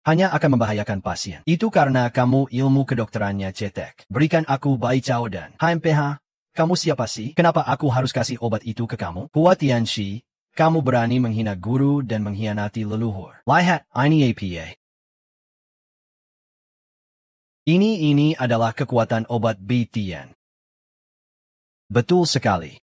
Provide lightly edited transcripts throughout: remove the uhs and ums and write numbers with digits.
hanya akan membahayakan pasien. Itu karena kamu ilmu kedokterannya cetek. Berikan aku Bai Cao dan HMPH. Kamu siapa sih? Kenapa aku harus kasih obat itu ke kamu? Hua Tianxi, kamu berani menghina guru dan mengkhianati leluhur. Lihat, ini APA. Ini adalah kekuatan obat Bitian. Betul sekali.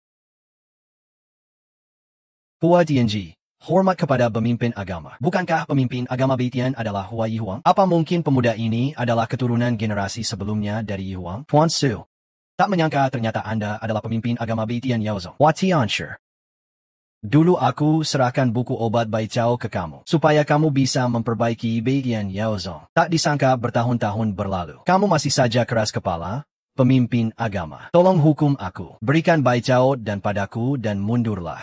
Hua Tianji, hormat kepada pemimpin agama. Bukankah pemimpin agama Bitian adalah Hua Yihuang? Apa mungkin pemuda ini adalah keturunan generasi sebelumnya dari Yihuang? Tuan Su. Tak menyangka ternyata Anda adalah pemimpin agama Bitian Yaozong. Hua Tianshi. Dulu aku serahkan buku obat Bai Cao ke kamu, supaya kamu bisa memperbaiki Bitian Yaozong. Tak disangka bertahun-tahun berlalu. Kamu masih saja keras kepala, pemimpin agama. Tolong hukum aku. Berikan Bai Cao dan padaku dan mundurlah.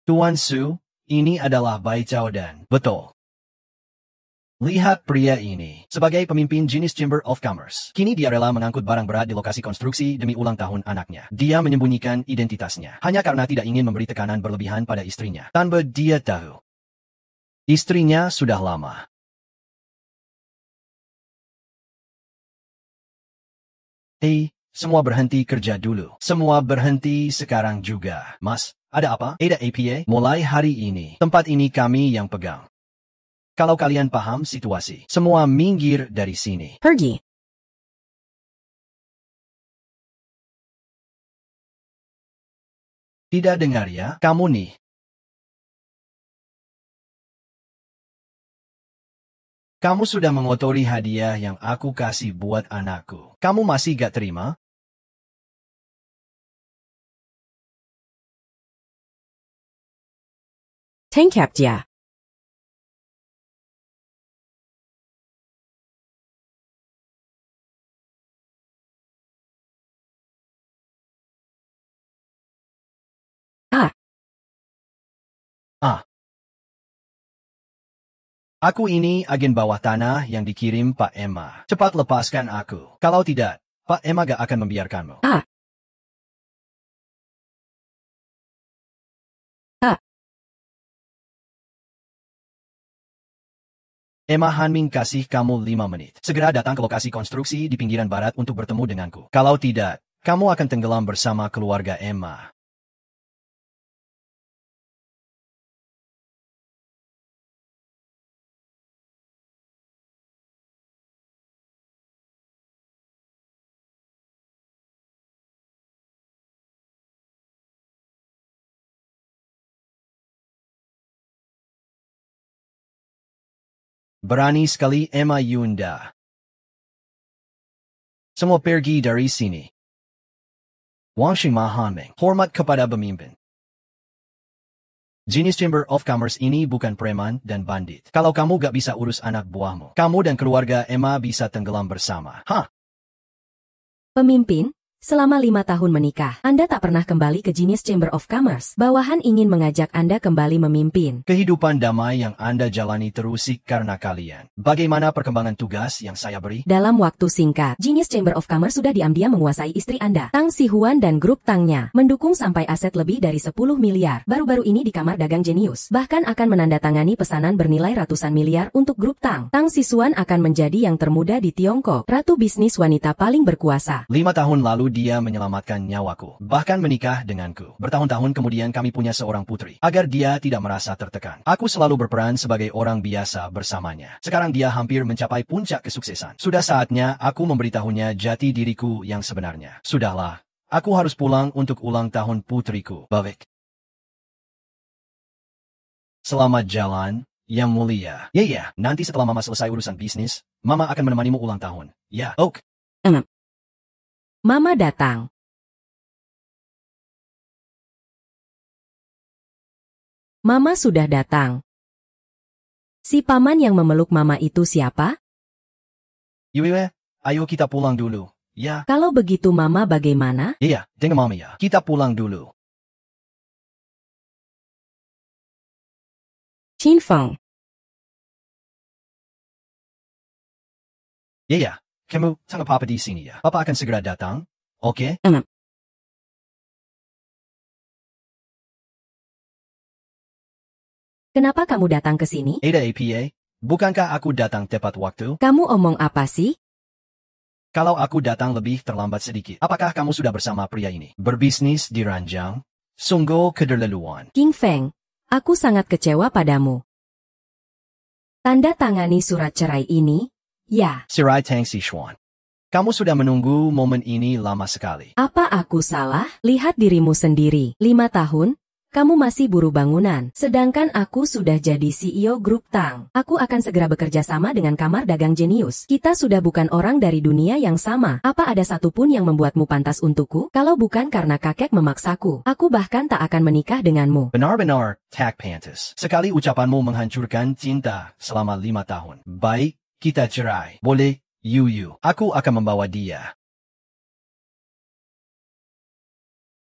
Tuan Su, ini adalah Bai Cao dan betul. Lihat pria ini. Sebagai pemimpin jenis Chamber of Commerce, kini dia rela mengangkut barang berat di lokasi konstruksi demi ulang tahun anaknya. Dia menyembunyikan identitasnya, hanya karena tidak ingin memberi tekanan berlebihan pada istrinya. Tanpa dia tahu, istrinya sudah lama. Hei, semua berhenti kerja dulu. Semua berhenti sekarang juga. Mas, ada apa? Ada APA? Mulai hari ini, tempat ini kami yang pegang. Kalau kalian paham situasi, semua minggir dari sini. Pergi. Tidak dengar ya, kamu nih. Kamu sudah mengotori hadiah yang aku kasih buat anakku. Kamu masih gak terima? Tangkap dia. Aku ini agen bawah tanah yang dikirim Pak Emma. Cepat lepaskan aku. Kalau tidak, Pak Emma gak akan membiarkanmu. Emma Hanming kasih kamu 5 menit. Segera datang ke lokasi konstruksi di pinggiran barat untuk bertemu denganku. Kalau tidak, kamu akan tenggelam bersama keluarga Emma. Berani sekali Emma Yunda. Semua pergi dari sini. Wang Xingma Hanming, hormat kepada pemimpin. Jenis Chamber of Commerce ini bukan preman dan bandit. Kalau kamu gak bisa urus anak buahmu, kamu dan keluarga Emma bisa tenggelam bersama. Pemimpin, selama 5 tahun menikah, Anda tak pernah kembali ke jenis Chamber of Commerce. Bawahan ingin mengajak Anda kembali memimpin. Kehidupan damai yang Anda jalani terusik karena kalian. Bagaimana perkembangan tugas yang saya beri? Dalam waktu singkat, jenis Chamber of Commerce sudah diam-diam menguasai istri Anda, Tang Sihuan dan grup Tangnya, mendukung sampai aset lebih dari 10 miliar. Baru-baru ini di kamar dagang Genius, bahkan akan menandatangani pesanan bernilai ratusan miliar untuk grup Tang. Tang Sihuan akan menjadi yang termuda di Tiongkok, ratu bisnis wanita paling berkuasa. 5 tahun lalu dia menyelamatkan nyawaku, bahkan menikah denganku. Bertahun-tahun kemudian kami punya seorang putri. Agar dia tidak merasa tertekan, aku selalu berperan sebagai orang biasa bersamanya. Sekarang dia hampir mencapai puncak kesuksesan. Sudah saatnya aku memberitahunya jati diriku yang sebenarnya. Sudahlah, aku harus pulang untuk ulang tahun putriku. Balik. Selamat jalan, Yang Mulia. Ya, nanti setelah Mama selesai urusan bisnis, Mama akan menemanimu ulang tahun. Ya, ok. Mama datang. Mama sudah datang. Si paman yang memeluk Mama itu siapa? Yue, ayo kita pulang dulu. Ya. Kalau begitu Mama bagaimana? Iya, dengan Mama ya. Kita pulang dulu. Qin Feng. Ya, Kamu tengah papa di sini ya. Papa akan segera datang. Oke? Kenapa kamu datang ke sini? Ada APA, bukankah aku datang tepat waktu? Kamu omong apa sih? Kalau aku datang lebih terlambat sedikit, apakah kamu sudah bersama pria ini? Berbisnis di ranjang? Sungguh keterlaluan. King Feng, aku sangat kecewa padamu. Tanda tangani surat cerai ini, ya. Sirai Tang Sichuan. Kamu sudah menunggu momen ini lama sekali. Apa aku salah? Lihat dirimu sendiri. 5 tahun, kamu masih buruh bangunan. Sedangkan aku sudah jadi CEO Grup Tang. Aku akan segera bekerja sama dengan Kamar Dagang Jenius. Kita sudah bukan orang dari dunia yang sama. Apa ada satupun yang membuatmu pantas untukku? Kalau bukan karena kakek memaksaku, aku bahkan tak akan menikah denganmu. Benar-benar tak pantas. Sekali ucapanmu menghancurkan cinta selama 5 tahun. Baik, kita cerai. Boleh, Yu. Aku akan membawa dia.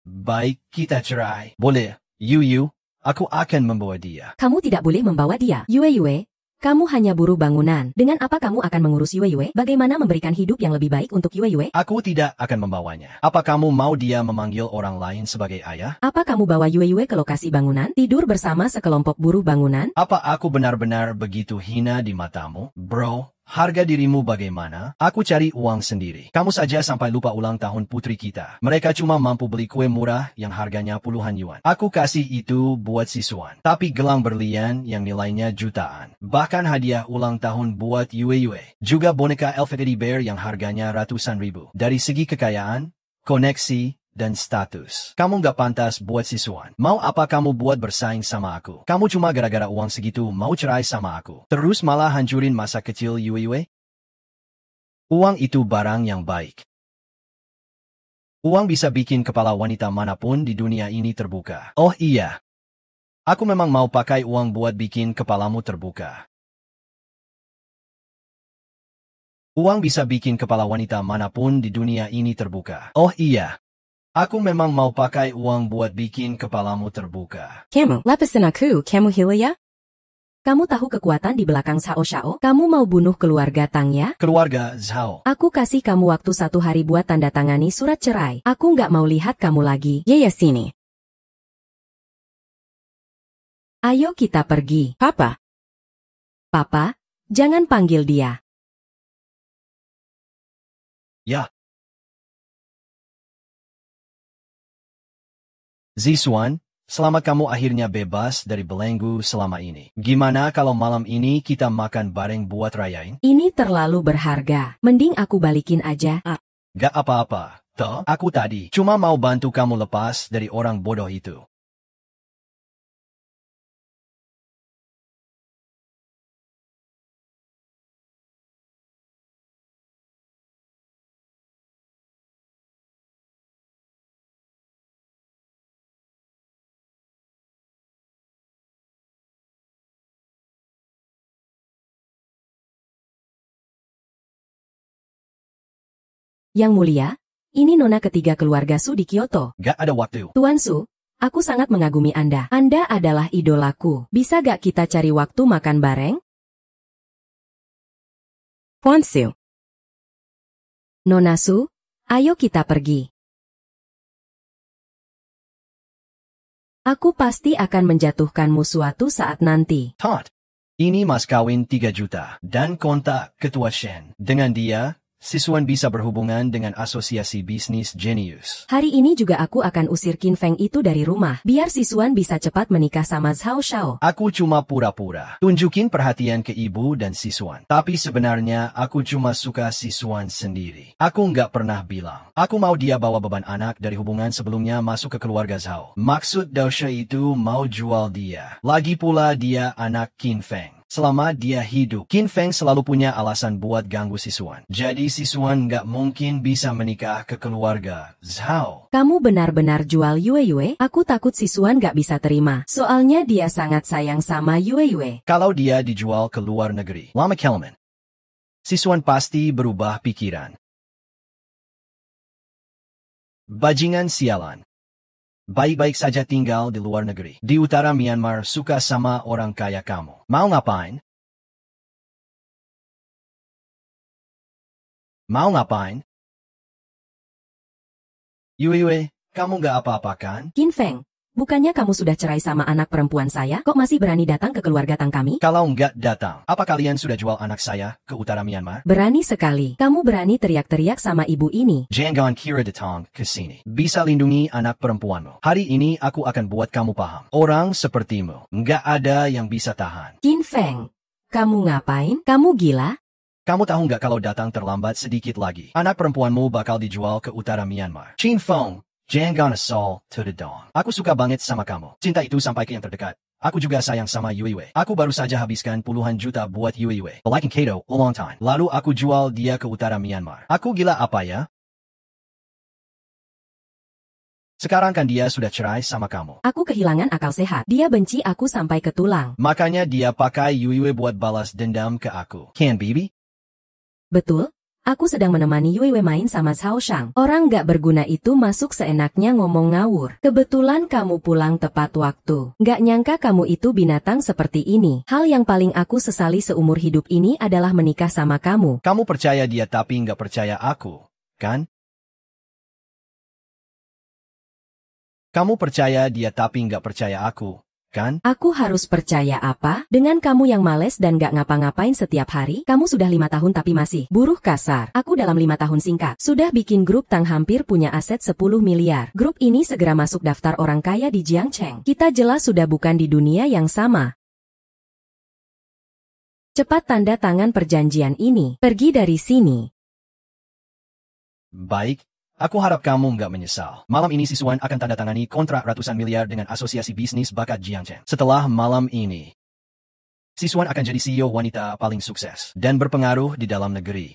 Baik, kita cerai. Boleh, Yu. Aku akan membawa dia. Kamu tidak boleh membawa dia. Yue, kamu hanya buruh bangunan. Dengan apa kamu akan mengurus Yue? Bagaimana memberikan hidup yang lebih baik untuk Yue? Aku tidak akan membawanya. Apa kamu mau dia memanggil orang lain sebagai ayah? Apa kamu bawa Yue ke lokasi bangunan? Tidur bersama sekelompok buruh bangunan? Apa aku benar-benar begitu hina di matamu? Bro, harga dirimu bagaimana? Aku cari uang sendiri. Kamu saja sampai lupa ulang tahun putri kita. Mereka cuma mampu beli kue murah yang harganya puluhan yuan. Aku kasih itu buat siswan. Tapi gelang berlian yang nilainya jutaan. Bahkan hadiah ulang tahun buat Yue. Juga boneka elf teddy bear yang harganya ratusan ribu. Dari segi kekayaan, koneksi, dan status. Kamu nggak pantas buat siswan. Mau apa kamu buat bersaing sama aku? Kamu cuma gara-gara uang segitu mau cerai sama aku. Terus malah hancurin masa kecil Yue? Uang itu barang yang baik. Uang bisa bikin kepala wanita manapun di dunia ini terbuka. Oh iya. Aku memang mau pakai uang buat bikin kepalamu terbuka. Uang bisa bikin kepala wanita manapun di dunia ini terbuka. Oh iya. Aku memang mau pakai uang buat bikin kepalamu terbuka. Kamu, lapisin aku, kamu hilia? Kamu tahu kekuatan di belakang Shao? Kamu mau bunuh keluarga Tang ya? Keluarga Zhao. Aku kasih kamu waktu 1 hari buat tanda tangani surat cerai. Aku nggak mau lihat kamu lagi. Ya sini. Ayo kita pergi. Papa, jangan panggil dia. Ya. Ziswan, selamat kamu akhirnya bebas dari belenggu selama ini. Gimana kalau malam ini kita makan bareng buat rayain? Ini terlalu berharga. Mending aku balikin aja. Gak apa-apa, toh aku tadi cuma mau bantu kamu lepas dari orang bodoh itu. Yang mulia, ini nona ketiga keluarga Su di Kyoto. Gak ada waktu. Tuan Su, aku sangat mengagumi Anda. Anda adalah idolaku. Bisa gak kita cari waktu makan bareng? Tuan Su. Nona Su, ayo kita pergi. Aku pasti akan menjatuhkanmu suatu saat nanti. Tot. Ini mas kawin 3 juta. Dan kontak ketua Shen. Dengan dia, siswan bisa berhubungan dengan asosiasi bisnis Genius. Hari ini juga aku akan usir Qin Feng itu dari rumah, biar siswan bisa cepat menikah sama Zhao Shao. Aku cuma pura-pura. Tunjukin perhatian ke ibu dan siswan. Tapi sebenarnya aku cuma suka siswan sendiri. Aku nggak pernah bilang. Aku mau dia bawa beban anak dari hubungan sebelumnya masuk ke keluarga Zhao. Maksud Daosha itu mau jual dia. Lagi pula dia anak Qin Feng. Selama dia hidup, Qin Feng selalu punya alasan buat ganggu siswan. Jadi siswan nggak mungkin bisa menikah ke keluarga Zhao. Kamu benar-benar jual Yue? Aku takut siswan nggak bisa terima. Soalnya dia sangat sayang sama Yue. Kalau dia dijual ke luar negeri, lama kelamaan, siswan pasti berubah pikiran. Bajingan sialan. Baik-baik saja tinggal di luar negeri. Di utara Myanmar suka sama orang kaya kamu. Mau ngapain? Mau ngapain? Yue, kamu nggak apa-apa kan? Qin Feng, bukannya kamu sudah cerai sama anak perempuan saya? Kok masih berani datang ke keluarga Tang kami? Kalau nggak datang, apa kalian sudah jual anak saya ke utara Myanmar? Berani sekali. Kamu berani teriak-teriak sama ibu ini. Jangan kira datang ke sini. Bisa lindungi anak perempuanmu. Hari ini aku akan buat kamu paham. Orang sepertimu, nggak ada yang bisa tahan. Qin Feng, kamu ngapain? Kamu gila? Kamu tahu nggak kalau datang terlambat sedikit lagi, anak perempuanmu bakal dijual ke utara Myanmar. Qin Feng, jangan asal to the dawn. Aku suka banget sama kamu. Cinta itu sampai ke yang terdekat. Aku juga sayang sama Yue. Aku baru saja habiskan puluhan juta buat Yue. Like Kato, a long time. Lalu aku jual dia ke utara Myanmar. Aku gila apa ya? Sekarang kan dia sudah cerai sama kamu. Aku kehilangan akal sehat. Dia benci aku sampai ke tulang. Makanya dia pakai Yue buat balas dendam ke aku. Kan, Bibi? Betul? Aku sedang menemani Yue main sama Cao Shang. Orang gak berguna itu masuk seenaknya ngomong ngawur. Kebetulan kamu pulang tepat waktu. Gak nyangka kamu itu binatang seperti ini. Hal yang paling aku sesali seumur hidup ini adalah menikah sama kamu. Kamu percaya dia tapi nggak percaya aku, kan? Kamu percaya dia tapi nggak percaya aku, kan? Aku harus percaya apa? Dengan kamu yang males dan gak ngapa-ngapain setiap hari, kamu sudah 5 tahun tapi masih buruh kasar. Aku dalam 5 tahun singkat, sudah bikin grup Tang hampir punya aset 10 miliar. Grup ini segera masuk daftar orang kaya di Jiangcheng. Kita jelas sudah bukan di dunia yang sama. Cepat tanda tangan perjanjian ini. Pergi dari sini. Baik, aku harap kamu nggak menyesal. Malam ini siswan akan tanda tangani kontrak ratusan miliar dengan Asosiasi Bisnis Bakat Jiangcheng. Setelah malam ini, siswan akan jadi CEO wanita paling sukses dan berpengaruh di dalam negeri.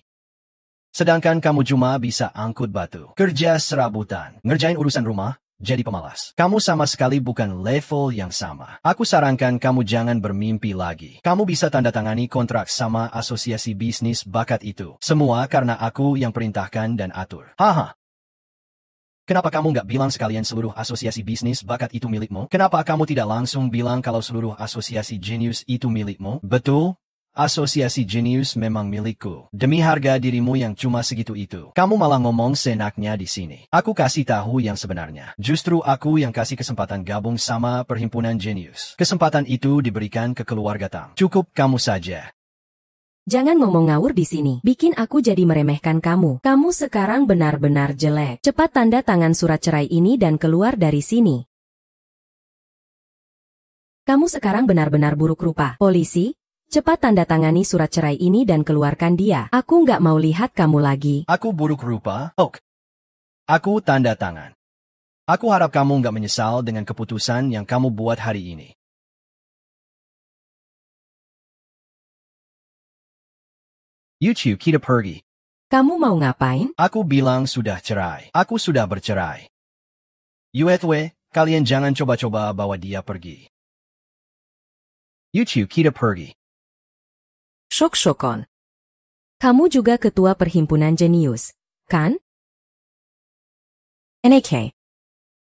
Sedangkan kamu cuma bisa angkut batu, kerja serabutan, ngerjain urusan rumah, jadi pemalas. Kamu sama sekali bukan level yang sama. Aku sarankan kamu jangan bermimpi lagi. Kamu bisa tanda tangani kontrak sama Asosiasi Bisnis Bakat itu. Semua karena aku yang perintahkan dan atur. Haha. Kenapa kamu nggak bilang sekalian seluruh asosiasi bisnis bakat itu milikmu? Kenapa kamu tidak langsung bilang kalau seluruh asosiasi jenius itu milikmu? Betul, asosiasi jenius memang milikku. Demi harga dirimu yang cuma segitu itu, kamu malah ngomong seenaknya di sini. Aku kasih tahu yang sebenarnya. Justru aku yang kasih kesempatan gabung sama perhimpunan jenius. Kesempatan itu diberikan ke keluarga Tang. Cukup kamu saja. Jangan ngomong ngawur di sini. Bikin aku jadi meremehkan kamu. Kamu sekarang benar-benar jelek. Cepat tanda tangan surat cerai ini dan keluar dari sini. Kamu sekarang benar-benar buruk rupa. Polisi, cepat tanda tangani surat cerai ini dan keluarkan dia. Aku nggak mau lihat kamu lagi. Aku buruk rupa? Ok. Aku tanda tangan. Aku harap kamu nggak menyesal dengan keputusan yang kamu buat hari ini. Yuchu kita pergi. Kamu mau ngapain? Aku bilang sudah cerai. Aku sudah bercerai. Yuetwe, kalian jangan coba-coba bawa dia pergi. Yuchu kita pergi. Shok-shokon. Kamu juga ketua perhimpunan jenius, kan? NAK.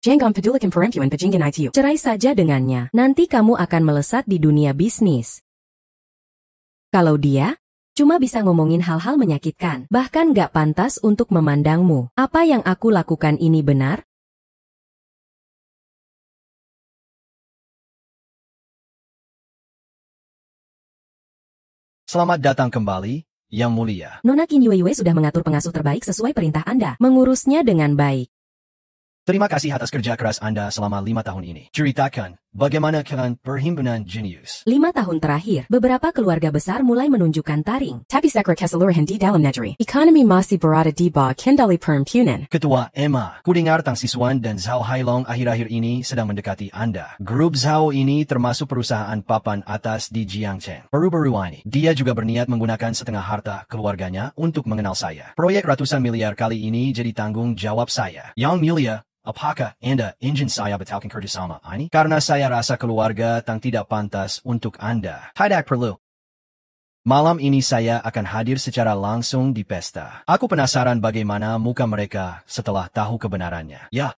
Jangan pedulikan perempuan pejinggan ITU. Cerai saja dengannya. Nanti kamu akan melesat di dunia bisnis. Kalau dia cuma bisa ngomongin hal-hal menyakitkan, bahkan gak pantas untuk memandangmu. Apa yang aku lakukan ini benar? Selamat datang kembali, Yang Mulia. Nona Qin Yue sudah mengatur pengasuh terbaik sesuai perintah Anda, mengurusnya dengan baik. Terima kasih atas kerja keras Anda selama 5 tahun ini. Ceritakan, bagaimana kalian perhimpunan jenius? 5 tahun terakhir, beberapa keluarga besar mulai menunjukkan taring. Tapi sekret keseluruhan di dalam negeri. Ekonomi masih berada di bawah kendali perhimpunan. Ketua Emma, kudengar Tang Siswan dan Zhao Hailong akhir-akhir ini sedang mendekati Anda. Grup Zhao ini termasuk perusahaan papan atas di Jiangcheng. Baru-baru ini, dia juga berniat menggunakan setengah harta keluarganya untuk mengenal saya. Proyek ratusan miliar kali ini jadi tanggung jawab saya. Yang Mulia, apakah Anda ingin saya batalkan kerjasama ini? Karena saya rasa keluarga Tang tidak pantas untuk Anda. Tidak perlu. Malam ini saya akan hadir secara langsung di pesta. Aku penasaran bagaimana muka mereka setelah tahu kebenarannya. Ya.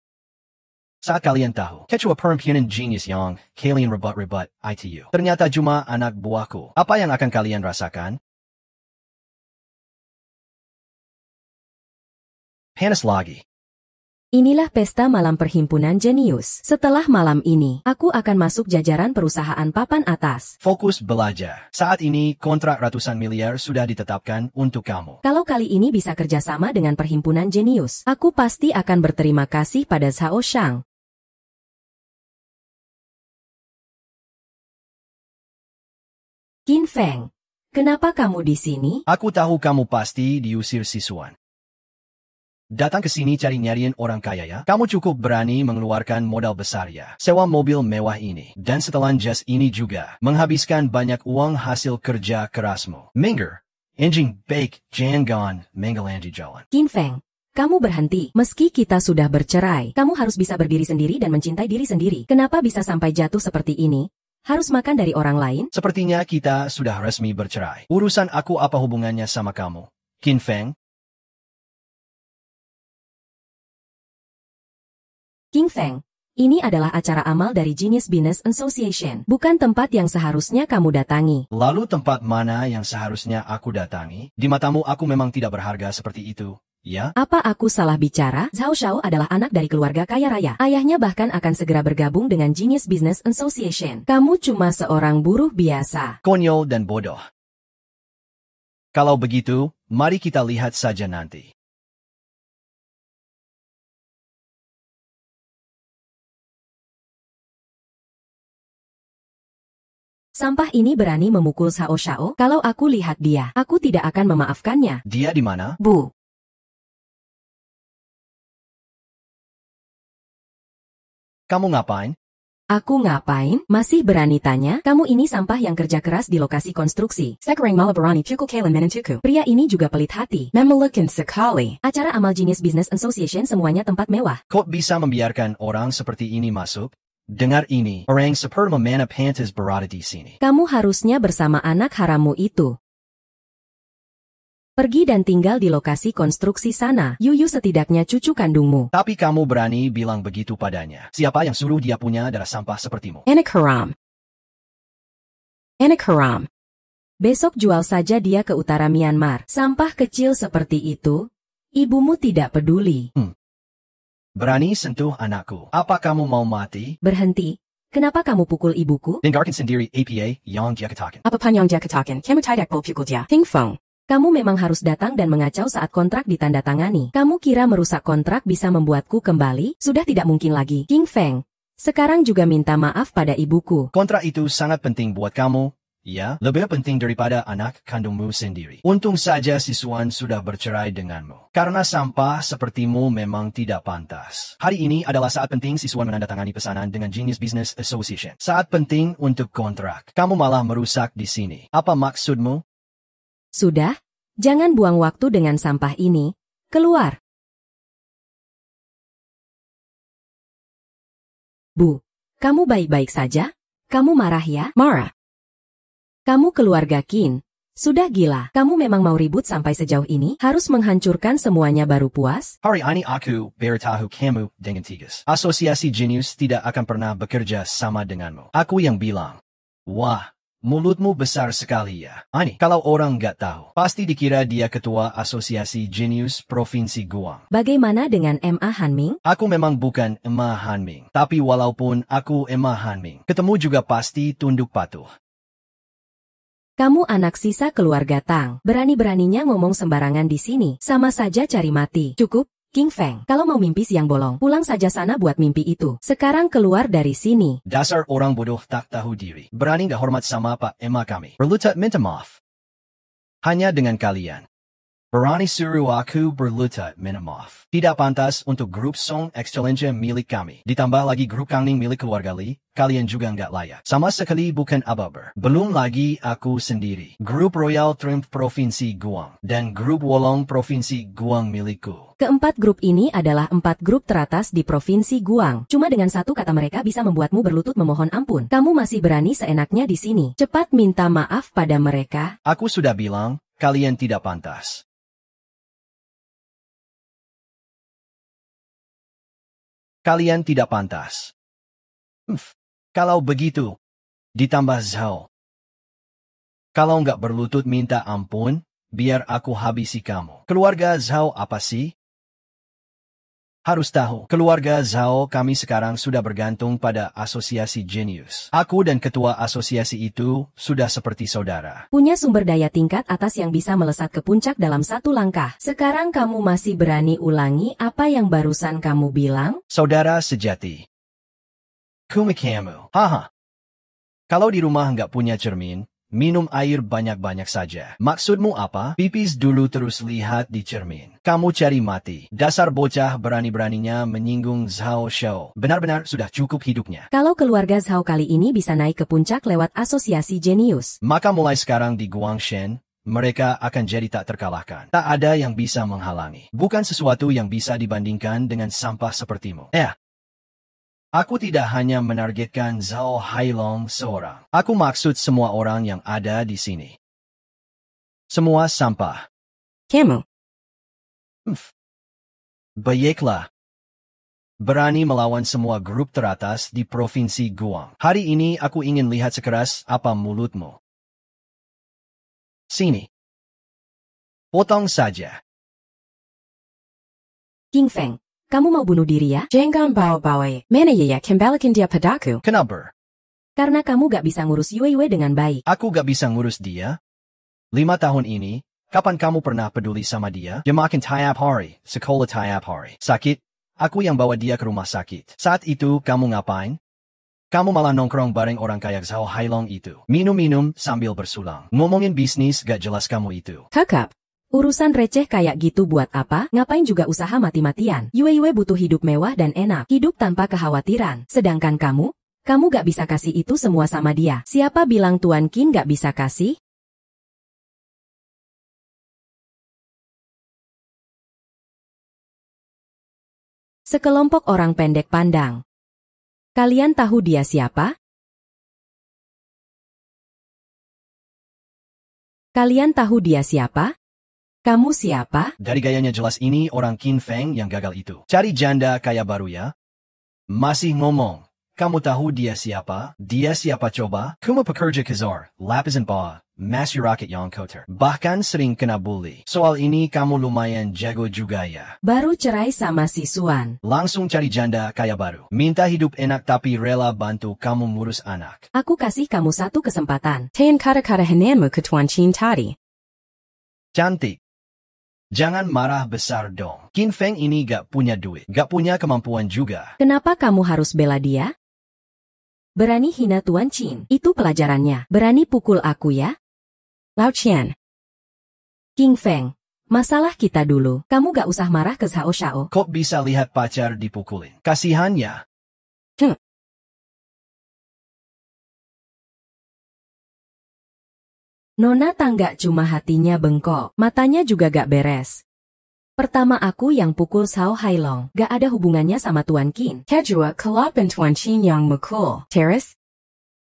Saat kalian tahu, ketua perhimpunan genius yang kalian rebut-rebut ITU ternyata cuma anak buahku. Apa yang akan kalian rasakan? Panas lagi. Inilah pesta malam perhimpunan jenius. Setelah malam ini, aku akan masuk jajaran perusahaan papan atas. Fokus belajar. Saat ini, kontrak ratusan miliar sudah ditetapkan untuk kamu. Kalau kali ini bisa kerjasama dengan perhimpunan jenius, aku pasti akan berterima kasih pada Zhao Shang. Qin Feng, kenapa kamu di sini? Aku tahu kamu pasti diusir siswan. Datang ke sini cari nyariin orang kaya ya? Kamu cukup berani mengeluarkan modal besar ya? Sewa mobil mewah ini. Dan setelan jas ini juga. Menghabiskan banyak uang hasil kerja kerasmu. Minggir. Enjing baik, jangan menggelanji jalan. Qin Feng, kamu berhenti. Meski kita sudah bercerai, kamu harus bisa berdiri sendiri dan mencintai diri sendiri. Kenapa bisa sampai jatuh seperti ini? Harus makan dari orang lain? Sepertinya kita sudah resmi bercerai. Urusan aku apa hubungannya sama kamu? Qin Feng? Qin Feng, ini adalah acara amal dari Genius Business Association, bukan tempat yang seharusnya kamu datangi. Lalu tempat mana yang seharusnya aku datangi? Di matamu aku memang tidak berharga seperti itu, ya? Apa aku salah bicara? Zhao Shao adalah anak dari keluarga kaya raya. Ayahnya bahkan akan segera bergabung dengan Genius Business Association. Kamu cuma seorang buruh biasa. Konyol dan bodoh. Kalau begitu, mari kita lihat saja nanti. Sampah ini berani memukul Zhao Shao. Kalau aku lihat dia, aku tidak akan memaafkannya. Dia di mana? Bu. Kamu ngapain? Aku ngapain? Masih berani tanya? Kamu ini sampah yang kerja keras di lokasi konstruksi. Sekarang malah berani pukul kalian menentuku. Pria ini juga pelit hati. Memelukan sekali. Acara amal Genius Business Association semuanya tempat mewah. Kok bisa membiarkan orang seperti ini masuk? Dengar ini, orang seperti mana pantas berada di sini. Kamu harusnya bersama anak harammu itu. Pergi dan tinggal di lokasi konstruksi sana. Yuyu setidaknya cucu kandungmu. Tapi kamu berani bilang begitu padanya. Siapa yang suruh dia punya darah sampah sepertimu? Anak haram. Anak haram. Besok jual saja dia ke utara Myanmar. Sampah kecil seperti itu, ibumu tidak peduli. Berani sentuh anakku. Apa kamu mau mati? Berhenti. Kenapa kamu pukul ibuku? Dengarkan sendiri APA yang dia katakan. Apa pan yang dia katakan? Kamu tidak boleh pukul dia. Ping Feng. Kamu memang harus datang dan mengacau saat kontrak ditandatangani. Kamu kira merusak kontrak bisa membuatku kembali? Sudah tidak mungkin lagi. Qin Feng, sekarang juga minta maaf pada ibuku. Kontrak itu sangat penting buat kamu. Ya, lebih penting daripada anak kandungmu sendiri. Untung saja siswan sudah bercerai denganmu. Karena sampah sepertimu memang tidak pantas. Hari ini adalah saat penting siswan menandatangani pesanan dengan Genius Business Association. Saat penting untuk kontrak. Kamu malah merusak di sini. Apa maksudmu? Sudah, jangan buang waktu dengan sampah ini. Keluar. Bu, kamu baik-baik saja? Kamu marah ya? Marah. Kamu keluarga Qin. Sudah gila, kamu memang mau ribut sampai sejauh ini? Harus menghancurkan semuanya baru puas? Hari ini aku beritahu kamu dengan tegas. Asosiasi Genius tidak akan pernah bekerja sama denganmu. Aku yang bilang. Wah, mulutmu besar sekali ya. Ani, kalau orang nggak tahu, pasti dikira dia ketua Asosiasi Genius Provinsi Guang. Bagaimana dengan Ma Hanming? Aku memang bukan Ma Hanming. Tapi walaupun aku Ma Hanming, ketemu juga pasti tunduk patuh. Kamu anak sisa keluarga Tang. Berani-beraninya ngomong sembarangan di sini. Sama saja cari mati. Cukup, Qin Feng. Kalau mau mimpi siang bolong, pulang saja sana buat mimpi itu. Sekarang keluar dari sini. Dasar orang bodoh tak tahu diri. Berani nggak hormat sama Pak Emma kami. Berlutut minta maaf. Hanya dengan kalian. Berani suruh aku berlutut minta maaf. Tidak pantas untuk grup Song Excellencia milik kami. Ditambah lagi grup Kangning milik keluarga Li. Kalian juga nggak layak. Sama sekali bukan ababer. Belum lagi aku sendiri. Grup Royal Triumph Provinsi Guang. Dan grup Wolong Provinsi Guang milikku. Keempat grup ini adalah 4 grup teratas di Provinsi Guang. Cuma dengan satu kata mereka bisa membuatmu berlutut memohon ampun. Kamu masih berani seenaknya di sini. Cepat minta maaf pada mereka. Aku sudah bilang, kalian tidak pantas. Kalian tidak pantas. Kalau begitu, ditambah Zhao. Kalau nggak berlutut minta ampun, biar aku habisi kamu. Keluarga Zhao apa sih? Harus tahu, keluarga Zhao kami sekarang sudah bergantung pada asosiasi jenius. Aku dan ketua asosiasi itu sudah seperti saudara. Punya sumber daya tingkat atas yang bisa melesat ke puncak dalam satu langkah. Sekarang kamu masih berani ulangi apa yang barusan kamu bilang? Saudara sejati. Kumikamu. Haha. Kalau di rumah nggak punya cermin, minum air banyak-banyak saja. Maksudmu apa? Pipis dulu terus lihat di cermin. Kamu cari mati. Dasar bocah berani-beraninya menyinggung Zhao Shou. Benar-benar sudah cukup hidupnya. Kalau keluarga Zhao kali ini bisa naik ke puncak lewat asosiasi jenius, Maka mulai sekarang di Guangshen, mereka akan jadi tak terkalahkan. Tak ada yang bisa menghalangi. Bukan sesuatu yang bisa dibandingkan dengan sampah sepertimu. Aku tidak hanya menargetkan Zhao Hailong seorang. Aku maksud semua orang yang ada di sini. Semua sampah. kamu. Baiklah. Berani melawan semua grup teratas di Provinsi Guang. Hari ini aku ingin lihat sekeras apa mulutmu. Sini. Potong saja. King Feng, kamu mau bunuh diri ya? Jangan bawa-bawa. Mana ya kembalikan dia padaku. Kenapa? Karena kamu gak bisa ngurus Yue dengan baik. Aku gak bisa ngurus dia. 5 tahun ini, kapan kamu pernah peduli sama dia? Dia makin tiap hari, sekolah tiap hari. Sakit, aku yang bawa dia ke rumah sakit. Saat itu kamu ngapain? Kamu malah nongkrong bareng orang kayak Zhao Hailong itu. Minum-minum sambil bersulang. Ngomongin bisnis gak jelas kamu itu. Kakap. Urusan receh kayak gitu buat apa? Ngapain juga usaha mati-matian? Yue butuh hidup mewah dan enak. Hidup tanpa kekhawatiran. Sedangkan kamu gak bisa kasih itu semua sama dia. Siapa bilang Tuan Qin gak bisa kasih? Sekelompok orang pendek pandang. Kalian tahu dia siapa? Kalian tahu dia siapa? Kamu siapa? Dari gayanya jelas ini orang Qin Feng yang gagal itu. Cari janda kaya baru ya? Masih ngomong. Kamu tahu dia siapa? Dia siapa coba? Kuma pekerja Kazar, lapisan bawah, masih rakyat yang kotor. Bahkan sering kena bully. Soal ini kamu lumayan jago juga ya. Baru cerai sama si Suan. Langsung cari janda kaya baru. Minta hidup enak tapi rela bantu kamu ngurus anak. Aku kasih kamu satu kesempatan. Tan kata-kata hananmu ke Tuan Chin tadi. Cantik. Jangan marah besar dong. Qin Feng ini gak punya duit. Gak punya kemampuan juga. Kenapa kamu harus bela dia? Berani hina Tuan Qin. Itu pelajarannya. Berani pukul aku ya? Lao Qian. King Feng. Masalah kita dulu. Kamu gak usah marah ke Zhao Shao. Kok bisa lihat pacar dipukulin? Kasihan ya. Nona Tangga cuma hatinya bengkok, matanya juga gak beres. Pertama aku yang pukul Zhao Hailong, gak ada hubungannya sama Tuan Qin. Kedua kelapan Tuan Chin yang mukul. Teres?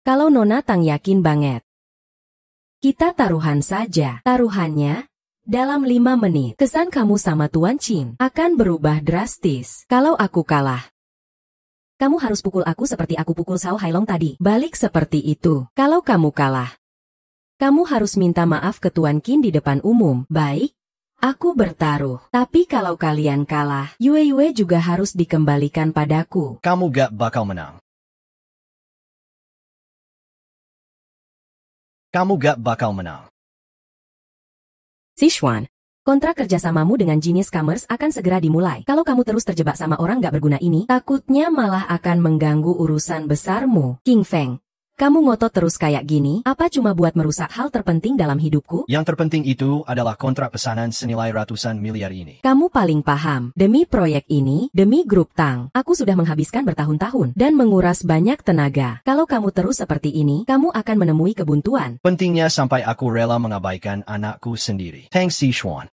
Kalau Nona Tang yakin banget. Kita taruhan saja. Taruhannya, dalam 5 menit, kesan kamu sama Tuan Qin akan berubah drastis. Kalau aku kalah, kamu harus pukul aku seperti aku pukul Zhao Hailong tadi. Balik seperti itu. Kalau kamu kalah, kamu harus minta maaf ke Tuan Qin di depan umum. Baik, aku bertaruh. Tapi kalau kalian kalah, Yue juga harus dikembalikan padaku. Kamu gak bakal menang. Kamu gak bakal menang. Sichuan. Kontrak kerjasamamu dengan Genius Commerce akan segera dimulai. Kalau kamu terus terjebak sama orang gak berguna ini, takutnya malah akan mengganggu urusan besarmu. King Feng, kamu ngotot terus kayak gini, apa cuma buat merusak hal terpenting dalam hidupku? Yang terpenting itu adalah kontrak pesanan senilai ratusan miliar ini. Kamu paling paham. Demi proyek ini, demi grup Tang, aku sudah menghabiskan bertahun-tahun dan menguras banyak tenaga. Kalau kamu terus seperti ini, kamu akan menemui kebuntuan. Pentingnya sampai aku rela mengabaikan anakku sendiri. Tang Sichuan.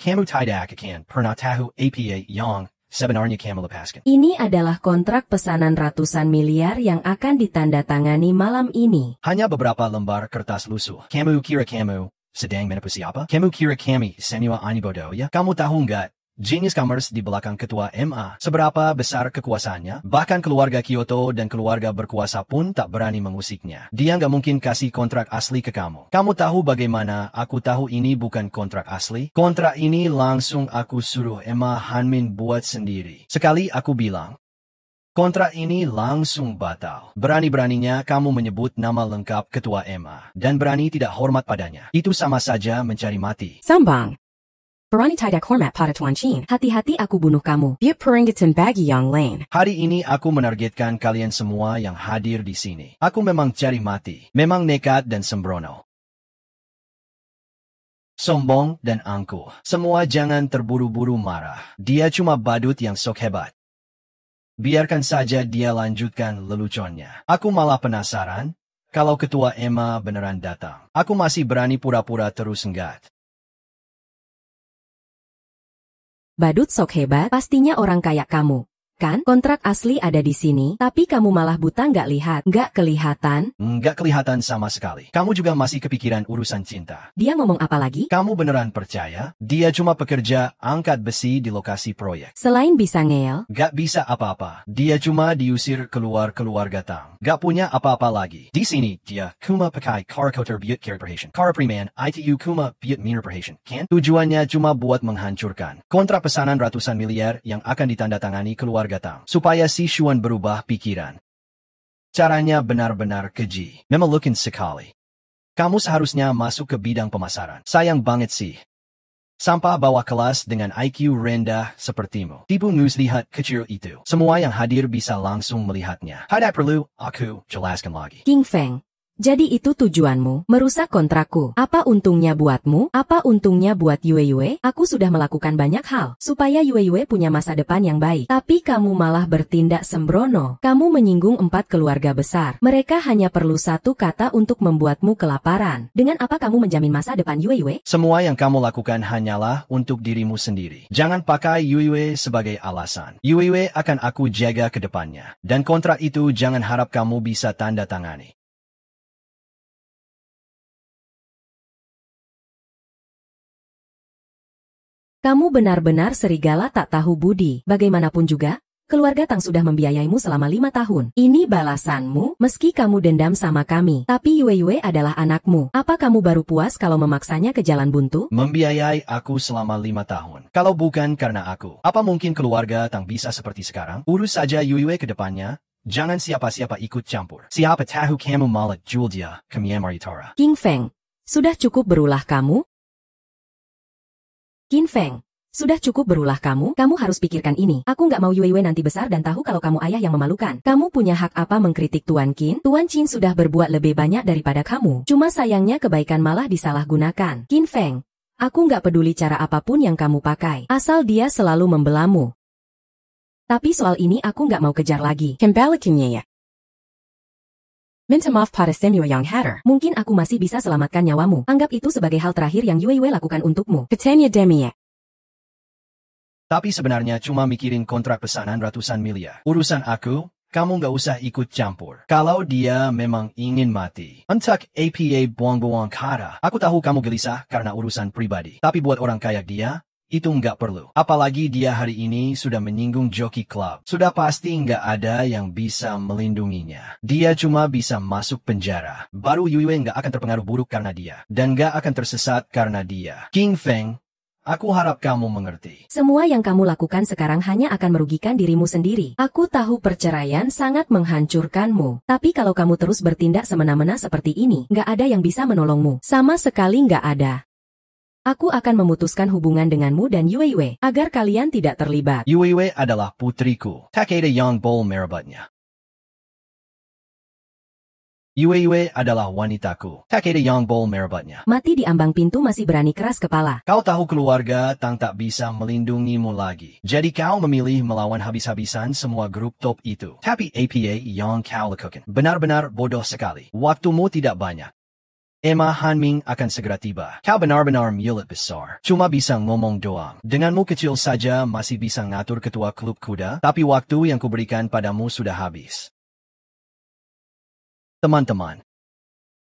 Kamu tidak akan pernah tahu apa yang sebenarnya kamu lepaskan. Ini adalah kontrak pesanan ratusan miliar yang akan ditandatangani malam ini. Hanya beberapa lembar kertas lusuh. Kamu kira kamu sedang menipu siapa? Kamu kira kami semua ini bodoh ya? Kamu tahu nggak? Genius Commerce di belakang ketua MA. Seberapa besar kekuasaannya? Bahkan keluarga Kyoto dan keluarga berkuasa pun tak berani mengusiknya. Dia nggak mungkin kasih kontrak asli ke kamu. Kamu tahu bagaimana aku tahu ini bukan kontrak asli? Kontrak ini langsung aku suruh Emma Hanmin buat sendiri. Sekali aku bilang, kontrak ini langsung batal. Berani-beraninya kamu menyebut nama lengkap ketua MA dan berani tidak hormat padanya. Itu sama saja mencari mati. Sambang. Berani tidak hormat pada Tuan Chin. Hati-hati aku bunuh kamu. Biar peringatan bagi yang lain. Hari ini aku menargetkan kalian semua yang hadir di sini. Aku memang cari mati. Memang nekat dan sembrono. Sombong dan angkuh. Semua jangan terburu-buru marah. Dia cuma badut yang sok hebat. Biarkan saja dia lanjutkan leluconnya. Aku malah penasaran, kalau ketua Emma beneran datang. Aku masih berani pura-pura terus enggat. Badut sok hebat, pastinya orang kayak kamu. Kan, kontrak asli ada di sini, tapi kamu malah buta nggak lihat. Nggak kelihatan. Nggak kelihatan sama sekali. Kamu juga masih kepikiran urusan cinta. Dia ngomong apa lagi? Kamu beneran percaya? Dia cuma pekerja angkat besi di lokasi proyek. Selain bisa ngeyel, Gak bisa apa-apa. Dia cuma diusir keluar keluarga Tang. Gak punya apa-apa lagi. Di sini, dia cuma pakai car coater biut care perhation. Car priman, ITU cuma biut mirror perhation. Kan? Tujuannya cuma buat menghancurkan kontrak pesanan ratusan miliar yang akan ditandatangani keluarga Tang. Supaya si Xuan berubah pikiran. Caranya benar-benar keji. Memelukin sekali. Kamu seharusnya masuk ke bidang pemasaran. Sayang banget sih. Sampah bawah kelas dengan IQ rendah sepertimu. Tipu muslihat kecil itu. Semua yang hadir bisa langsung melihatnya. Tidak perlu aku jelaskan lagi. King Feng. Jadi itu tujuanmu, merusak kontrakku. Apa untungnya buatmu? Apa untungnya buat Yue? Aku sudah melakukan banyak hal, supaya Yue punya masa depan yang baik. Tapi kamu malah bertindak sembrono. Kamu menyinggung 4 keluarga besar. Mereka hanya perlu satu kata untuk membuatmu kelaparan. Dengan apa kamu menjamin masa depan Yue? Semua yang kamu lakukan hanyalah untuk dirimu sendiri. Jangan pakai Yue sebagai alasan. Yue akan aku jaga ke depannya. Dan kontrak itu jangan harap kamu bisa tanda tangani. Kamu benar-benar serigala tak tahu budi. Bagaimanapun juga, keluarga Tang sudah membiayaimu selama 5 tahun. Ini balasanmu, meski kamu dendam sama kami. Tapi Yue adalah anakmu. Apa kamu baru puas kalau memaksanya ke jalan buntu? Membiayai aku selama 5 tahun. Kalau bukan karena aku, apa mungkin keluarga Tang bisa seperti sekarang? Urus saja Yue ke depannya. Jangan siapa-siapa ikut campur. Siapa tahu kamu malah jual dia ke Myanmar. King Feng, sudah cukup berulah kamu? King Feng, sudah cukup berulah kamu? Kamu harus pikirkan ini. Aku nggak mau Yue nanti besar dan tahu kalau kamu ayah yang memalukan. Kamu punya hak apa mengkritik Tuan Qin? Tuan Qin sudah berbuat lebih banyak daripada kamu. Cuma sayangnya kebaikan malah disalahgunakan. King Feng, aku nggak peduli cara apapun yang kamu pakai. Asal dia selalu membelamu. Tapi soal ini aku nggak mau kejar lagi. Kembalikannya ya. Minta maaf pada Samuel yang hater. Mungkin aku masih bisa selamatkan nyawamu. Anggap itu sebagai hal terakhir yang Yue lakukan untukmu. Katanya demi ya. Tapi sebenarnya cuma mikirin kontrak pesanan ratusan miliar. Urusan aku, kamu nggak usah ikut campur. Kalau dia memang ingin mati, entak APA buang-buang kata. Aku tahu kamu gelisah karena urusan pribadi. Tapi buat orang kayak dia, itu nggak perlu. Apalagi dia hari ini sudah menyinggung Jockey Club. Sudah pasti nggak ada yang bisa melindunginya. Dia cuma bisa masuk penjara. Baru Yue nggak akan terpengaruh buruk karena dia. Dan nggak akan tersesat karena dia. King Feng, aku harap kamu mengerti. Semua yang kamu lakukan sekarang hanya akan merugikan dirimu sendiri. Aku tahu perceraian sangat menghancurkanmu. Tapi kalau kamu terus bertindak semena-mena seperti ini, nggak ada yang bisa menolongmu. Sama sekali nggak ada. Aku akan memutuskan hubungan denganmu dan Yue agar kalian tidak terlibat. Yue adalah putriku. Tak ada yang boleh merebutnya. Yue adalah wanitaku. Tak ada yang boleh merebutnya. Mati di ambang pintu masih berani keras kepala. Kau tahu keluarga Tang tak bisa melindungimu lagi. Jadi kau memilih melawan habis-habisan semua grup top itu. Tapi APA yang kau lakukan benar-benar bodoh sekali. Waktumu tidak banyak. Emma Hanming akan segera tiba. Kau benar-benar mulut besar. Cuma bisa ngomong doang. Denganmu kecil saja masih bisa ngatur ketua klub kuda, tapi waktu yang kuberikan padamu sudah habis. Teman-teman,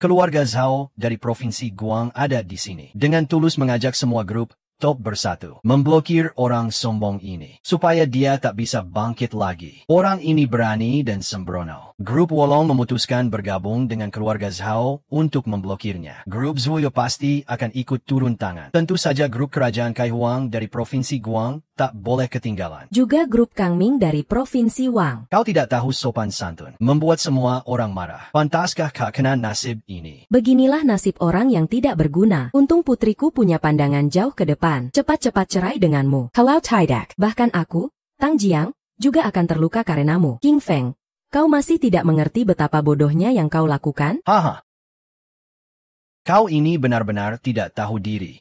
keluarga Zhao dari Provinsi Guang ada di sini. Dengan tulus mengajak semua grup, top bersatu. Memblokir orang sombong ini. Supaya dia tak bisa bangkit lagi. Orang ini berani dan sembrono. Grup Wolong memutuskan bergabung dengan keluarga Zhao untuk memblokirnya. Grup Zuyo pasti akan ikut turun tangan. Tentu saja grup kerajaan Kaihuang dari Provinsi Guang tak boleh ketinggalan. Juga grup Kang Ming dari Provinsi Wang. Kau tidak tahu sopan santun. Membuat semua orang marah. Pantaskah kau kena nasib ini? Beginilah nasib orang yang tidak berguna. Untung putriku punya pandangan jauh ke depan. Cepat-cepat cerai denganmu. Hello Tidak. Bahkan aku, Tang Jiang, juga akan terluka karenamu. King Feng, kau masih tidak mengerti betapa bodohnya yang kau lakukan? Haha. Kau ini benar-benar tidak tahu diri.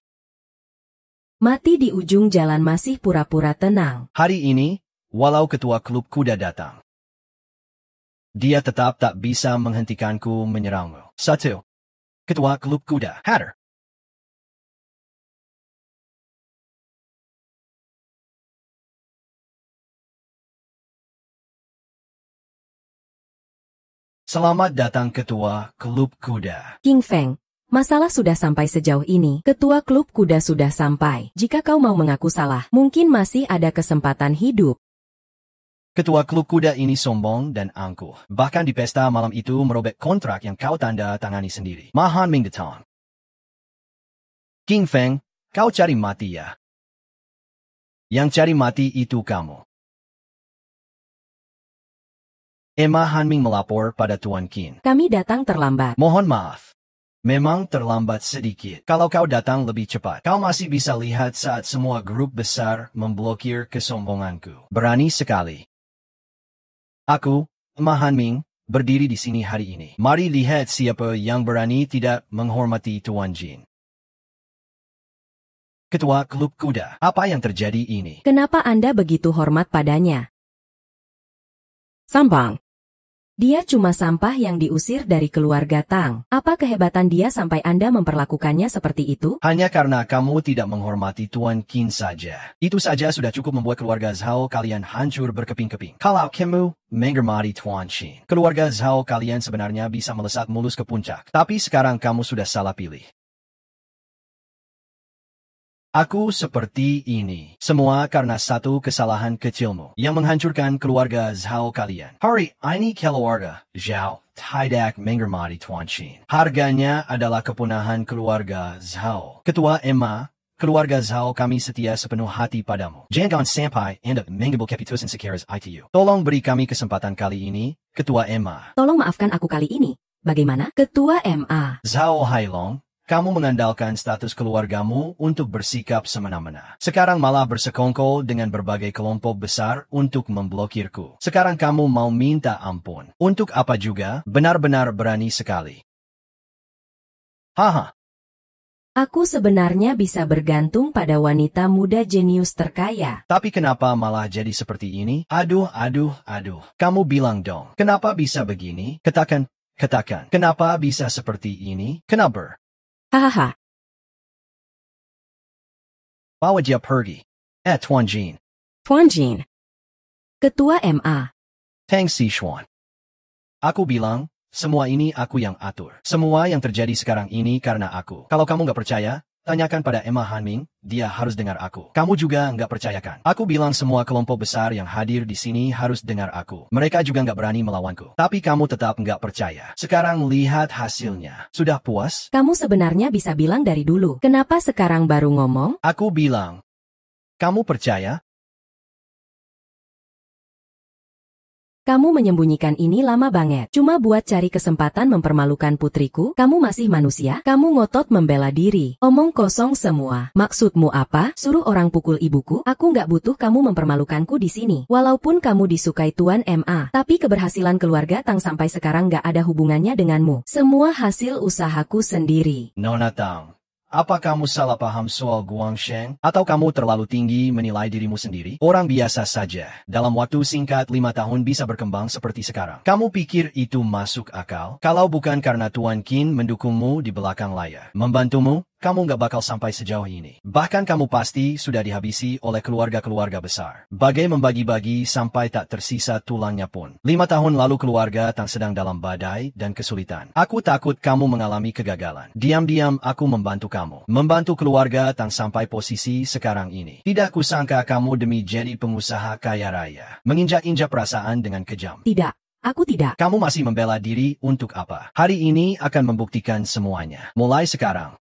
Mati di ujung jalan masih pura-pura tenang. Hari ini, walau ketua klub kuda datang, dia tetap tak bisa menghentikanku menyerangmu. 1. Ketua klub kuda, Hatter. Selamat datang ketua klub kuda. King Feng, masalah sudah sampai sejauh ini. Ketua klub kuda sudah sampai. Jika kau mau mengaku salah, mungkin masih ada kesempatan hidup. Ketua klub kuda ini sombong dan angkuh. Bahkan di pesta malam itu merobek kontrak yang kau tanda tangani sendiri. Mahan Ming Detong. King Feng, kau cari mati ya. Yang cari mati itu kamu. Emma Hanming melapor pada Tuan Qin. Kami datang terlambat. Mohon maaf. Memang terlambat sedikit. Kalau kau datang lebih cepat, kau masih bisa lihat saat semua grup besar memblokir kesombonganku. Berani sekali. Aku, Emma Hanming, berdiri di sini hari ini. Mari lihat siapa yang berani tidak menghormati Tuan Jin. Ketua klub kuda, apa yang terjadi ini? Kenapa Anda begitu hormat padanya? Sambang. Dia cuma sampah yang diusir dari keluarga Tang. Apa kehebatan dia sampai Anda memperlakukannya seperti itu? Hanya karena kamu tidak menghormati Tuan Qin saja. Itu saja sudah cukup membuat keluarga Zhao kalian hancur berkeping-keping. Kalau kamu menghormati Tuan Qin, keluarga Zhao kalian sebenarnya bisa melesat mulus ke puncak. Tapi sekarang kamu sudah salah pilih. Aku seperti ini. Semua karena satu kesalahan kecilmu yang menghancurkan keluarga Zhao kalian. Hari ini keluarga Zhao tidak menghormati Tuan Qin. Harganya adalah kepunahan keluarga Zhao. Ketua Emma, keluarga Zhao kami setia sepenuh hati padamu. Jangan sampai Anda mengambil keputusan sekeras itu. Tolong beri kami kesempatan kali ini, Ketua Emma. Tolong maafkan aku kali ini. Bagaimana? Ketua MA. Zhao Hailong, kamu mengandalkan status keluargamu untuk bersikap semena-mena. Sekarang malah bersekongkol dengan berbagai kelompok besar untuk memblokirku. Sekarang kamu mau minta ampun. Untuk apa juga? Benar-benar berani sekali. Haha. Aku sebenarnya bisa bergantung pada wanita muda jenius terkaya. Tapi kenapa malah jadi seperti ini? Aduh. Kamu bilang dong. Kenapa bisa begini? Katakan. Kenapa bisa seperti ini? Kenapa? Hahaha. Bawa dia pergi. Tuan Jin. Tuan Jin. Ketua MA. Tang Sichuan. Aku bilang, semua ini aku yang atur. Semua yang terjadi sekarang ini karena aku. Kalau kamu nggak percaya, tanyakan pada Emma Hanming, dia harus dengar aku. Kamu juga nggak percayakan. Aku bilang semua kelompok besar yang hadir di sini harus dengar aku. Mereka juga nggak berani melawanku. Tapi kamu tetap nggak percaya. Sekarang lihat hasilnya. Sudah puas? Kamu sebenarnya bisa bilang dari dulu. Kenapa sekarang baru ngomong? Aku bilang. Kamu percaya? Kamu menyembunyikan ini lama banget. Cuma buat cari kesempatan mempermalukan putriku? Kamu masih manusia? Kamu ngotot membela diri. Omong kosong semua. Maksudmu apa? Suruh orang pukul ibuku? Aku nggak butuh kamu mempermalukanku di sini. Walaupun kamu disukai Tuan MA, tapi keberhasilan keluarga Tang sampai sekarang nggak ada hubungannya denganmu. Semua hasil usahaku sendiri. Nona Tang. Apa kamu salah paham soal Guangsheng? Atau kamu terlalu tinggi menilai dirimu sendiri? Orang biasa saja. Dalam waktu singkat 5 tahun bisa berkembang seperti sekarang. Kamu pikir itu masuk akal? Kalau bukan karena Tuan Qin mendukungmu di belakang layar, membantumu, kamu nggak bakal sampai sejauh ini. Bahkan kamu pasti sudah dihabisi oleh keluarga-keluarga besar. Bagai membagi-bagi sampai tak tersisa tulangnya pun. 5 tahun lalu keluarga Tang sedang dalam badai dan kesulitan. Aku takut kamu mengalami kegagalan. Diam-diam aku membantu kamu. Membantu keluarga Tang sampai posisi sekarang ini. Tidak kusangka kamu demi jadi pengusaha kaya raya. Menginjak-injak perasaan dengan kejam. Tidak, aku tidak. Kamu masih membela diri untuk apa? Hari ini akan membuktikan semuanya. Mulai sekarang.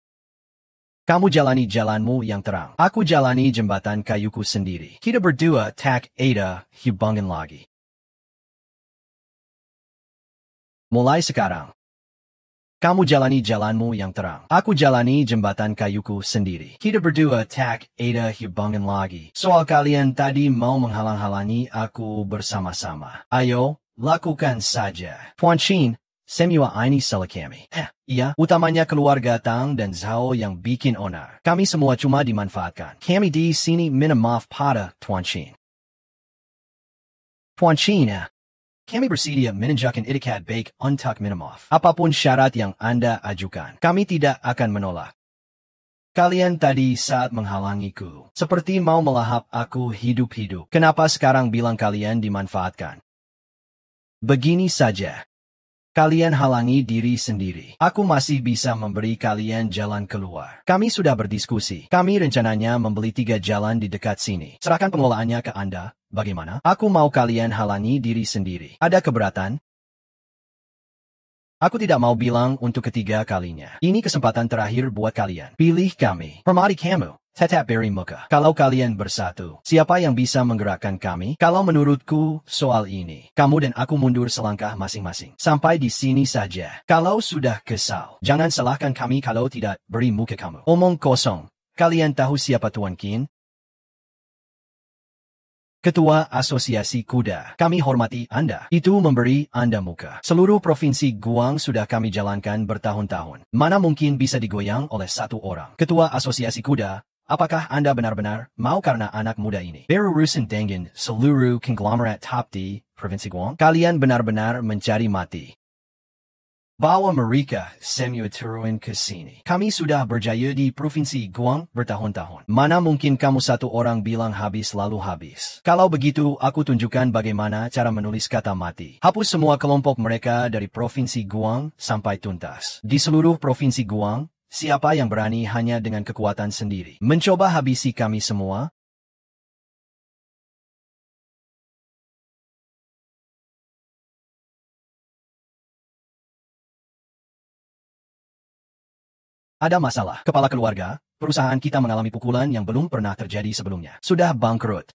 Kamu jalani jalanmu yang terang. Aku jalani jembatan kayuku sendiri. Kita berdua tak ada hubungan lagi. Mulai sekarang. Kamu jalani jalanmu yang terang. Aku jalani jembatan kayuku sendiri. Kita berdua tak ada hubungan lagi. Soal kalian tadi mau menghalang-halangi aku bersama-sama. Ayo, lakukan saja. Tuan Chin, semua ini salah kami. Iya, utamanya keluarga Tang dan Zhao yang bikin onar. Kami semua cuma dimanfaatkan. Kami di sini minta maaf pada Tuan Chin. Tuan Chin, kami bersedia menunjukkan etikat baik untuk minta maaf. Apapun syarat yang Anda ajukan, kami tidak akan menolak. Kalian tadi saat menghalangiku, seperti mau melahap aku hidup-hidup. Kenapa sekarang bilang kalian dimanfaatkan? Begini saja. Kalian halangi diri sendiri. Aku masih bisa memberi kalian jalan keluar. Kami sudah berdiskusi. Kami rencananya membeli 3 jalan di dekat sini. Serahkan pengelolaannya ke Anda. Bagaimana? Aku mau kalian halangi diri sendiri. Ada keberatan? Aku tidak mau bilang untuk ketiga kalinya. Ini kesempatan terakhir buat kalian. Pilih kami. Hormati kamu. Tetap beri muka. Kalau kalian bersatu, siapa yang bisa menggerakkan kami? Kalau menurutku, soal ini, kamu dan aku mundur selangkah masing-masing. Sampai di sini saja. Kalau sudah kesal, jangan salahkan kami kalau tidak beri muka kamu. Omong kosong. Kalian tahu siapa Tuan Qin? Ketua Asosiasi Kuda, kami hormati Anda. Itu memberi Anda muka. Seluruh provinsi Guang sudah kami jalankan bertahun-tahun. Mana mungkin bisa digoyang oleh satu orang. Ketua Asosiasi Kuda, apakah Anda benar-benar mau karena anak muda ini berurusan dengan seluruh konglomerat top di Provinsi Guang? Kalian benar-benar mencari mati. Bawa mereka semua turun ke sini. Kami sudah berjaya di Provinsi Guang bertahun-tahun. Mana mungkin kamu satu orang bilang habis lalu habis. Kalau begitu, aku tunjukkan bagaimana cara menulis kata mati. Hapus semua kelompok mereka dari Provinsi Guang sampai tuntas. Di seluruh Provinsi Guang, siapa yang berani hanya dengan kekuatan sendiri mencoba habisi kami semua? Ada masalah. Kepala keluarga, perusahaan kita mengalami pukulan yang belum pernah terjadi sebelumnya. Sudah bangkrut.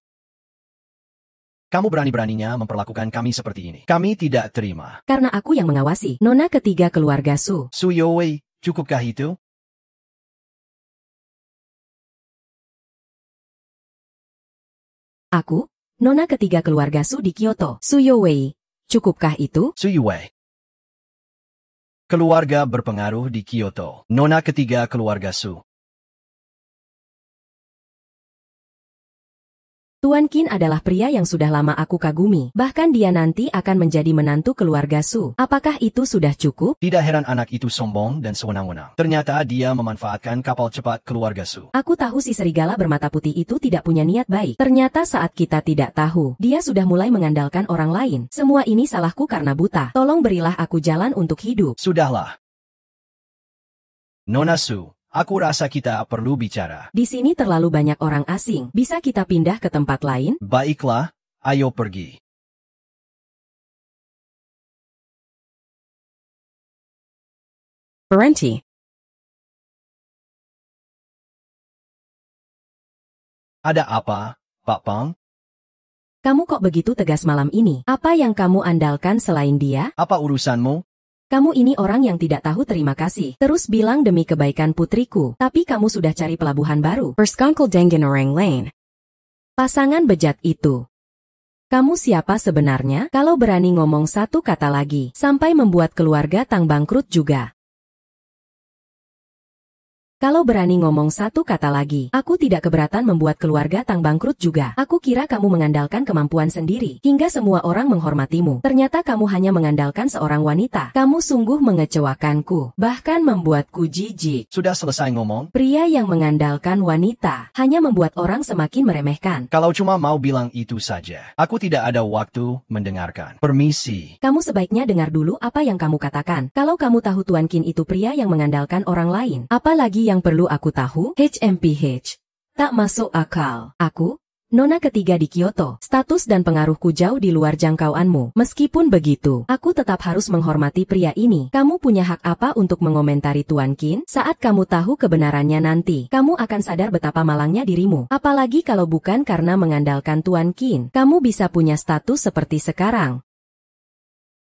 Kamu berani-beraninya memperlakukan kami seperti ini. Kami tidak terima. Karena aku yang mengawasi. Nona ketiga keluarga Su. Su Youwei, cukupkah itu? Aku, Nona ketiga keluarga Su di Kyoto. Su Youwei. Cukupkah itu? Su Youwei. Keluarga berpengaruh di Kyoto. Nona ketiga keluarga Su. Tuan Qin adalah pria yang sudah lama aku kagumi. Bahkan dia nanti akan menjadi menantu keluarga Su. Apakah itu sudah cukup? Tidak heran anak itu sombong dan sewenang-wenang. Ternyata dia memanfaatkan kapal cepat keluarga Su. Aku tahu si serigala bermata putih itu tidak punya niat baik. Ternyata saat kita tidak tahu, dia sudah mulai mengandalkan orang lain. Semua ini salahku karena buta. Tolong berilah aku jalan untuk hidup. Sudahlah. Nona Su. Aku rasa kita perlu bicara. Di sini terlalu banyak orang asing. Bisa kita pindah ke tempat lain? Baiklah, ayo pergi. Berhenti. Ada apa, Pak Pang? Kamu kok begitu tegas malam ini? Apa yang kamu andalkan selain dia? Apa urusanmu? Kamu ini orang yang tidak tahu terima kasih. Terus bilang demi kebaikan putriku. Tapi kamu sudah cari pelabuhan baru. Berskongkol dengan orang lain. Pasangan bejat itu. Kamu siapa sebenarnya? Kalau berani ngomong satu kata lagi, sampai membuat keluarga Tang bangkrut juga. Kalau berani ngomong satu kata lagi, aku tidak keberatan membuat keluarga Tang bangkrut juga. Aku kira kamu mengandalkan kemampuan sendiri, hingga semua orang menghormatimu. Ternyata kamu hanya mengandalkan seorang wanita. Kamu sungguh mengecewakanku, bahkan membuatku jijik. Sudah selesai ngomong? Pria yang mengandalkan wanita hanya membuat orang semakin meremehkan. Kalau cuma mau bilang itu saja, aku tidak ada waktu mendengarkan. Permisi. Kamu sebaiknya dengar dulu apa yang kamu katakan. Kalau kamu tahu Tuan Qin itu pria yang mengandalkan orang lain, apalagi yang perlu aku tahu? HMPH. Tak masuk akal. Aku, nona ketiga di Kyoto, status dan pengaruhku jauh di luar jangkauanmu. Meskipun begitu, aku tetap harus menghormati pria ini. Kamu punya hak apa untuk mengomentari Tuan Qin? Saat kamu tahu kebenarannya nanti, kamu akan sadar betapa malangnya dirimu. Apalagi kalau bukan karena mengandalkan Tuan Qin, kamu bisa punya status seperti sekarang.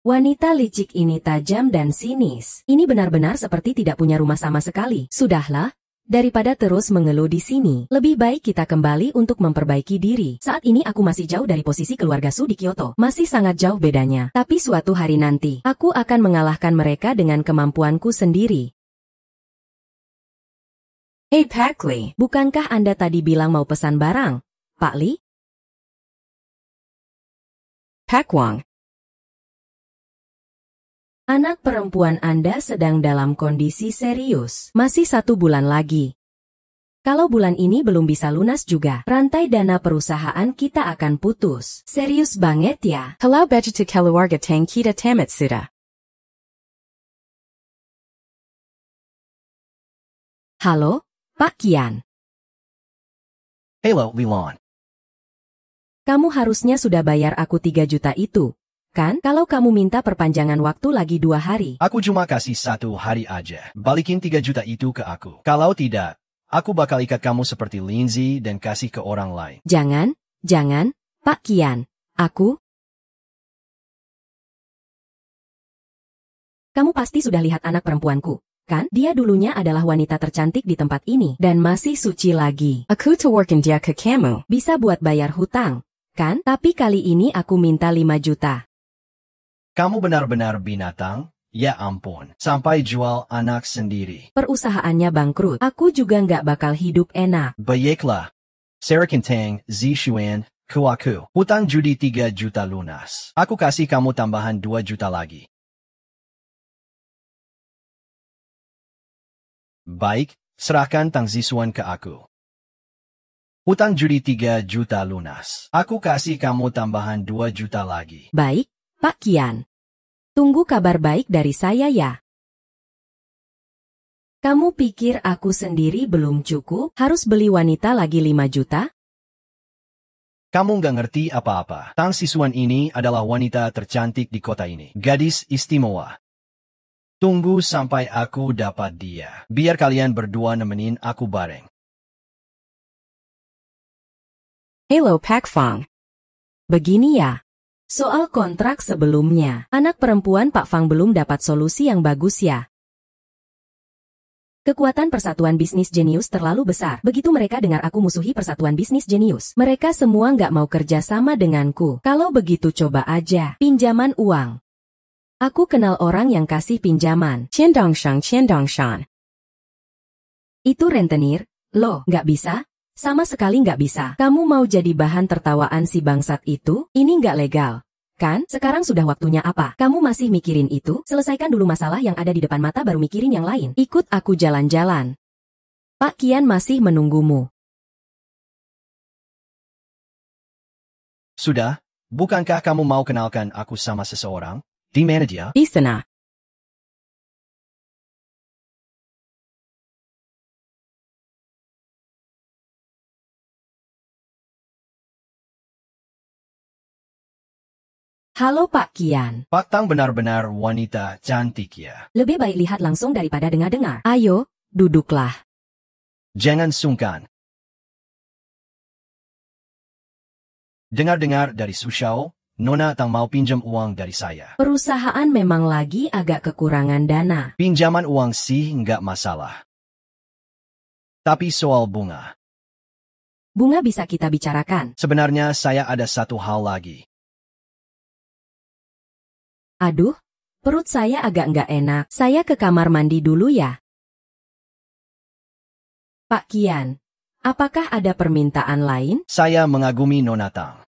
Wanita licik ini tajam dan sinis. Ini benar-benar seperti tidak punya rumah sama sekali. Sudahlah, daripada terus mengeluh di sini, lebih baik kita kembali untuk memperbaiki diri. Saat ini aku masih jauh dari posisi keluarga Su di Kyoto. Masih sangat jauh bedanya. Tapi suatu hari nanti, aku akan mengalahkan mereka dengan kemampuanku sendiri. Hey Pak Li, bukankah Anda tadi bilang mau pesan barang, Pak Li? Pak Wang. Anak perempuan Anda sedang dalam kondisi serius. Masih 1 bulan lagi. Kalau bulan ini belum bisa lunas juga, rantai dana perusahaan kita akan putus. Serius banget ya? Hello Bejitu Keluarga Tang Kita Tamat Suda. Halo, Pak Kian. Hello, Lilon. Kamu harusnya sudah bayar aku 3 juta itu. Kan, kalau kamu minta perpanjangan waktu lagi 2 hari. Aku cuma kasih 1 hari aja. Balikin 3 juta itu ke aku. Kalau tidak, aku bakal ikat kamu seperti Lindsay dan kasih ke orang lain. Jangan, Pak Kian. Kamu pasti sudah lihat anak perempuanku, kan? Dia dulunya adalah wanita tercantik di tempat ini, dan masih suci lagi. Aku tawarkan dia ke kamu. Bisa buat bayar hutang, kan? Tapi kali ini aku minta 5 juta. Kamu benar-benar binatang? Ya ampun, sampai jual anak sendiri. Perusahaannya bangkrut. Aku juga nggak bakal hidup enak. Baiklah. Sarah Kentang, Zishuan, Kuaku. Hutang judi 3 juta lunas. Aku kasih kamu tambahan 2 juta lagi. Baik, serahkan Tang Zishuan ke aku. Hutang judi 3 juta lunas. Aku kasih kamu tambahan 2 juta lagi. Baik, Pak Kian. Tunggu kabar baik dari saya ya. Kamu pikir aku sendiri belum cukup? Harus beli wanita lagi 5 juta? Kamu nggak ngerti apa-apa. Tang Zishuan ini adalah wanita tercantik di kota ini. Gadis istimewa. Tunggu sampai aku dapat dia. Biar kalian berdua nemenin aku bareng. Hello Pak Fang. Begini ya. Soal kontrak sebelumnya, anak perempuan Pak Fang belum dapat solusi yang bagus ya. Kekuatan Persatuan Bisnis Jenius terlalu besar. Begitu mereka dengar aku musuhi Persatuan Bisnis Jenius, mereka semua nggak mau kerja sama denganku. Kalau begitu coba aja, pinjaman uang. Aku kenal orang yang kasih pinjaman. Qiandongshan. Itu rentenir, loh, nggak bisa? Sama sekali nggak bisa. Kamu mau jadi bahan tertawaan si bangsat itu? Ini nggak legal. Kan? Sekarang sudah waktunya apa? Kamu masih mikirin itu? Selesaikan dulu masalah yang ada di depan mata baru mikirin yang lain. Ikut aku jalan-jalan. Pak Kian masih menunggumu. Sudah, bukankah kamu mau kenalkan aku sama seseorang? Di mana dia? Di sana. Halo Pak Kian. Pak Tang benar-benar wanita cantik ya. Lebih baik lihat langsung daripada dengar-dengar. Ayo, duduklah. Jangan sungkan. Dengar-dengar dari Su Xiao, Nona Tang mau pinjam uang dari saya. Perusahaan memang lagi agak kekurangan dana. Pinjaman uang sih nggak masalah. Tapi soal bunga. Bunga bisa kita bicarakan. Sebenarnya saya ada satu hal lagi. Aduh, perut saya agak nggak enak. Saya ke kamar mandi dulu ya. Pak Kian, apakah ada permintaan lain? Saya mengagumi Nona Tang.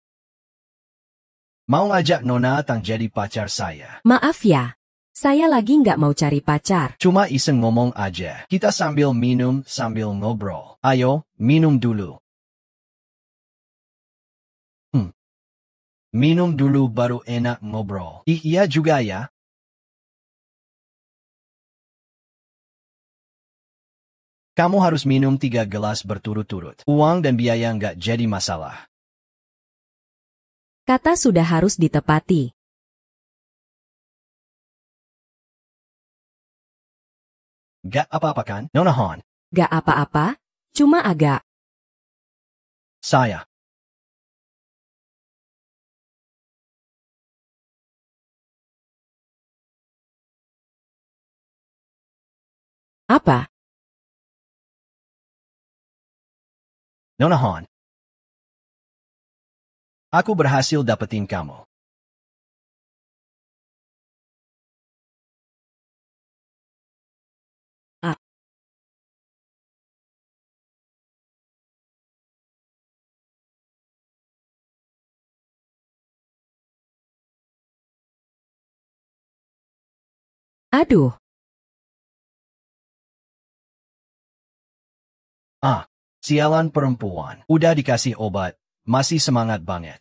Mau ngajak Nona Tang jadi pacar saya. Maaf ya, saya lagi nggak mau cari pacar. Cuma iseng ngomong aja. Kita sambil minum, sambil ngobrol. Ayo, minum dulu. Minum dulu baru enak ngobrol. Iya juga ya. Kamu harus minum 3 gelas berturut-turut. Uang dan biaya nggak jadi masalah. Kata sudah harus ditepati. Gak apa-apa kan, Nona Han? Gak apa-apa, cuma agak. Saya. Apa? Nona Han. Aku berhasil dapetin kamu. Ah. Aduh. Sialan perempuan. Udah dikasih obat, masih semangat banget.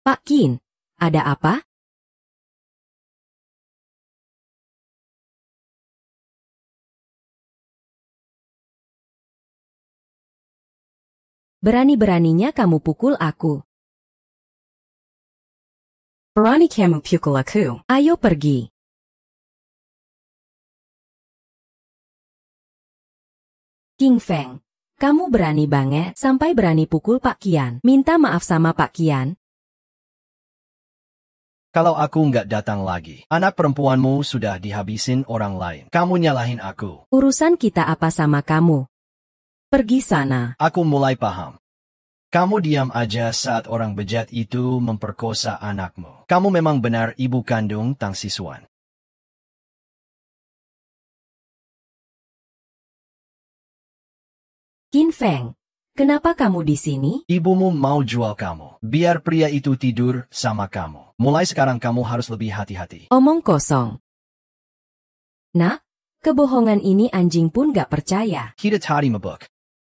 Pak Kin, ada apa? Berani-beraninya kamu pukul aku. Berani kamu pukul aku. Ayo pergi. King Feng, kamu berani banget sampai berani pukul Pak Kian. Minta maaf sama Pak Kian. Kalau aku nggak datang lagi, anak perempuanmu sudah dihabisin orang lain. Kamu nyalahin aku. Urusan kita apa sama kamu? Pergi sana. Aku mulai paham. Kamu diam aja saat orang bejat itu memperkosa anakmu. Kamu memang benar ibu kandung Tang Siswan. Qin Feng, kenapa kamu di sini? Ibumu mau jual kamu. Biar pria itu tidur sama kamu. Mulai sekarang kamu harus lebih hati-hati. Omong kosong. Nah, kebohongan ini anjing pun gak percaya. Kita tadi mabuk.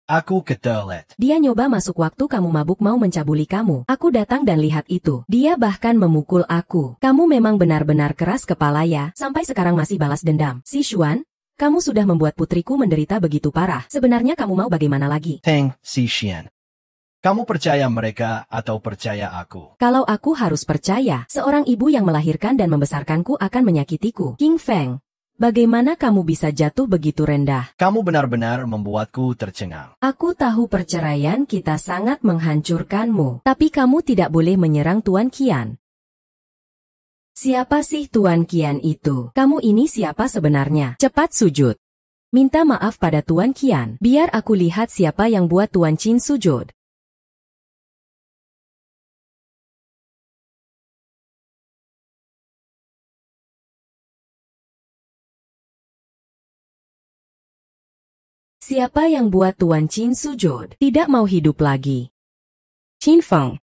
Aku ketelet. Dia nyoba masuk waktu kamu mabuk mau mencabuli kamu. Aku datang dan lihat itu. Dia bahkan memukul aku. Kamu memang benar-benar keras kepala ya. Sampai sekarang masih balas dendam. Si Xuan, kamu sudah membuat putriku menderita begitu parah. Sebenarnya kamu mau bagaimana lagi? Teng, si Xian. Kamu percaya mereka atau percaya aku? Kalau aku harus percaya, seorang ibu yang melahirkan dan membesarkanku akan menyakitiku. King Feng, bagaimana kamu bisa jatuh begitu rendah? Kamu benar-benar membuatku tercengang. Aku tahu perceraian kita sangat menghancurkanmu, tapi kamu tidak boleh menyerang Tuan Qian. Siapa sih Tuan Qian itu? Kamu ini siapa sebenarnya? Cepat sujud. Minta maaf pada Tuan Qian. Biar aku lihat siapa yang buat Tuan Qin sujud. Siapa yang buat Tuan Qin sujud? Tidak mau hidup lagi. Qin Feng.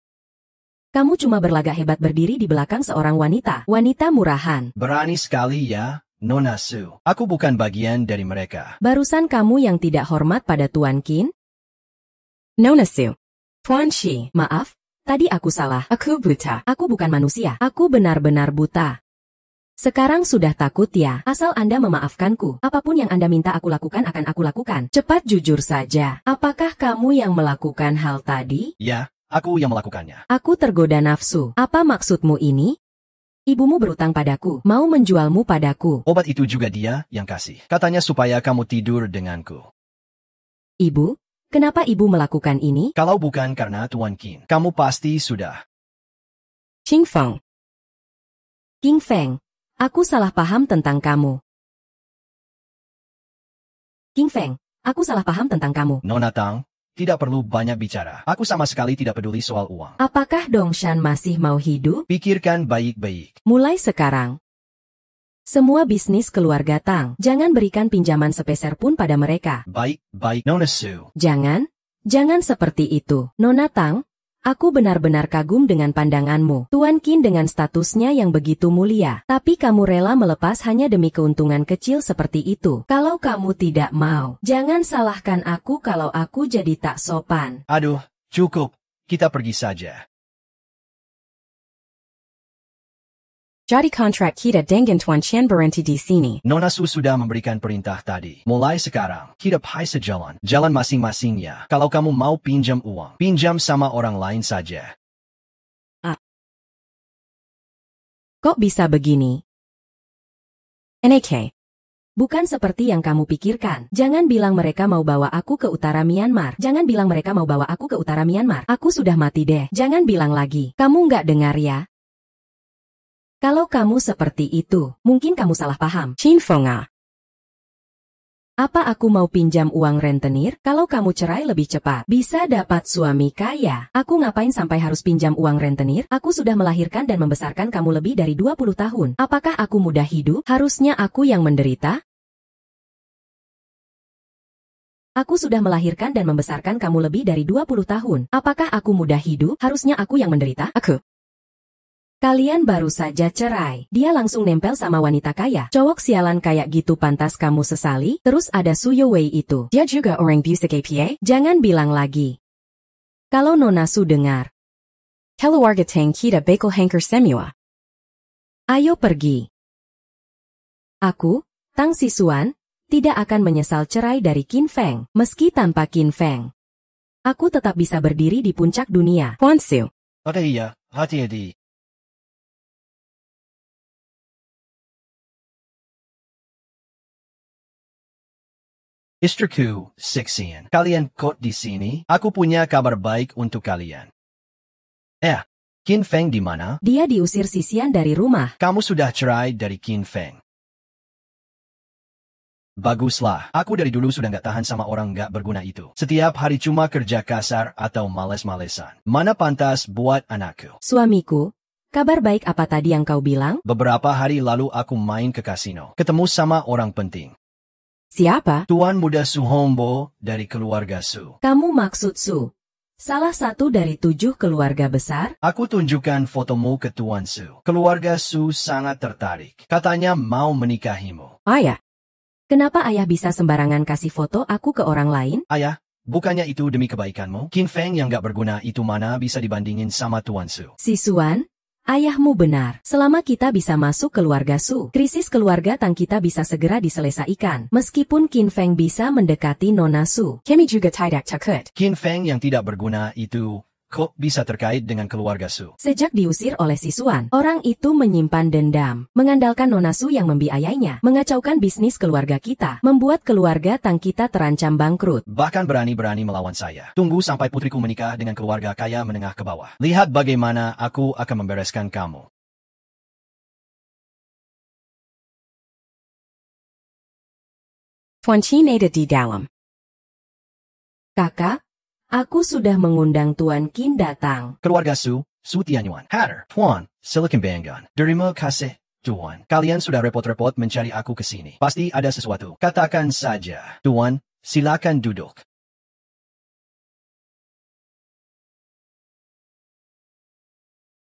Kamu cuma berlagak hebat berdiri di belakang seorang wanita. Wanita murahan. Berani sekali ya, Nona Su. Aku bukan bagian dari mereka. Barusan kamu yang tidak hormat pada Tuan Qin? Nona Su. Tuan Shi. Maaf, tadi aku salah. Aku buta. Aku bukan manusia. Aku benar-benar buta. Sekarang sudah takut ya, asal Anda memaafkanku. Apapun yang Anda minta aku lakukan akan aku lakukan. Cepat jujur saja. Apakah kamu yang melakukan hal tadi? Ya, aku yang melakukannya. Aku tergoda nafsu. Apa maksudmu ini? Ibumu berutang padaku, mau menjualmu padaku. Obat itu juga dia yang kasih. Katanya supaya kamu tidur denganku. Ibu? Kenapa ibu melakukan ini? Kalau bukan karena Tuan Qin, kamu pasti sudah. Qin Feng. King Feng, aku salah paham tentang kamu. King Feng, aku salah paham tentang kamu. Nona Tang, tidak perlu banyak bicara. Aku sama sekali tidak peduli soal uang. Apakah Dongshan masih mau hidup? Pikirkan baik-baik. Mulai sekarang, semua bisnis keluarga Tang, jangan berikan pinjaman sepeser pun pada mereka. Baik, Nona Su. Jangan seperti itu. Nona Tang, aku benar-benar kagum dengan pandanganmu. Tuan Qin dengan statusnya yang begitu mulia. Tapi kamu rela melepas hanya demi keuntungan kecil seperti itu. Kalau kamu tidak mau, jangan salahkan aku kalau aku jadi tak sopan. Aduh, cukup. Kita pergi saja. Jadi kontrak kita dengan Tuan Chen berhenti di sini. Nona Su sudah memberikan perintah tadi. Mulai sekarang, kita pergi sejalan. Jalan masing-masingnya. Kalau kamu mau pinjam uang, pinjam sama orang lain saja. Kok bisa begini? NAK. Bukan seperti yang kamu pikirkan. Jangan bilang mereka mau bawa aku ke utara Myanmar. Aku sudah mati deh. Jangan bilang lagi. Kamu nggak dengar ya? Kalau kamu seperti itu, mungkin kamu salah paham. Chin Fonga. Apa aku mau pinjam uang rentenir? Kalau kamu cerai lebih cepat, bisa dapat suami kaya. Aku ngapain sampai harus pinjam uang rentenir? Aku sudah melahirkan dan membesarkan kamu lebih dari 20 tahun. Apakah aku mudah hidup? Harusnya aku yang menderita? Aku sudah melahirkan dan membesarkan kamu lebih dari 20 tahun. Apakah aku mudah hidup? Harusnya aku yang menderita? Aku. Kalian baru saja cerai. Dia langsung nempel sama wanita kaya. Cowok sialan kayak gitu pantas kamu sesali. Terus ada Su Yowei itu. Dia juga orang busuk APA. Jangan bilang lagi. Kalau Nona Su dengar. Keluarga Tang kita bakal hancur semua. Ayo pergi. Aku, Tang Sisuan, tidak akan menyesal cerai dari Qin Feng. Meski tanpa Qin Feng, aku tetap bisa berdiri di puncak dunia. Tuan Su. Oke iya, hati-hati. Istriku, Sixian. Kalian kok di sini? Aku punya kabar baik untuk kalian. Qin Feng di mana? Dia diusir Sisian dari rumah. Kamu sudah cerai dari Qin Feng. Baguslah, aku dari dulu sudah nggak tahan sama orang nggak berguna itu. Setiap hari cuma kerja kasar atau males-malesan. Mana pantas buat anakku. Suamiku, kabar baik apa tadi yang kau bilang? Beberapa hari lalu aku main ke kasino. Ketemu sama orang penting. Siapa? Tuan muda Su Hongbo dari keluarga Su. Kamu maksud Su? Salah satu dari 7 keluarga besar? Aku tunjukkan fotomu ke Tuan Su. Keluarga Su sangat tertarik. Katanya mau menikahimu. Ayah. Kenapa ayah bisa sembarangan kasih foto aku ke orang lain? Ayah, bukannya itu demi kebaikanmu? Qin Feng yang gak berguna itu mana bisa dibandingin sama Tuan Su? Sisuan, ayahmu benar. Selama kita bisa masuk keluarga Su, krisis keluarga Tang kita bisa segera diselesaikan. Meskipun Qin Feng bisa mendekati Nona Su. Kami juga tidak takut. Qin Feng yang tidak berguna itu kok bisa terkait dengan keluarga Su? Sejak diusir oleh Sisuan, orang itu menyimpan dendam, mengandalkan Nona Su yang membiayainya, mengacaukan bisnis keluarga kita, membuat keluarga Tang kita terancam bangkrut. Bahkan berani-berani melawan saya. Tunggu sampai putriku menikah dengan keluarga kaya menengah ke bawah. Lihat bagaimana aku akan membereskan kamu. Tuan Chin ada di dalam. Kakak, aku sudah mengundang Tuan Qin datang. Keluarga Su, Su Tianyuan, Hatter, Tuan, Silicon Bangan. Terima kasih, Tuan. Kalian sudah repot-repot mencari aku ke sini. Pasti ada sesuatu. Katakan saja. Tuan, silakan duduk.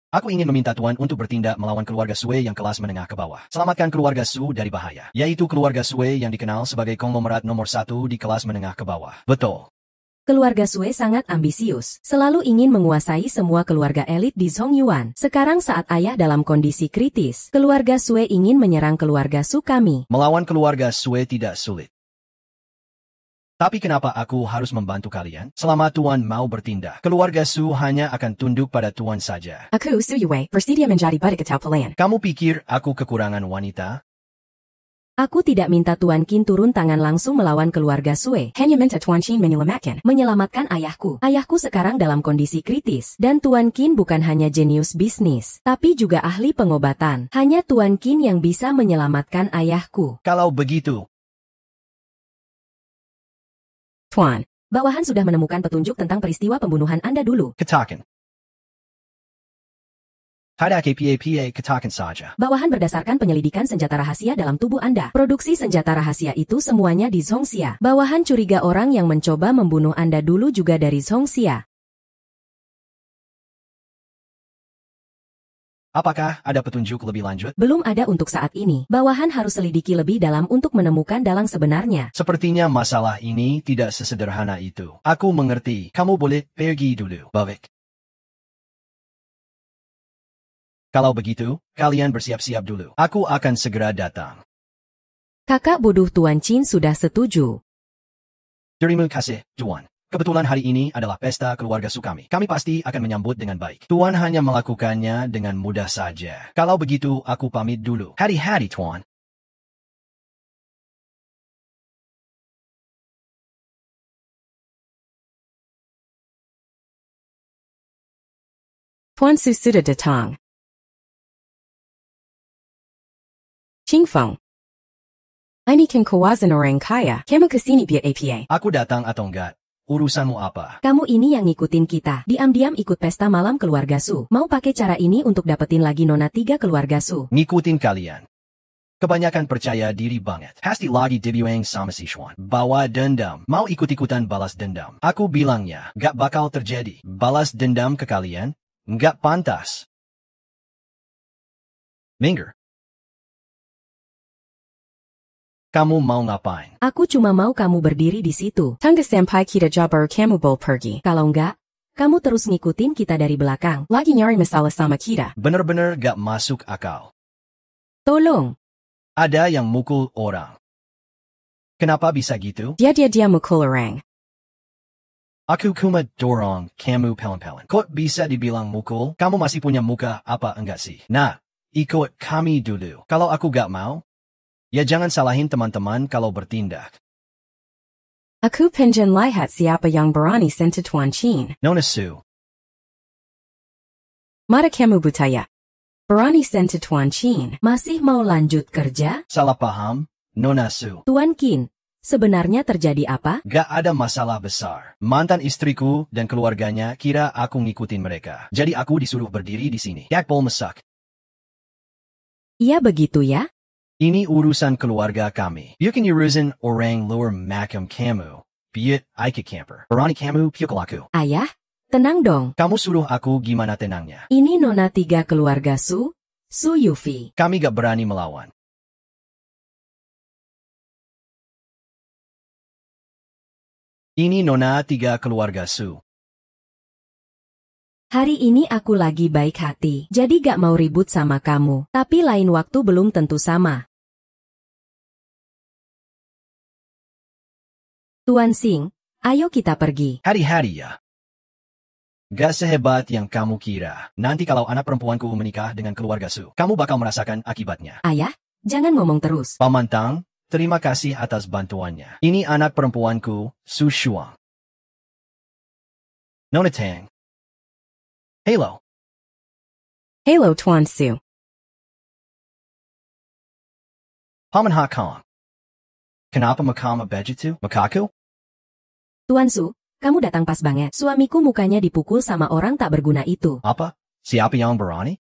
Aku ingin meminta Tuan untuk bertindak melawan keluarga Sue yang kelas menengah ke bawah. Selamatkan keluarga Su dari bahaya. Yaitu keluarga Sue yang dikenal sebagai konglomerat nomor 1 di kelas menengah ke bawah. Betul. Keluarga Sue sangat ambisius, selalu ingin menguasai semua keluarga elit di Zongyuan. Sekarang saat ayah dalam kondisi kritis, keluarga Sue ingin menyerang keluarga Su kami. Melawan keluarga Sue tidak sulit. Tapi kenapa aku harus membantu kalian? Selama Tuan mau bertindak, keluarga Su hanya akan tunduk pada Tuan saja. Aku Su Yue bersedia menjadi budak ketaupalan. Kamu pikir aku kekurangan wanita? Aku tidak minta Tuan Qin turun tangan langsung melawan keluarga Sue. Hanya minta Tuan Chin Menyelamatkan ayahku. Ayahku sekarang dalam kondisi kritis. Dan Tuan Qin bukan hanya jenius bisnis, tapi juga ahli pengobatan. Hanya Tuan Qin yang bisa menyelamatkan ayahku. Kalau begitu, Tuan. Bawahan sudah menemukan petunjuk tentang peristiwa pembunuhan Anda dulu. Katakan. Tidak kpa katakan saja. Bawahan berdasarkan penyelidikan senjata rahasia dalam tubuh Anda. Produksi senjata rahasia itu semuanya di Zhongxia. Bawahan curiga orang yang mencoba membunuh Anda dulu juga dari Zhongxia. Apakah ada petunjuk lebih lanjut? Belum ada untuk saat ini. Bawahan harus selidiki lebih dalam untuk menemukan dalang sebenarnya. Sepertinya masalah ini tidak sesederhana itu. Aku mengerti. Kamu boleh pergi dulu. Baik. Kalau begitu, kalian bersiap-siap dulu. Aku akan segera datang. Kakak bodoh Tuan Qin sudah setuju. Terima kasih, Tuan. Kebetulan hari ini adalah pesta keluarga Su kami. Kami pasti akan menyambut dengan baik. Tuan hanya melakukannya dengan mudah saja. Kalau begitu, aku pamit dulu. Hati-hati, Tuan. Tuan Su sudah datang. Qingfeng. Ini kan kawasan orang kaya. Kamu kesini biar APA. Aku datang atau enggak? Urusanmu apa? Kamu ini yang ngikutin kita. Diam-diam ikut pesta malam keluarga Su. Mau pakai cara ini untuk dapetin lagi nona 3 keluarga Su. Ngikutin kalian. Kebanyakan percaya diri banget. Pasti lagi dibilang sama si Xuan. Bawa dendam. Mau ikut-ikutan balas dendam. Aku bilangnya, gak bakal terjadi. Balas dendam ke kalian? Nggak pantas. Minggir. Kamu mau ngapain? Aku cuma mau kamu berdiri di situ. Tangga sampai kita jabar kamu bol pergi. Kalau enggak, kamu terus ngikutin kita dari belakang. Lagi nyari masalah sama kita. Bener-bener gak masuk akal. Tolong. Ada yang mukul orang. Kenapa bisa gitu? Dia mukul orang. Aku cuma dorong kamu pelan-pelan. Kok bisa dibilang mukul? Kamu masih punya muka apa enggak sih? Nah, ikut kami dulu. Kalau aku gak mau, ya jangan salahin teman-teman kalau bertindak. Aku pengen lihat siapa yang berani sentuh Tuan Qin. Nona Su. Mata kamu butaya. Berani sentuh Tuan Qin. Masih mau lanjut kerja? Salah paham, Nona Su. Tuan Qin, sebenarnya terjadi apa? Gak ada masalah besar. Mantan istriku dan keluarganya kira aku ngikutin mereka. Jadi aku disuruh berdiri di sini. Yakbol mesak. Iya begitu ya? Ini urusan keluarga kami. Bukan urusan orang luar makam kamu. Biut Aika Camper. Berani kamu pukul aku. Ayah, tenang dong. Kamu suruh aku gimana tenangnya. Ini nona 3 keluarga Su, Su Yufi. Kami gak berani melawan. Ini nona 3 keluarga Su. Hari ini aku lagi baik hati, jadi gak mau ribut sama kamu. Tapi lain waktu belum tentu sama. Tuan Xing, ayo kita pergi. Hari-hari ya. Gak sehebat yang kamu kira. Nanti kalau anak perempuanku menikah dengan keluarga Su, kamu bakal merasakan akibatnya. Ayah, jangan ngomong terus. Paman Tang, terima kasih atas bantuannya. Ini anak perempuanku, Su Shuang. Nona Tang. Halo. Hello Tuan Su. Paman Ha Kong. Kenapa makam begitu? Makaku? Tuan Su, kamu datang pas banget. Suamiku mukanya dipukul sama orang tak berguna itu. Apa? Siapa yang berani?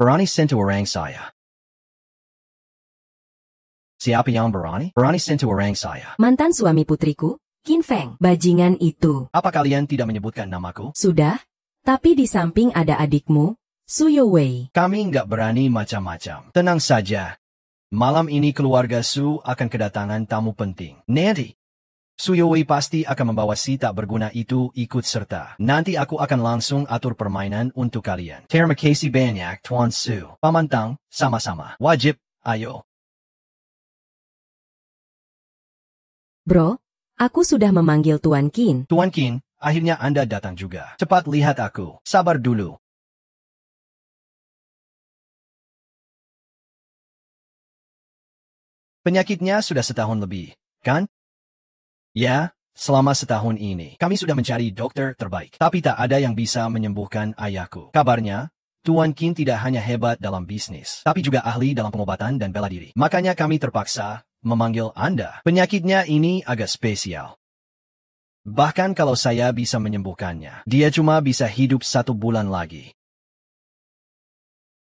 Berani sentuh orang saya. Siapa yang berani? Berani sentuh orang saya. Mantan suami putriku, Qin Feng. Bajingan itu. Apa kalian tidak menyebutkan namaku? Sudah? Tapi di samping ada adikmu, Su Youwei. Kami nggak berani macam-macam. Tenang saja. Malam ini keluarga Su akan kedatangan tamu penting. Nanti, Su Youwei pasti akan membawa si tak berguna itu ikut serta. Nanti aku akan langsung atur permainan untuk kalian. Terima kasih banyak, Tuan Su. Paman Tang, sama-sama. Wajib, ayo. Bro, aku sudah memanggil Tuan Qin. Tuan Qin, akhirnya Anda datang juga. Cepat lihat aku. Sabar dulu. Penyakitnya sudah setahun lebih, kan? Ya, selama setahun ini. Kami sudah mencari dokter terbaik. Tapi tak ada yang bisa menyembuhkan ayahku. Kabarnya, Tuan Qin tidak hanya hebat dalam bisnis, tapi juga ahli dalam pengobatan dan bela diri. Makanya kami terpaksa memanggil Anda. Penyakitnya ini agak spesial. Bahkan kalau saya bisa menyembuhkannya, dia cuma bisa hidup 1 bulan lagi.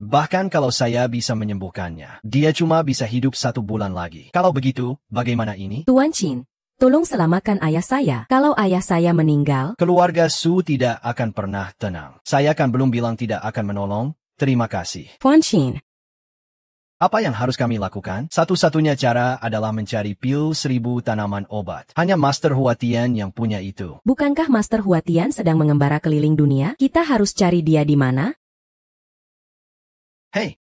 Bahkan kalau saya bisa menyembuhkannya, dia cuma bisa hidup 1 bulan lagi. Kalau begitu, bagaimana ini? Tuan Chin, tolong selamatkan ayah saya. Kalau ayah saya meninggal, Keluarga Su tidak akan pernah tenang. Saya kan belum bilang tidak akan menolong. Terima kasih. Tuan Chin, Apa yang harus kami lakukan? Satu-satunya cara adalah mencari pil 1000 tanaman obat. Hanya Master Huatian yang punya itu. bukankah Master Huatian sedang mengembara keliling dunia? Kita harus cari dia di mana? Hei,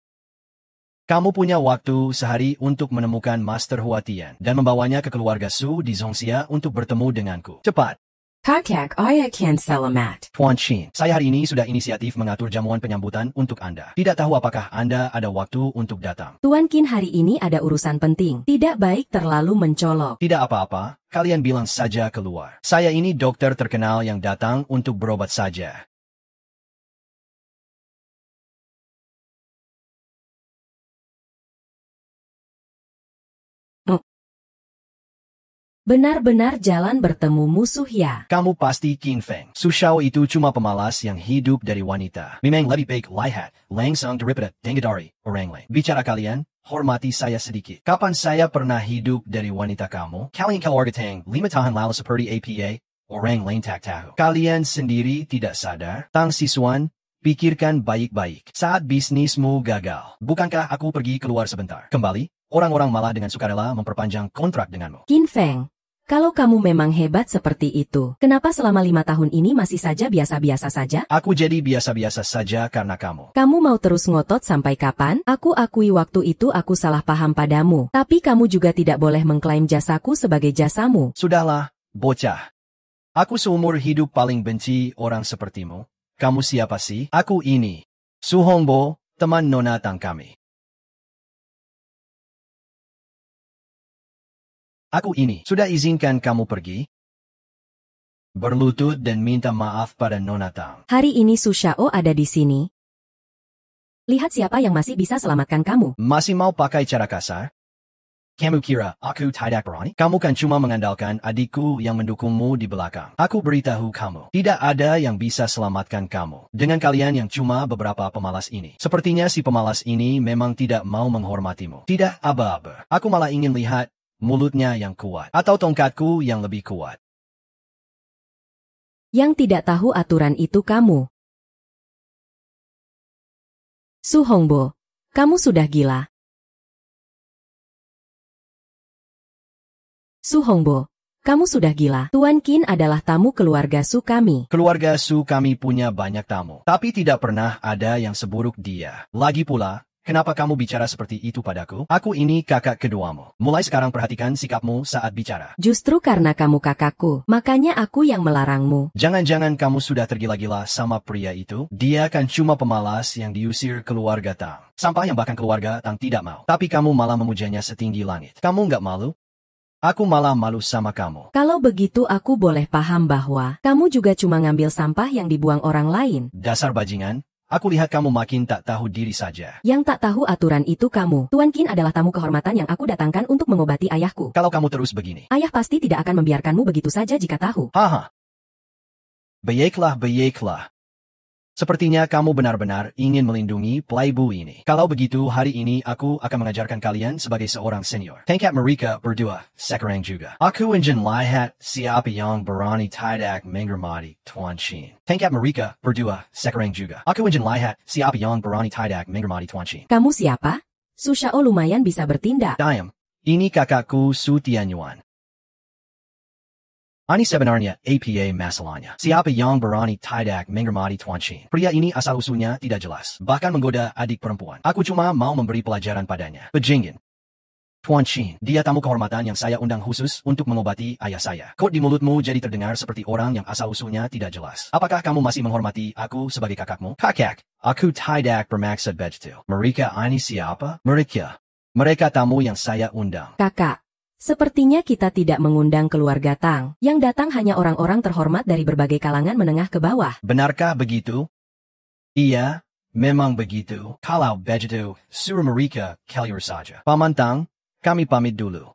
kamu punya waktu sehari untuk menemukan Master Huatian dan membawanya ke keluarga Su di Zongxia untuk bertemu denganku. Cepat. Kakak, ayah can selamat. Tuan Chin, saya hari ini sudah inisiatif mengatur jamuan penyambutan untuk Anda. Tidak tahu apakah Anda ada waktu untuk datang. Tuan Qin hari ini ada urusan penting. Tidak baik terlalu mencolok. Tidak apa-apa, kalian bilang saja keluar. Saya ini dokter terkenal yang datang untuk berobat saja. Benar-benar jalan bertemu musuh ya. Kamu pasti Qin Feng. Su Shao itu cuma pemalas yang hidup dari wanita. Memang lebih baik lihat, langsung daripada dengadari orang lain. Bicara kalian, hormati saya sedikit. Kapan saya pernah hidup dari wanita kamu? Kalian keluarga Tang, 5 tahun lalu seperti APA, orang lain tak tahu. Kalian sendiri tidak sadar? Tang Siswan, pikirkan baik-baik. Saat bisnismu gagal, bukankah aku pergi keluar sebentar? Kembali, orang-orang malah dengan sukarela memperpanjang kontrak denganmu. Qin Feng, kalau kamu memang hebat seperti itu, kenapa selama 5 tahun ini masih saja biasa-biasa saja? Aku jadi biasa-biasa saja karena kamu. Kamu mau terus ngotot sampai kapan? Aku akui waktu itu aku salah paham padamu. Tapi kamu juga tidak boleh mengklaim jasaku sebagai jasamu. Sudahlah, bocah. Aku seumur hidup paling benci orang sepertimu. Kamu siapa sih? Aku ini. Su Hongbo, teman Nona Tang kami. Aku ini. Sudah izinkan kamu pergi? Berlutut dan minta maaf pada Nona Tang. Hari ini Su Shao ada di sini. Lihat siapa yang masih bisa selamatkan kamu. Masih mau pakai cara kasar? Kamu kira aku tidak berani? Kamu kan cuma mengandalkan adikku yang mendukungmu di belakang. Aku beritahu kamu, tidak ada yang bisa selamatkan kamu. Dengan kalian yang cuma beberapa pemalas ini. Sepertinya si pemalas ini memang tidak mau menghormatimu. Tidak aba-aba. Aku malah ingin lihat mulutnya yang kuat, atau tongkatku yang lebih kuat. Yang tidak tahu aturan itu kamu. Su Hongbo, kamu sudah gila. Su Hongbo, kamu sudah gila. Tuan Qin adalah tamu keluarga Su kami. Keluarga Su kami punya banyak tamu, tapi tidak pernah ada yang seburuk dia. Lagi pula, kenapa kamu bicara seperti itu padaku? Aku ini kakak keduamu. Mulai sekarang perhatikan sikapmu saat bicara. Justru karena kamu kakakku, makanya aku yang melarangmu. Jangan-jangan kamu sudah tergila-gila sama pria itu? Dia kan cuma pemalas yang diusir keluarga Tang. Sampah yang bahkan keluarga Tang tidak mau. Tapi kamu malah memujanya setinggi langit. Kamu nggak malu? Aku malah malu sama kamu. Kalau begitu aku boleh paham bahwa kamu juga cuma ngambil sampah yang dibuang orang lain. Dasar bajingan, aku lihat kamu makin tak tahu diri saja. Yang tak tahu aturan itu kamu. Tuan Qin adalah tamu kehormatan yang aku datangkan untuk mengobati ayahku. Kalau kamu terus begini. Ayah pasti tidak akan membiarkanmu begitu saja jika tahu. Haha. Baiklah. Sepertinya kamu benar-benar ingin melindungi playboy ini. Kalau begitu, hari ini aku akan mengajarkan kalian sebagai seorang senior. Tingkat mereka berdua, sekarang juga. Aku ingin lihat siapa yang berani tidak menghormati Tuan Chin. Tingkat mereka berdua, sekarang juga. Aku ingin lihat siapa yang berani tidak menghormati Tuan Chin. Kamu siapa? Su Shao lumayan bisa bertindak. Diam. Ini kakakku Su Tianyuan. Ini sebenarnya APA masalahnya. Siapa yang berani tidak menghormati Tuan Chin? Pria ini asal-usulnya tidak jelas. Bahkan menggoda adik perempuan. Aku cuma mau memberi pelajaran padanya. Bajingan. Tuan Chin, dia tamu kehormatan yang saya undang khusus untuk mengobati ayah saya. Kok di mulutmu jadi terdengar seperti orang yang asal-usulnya tidak jelas. Apakah kamu masih menghormati aku sebagai kakakmu? Kakak, aku tidak bermaksud begitu. Mereka ini siapa? Mereka tamu yang saya undang. Kakak, sepertinya kita tidak mengundang keluarga Tang. Yang datang hanya orang-orang terhormat dari berbagai kalangan menengah ke bawah. Benarkah begitu? Iya, memang begitu. Kalau begitu, suruh mereka keluar saja. Paman Tang, kami pamit dulu.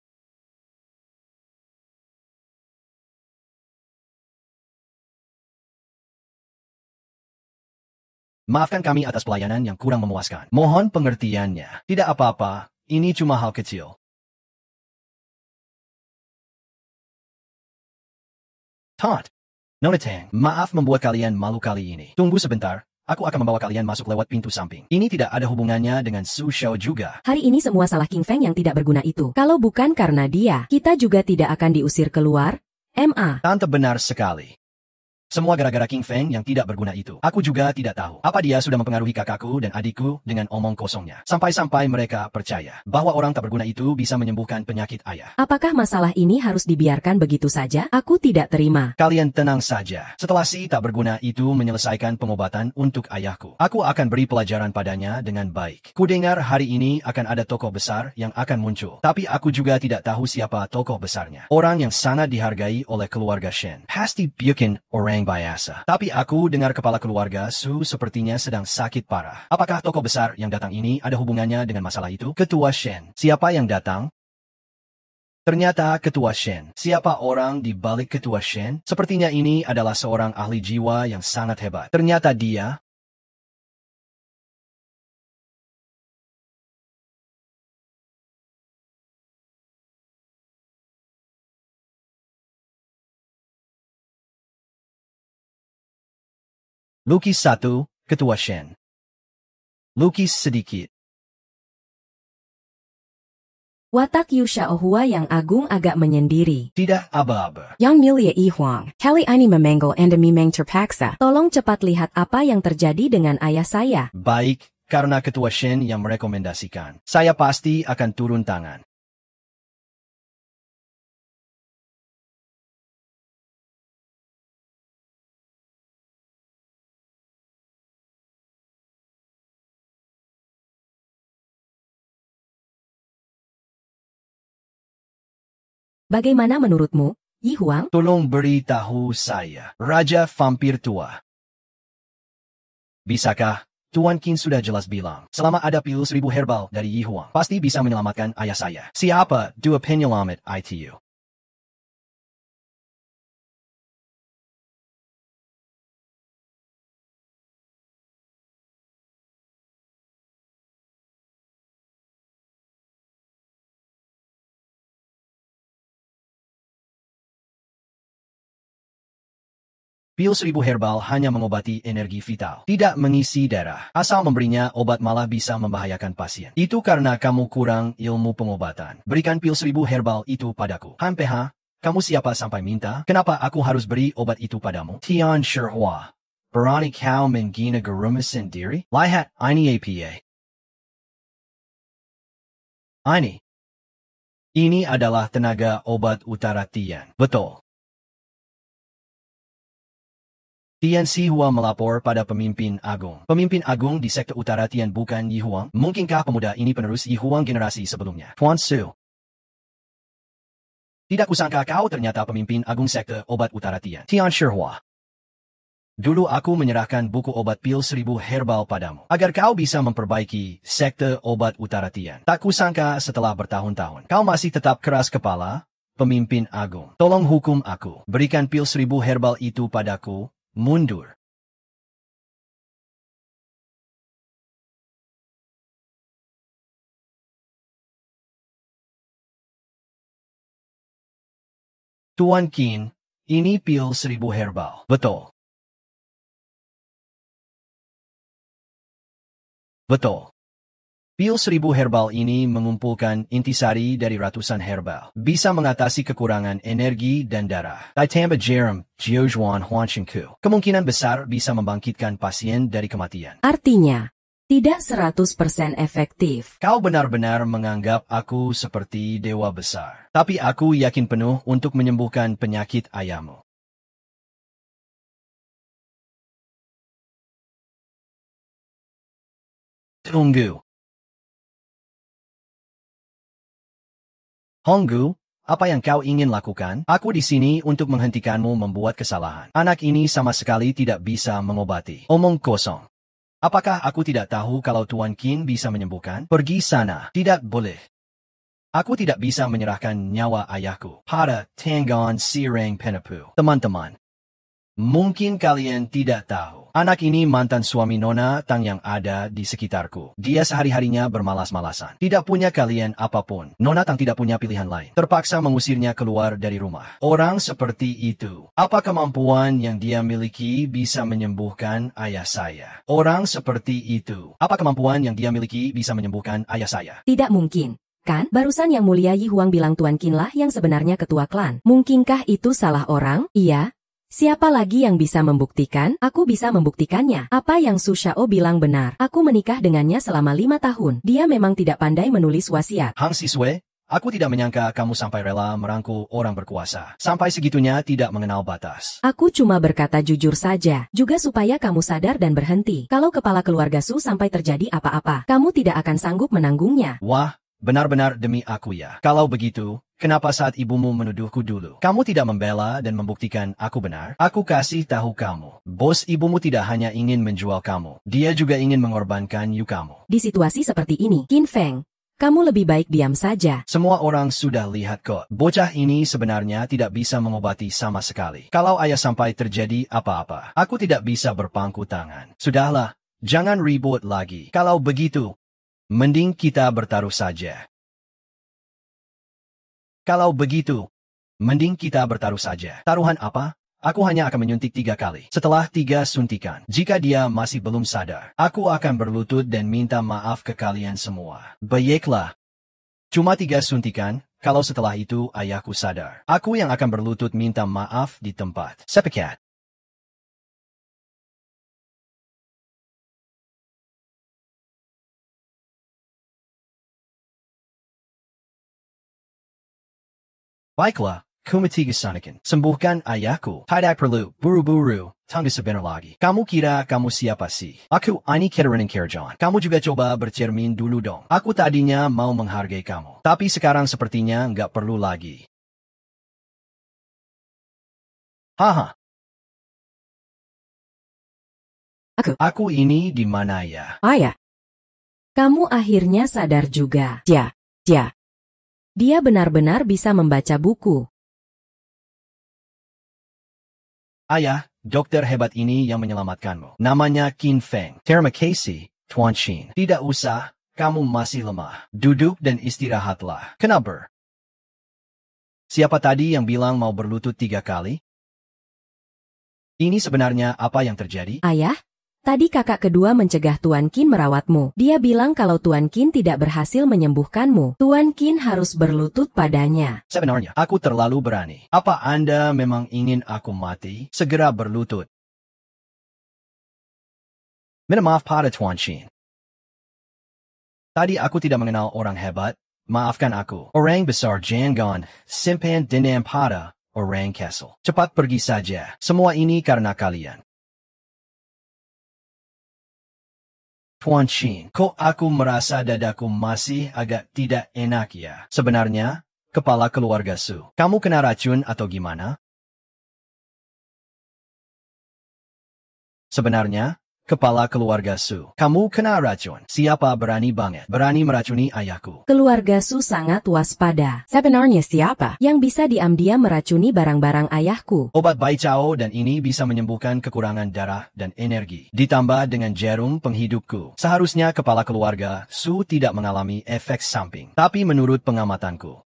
Maafkan kami atas pelayanan yang kurang memuaskan. Mohon pengertiannya. Tidak apa-apa, ini cuma hal kecil. Taunt. Nona Tang, maaf membuat kalian malu kali ini. Tunggu sebentar, aku akan membawa kalian masuk lewat pintu samping. Ini tidak ada hubungannya dengan Su Shao juga. Hari ini semua salah King Feng yang tidak berguna itu. Kalau bukan karena dia, kita juga tidak akan diusir keluar. MA. Tante benar sekali. Semua gara-gara King Feng yang tidak berguna itu. Aku juga tidak tahu apa dia sudah mempengaruhi kakakku dan adikku dengan omong kosongnya. Sampai-sampai mereka percaya bahwa orang tak berguna itu bisa menyembuhkan penyakit ayah. Apakah masalah ini harus dibiarkan begitu saja? Aku tidak terima. Kalian tenang saja. Setelah si tak berguna itu menyelesaikan pengobatan untuk ayahku, aku akan beri pelajaran padanya dengan baik. Kudengar hari ini akan ada tokoh besar yang akan muncul. Tapi aku juga tidak tahu siapa tokoh besarnya. Orang yang sangat dihargai oleh keluarga Shen. Pasti bukan orang biasa. Tapi aku dengar kepala keluarga Su sepertinya sedang sakit parah. Apakah tokoh besar yang datang ini ada hubungannya dengan masalah itu? Ketua Shen. Siapa yang datang? Ternyata Ketua Shen. Siapa orang di balik Ketua Shen? Sepertinya ini adalah seorang ahli jiwa yang sangat hebat. Ternyata dia... Lukis 1, Ketua Shen. Lukis sedikit. Watak Yu Shaohua yang agung agak menyendiri. Tidak aba-aba. Yang Milia I Huang, kali ini memanggil Anda memang terpaksa. Tolong cepat lihat apa yang terjadi dengan ayah saya. Baik, karena Ketua Shen yang merekomendasikan. Saya pasti akan turun tangan. Bagaimana menurutmu, Yi Huang? Tolong beritahu saya, Raja Vampir Tua. Bisakah? Tuan Qin sudah jelas bilang, selama ada pil 1000 herbal dari Yi Huang, pasti bisa menyelamatkan ayah saya. Siapa? Dua penyelamat itu. Pil 1000 herbal hanya mengobati energi vital, tidak mengisi darah. Asal memberinya obat malah bisa membahayakan pasien. Itu karena kamu kurang ilmu pengobatan. Berikan pil 1000 herbal itu padaku. Hampeha, kamu siapa sampai minta? Kenapa aku harus beri obat itu padamu? Tian Shihua. Berani kau menghina gurumu sendiri? Lihat, ini apa? Ini adalah tenaga obat utara Tian. Betul. Tian Shihua melapor pada pemimpin agung. Pemimpin agung di sekte utara Tian bukan Yi Huang. Mungkinkah pemuda ini penerus Yi Huang generasi sebelumnya? Tuan Su. Tidak kusangka kau ternyata pemimpin agung sekte obat utara Tian. Tian Shihua. Dulu aku menyerahkan buku obat pil 1000 herbal padamu, agar kau bisa memperbaiki sekte obat utara Tian. Tak kusangka setelah bertahun-tahun, kau masih tetap keras kepala, pemimpin agung. Tolong hukum aku. Berikan pil 1000 herbal itu padaku. Mundur. Tuan Qin, ini pil 1000 herbal. Betul. Betul. Pil 1000 herbal ini mengumpulkan intisari dari ratusan herbal. Bisa mengatasi kekurangan energi dan darah. Ditambah jarum, Jiuzhuan Huanshengku. Kemungkinan besar bisa membangkitkan pasien dari kematian. Artinya, tidak 100% efektif. Kau benar-benar menganggap aku seperti dewa besar. Tapi aku yakin penuh untuk menyembuhkan penyakit ayahmu. Tunggu. Honggu, apa yang kau ingin lakukan? Aku di sini untuk menghentikanmu membuat kesalahan. Anak ini sama sekali tidak bisa mengobati. Omong kosong. Apakah aku tidak tahu kalau Tuan Qin bisa menyembuhkan? Pergi sana. Tidak boleh. Aku tidak bisa menyerahkan nyawa ayahku pada Tanggon Sireng Penapu. Teman-teman, mungkin kalian tidak tahu. Anak ini mantan suami Nona Tang yang ada di sekitarku. Dia sehari-harinya bermalas-malasan. Tidak punya kalian apapun. Nona Tang tidak punya pilihan lain. Terpaksa mengusirnya keluar dari rumah. Orang seperti itu. Apa kemampuan yang dia miliki bisa menyembuhkan ayah saya? Orang seperti itu. Apa kemampuan yang dia miliki bisa menyembuhkan ayah saya? Tidak mungkin. Kan, barusan Yang Mulia Yi Huang bilang Tuan Qin lah yang sebenarnya ketua klan. Mungkinkah itu salah orang? Iya. Siapa lagi yang bisa membuktikan? Aku bisa membuktikannya. Apa yang Su Shao bilang benar. Aku menikah dengannya selama 5 tahun. Dia memang tidak pandai menulis wasiat. Hang Siswe, aku tidak menyangka kamu sampai rela merangkul orang berkuasa. Sampai segitunya tidak mengenal batas. Aku cuma berkata jujur saja. Juga supaya kamu sadar dan berhenti. Kalau kepala keluarga Su sampai terjadi apa-apa, kamu tidak akan sanggup menanggungnya. Wah, benar-benar demi aku ya. Kalau begitu, kenapa saat ibumu menuduhku dulu? Kamu tidak membela dan membuktikan aku benar? Aku kasih tahu kamu. Bos ibumu tidak hanya ingin menjual kamu. Dia juga ingin mengorbankan Yu kamu. Di situasi seperti ini, Qin Feng, kamu lebih baik diam saja. Semua orang sudah lihat kok. Bocah ini sebenarnya tidak bisa mengobati sama sekali. Kalau ayah sampai terjadi apa-apa, aku tidak bisa berpangku tangan. Sudahlah, jangan ribut lagi. Kalau begitu, mending kita bertaruh saja. Kalau begitu, mending kita bertaruh saja. Taruhan apa? Aku hanya akan menyuntik 3 kali. Setelah 3 suntikan, jika dia masih belum sadar, aku akan berlutut dan minta maaf ke kalian semua. Baiklah. Cuma 3 suntikan, kalau setelah itu ayahku sadar, aku yang akan berlutut minta maaf di tempat. Sepakat. Baiklah, kumatigasanakan. Sembuhkan ayahku. Tidak perlu, buru-buru, tangga sebentar lagi. Kamu kira kamu siapa sih? Aku ini Keterangan Kerajaan. Kamu juga coba bercermin dulu dong. Aku tadinya mau menghargai kamu. Tapi sekarang sepertinya nggak perlu lagi. Haha. Aku ini di mana ya? Ayah, kamu akhirnya sadar juga. Dia benar-benar bisa membaca buku. Ayah, dokter hebat ini yang menyelamatkanmu. Namanya Qin Feng. Terima kasih, Tuan Qin. Tidak usah, kamu masih lemah. Duduk dan istirahatlah. Kenapa? Siapa tadi yang bilang mau berlutut 3 kali? Ini sebenarnya apa yang terjadi? Ayah, tadi kakak kedua mencegah Tuan Qin merawatmu. Dia bilang kalau Tuan Qin tidak berhasil menyembuhkanmu. Tuan Qin harus berlutut padanya. Sebenarnya, aku terlalu berani. Apa Anda memang ingin aku mati? Segera berlutut. Minta maaf pada Tuan Qin. Tadi aku tidak mengenal orang hebat. Maafkan aku. Orang besar jangan simpan dendam pada orang kecil. Cepat pergi saja. Semua ini karena kalian. Tuan Qin, kok aku merasa dadaku masih agak tidak enak ya? Sebenarnya, kepala keluarga Su, kamu kena racun atau gimana? Sebenarnya, kepala keluarga Su, kamu kena racun. Siapa berani banget berani meracuni ayahku? Keluarga Su sangat waspada. Sebenarnya siapa? Yang bisa diam-diam meracuni barang-barang ayahku. Obat Bai Chao dan ini bisa menyembuhkan kekurangan darah dan energi. Ditambah dengan jarum penghidupku. Seharusnya kepala keluarga Su tidak mengalami efek samping. Tapi menurut pengamatanku,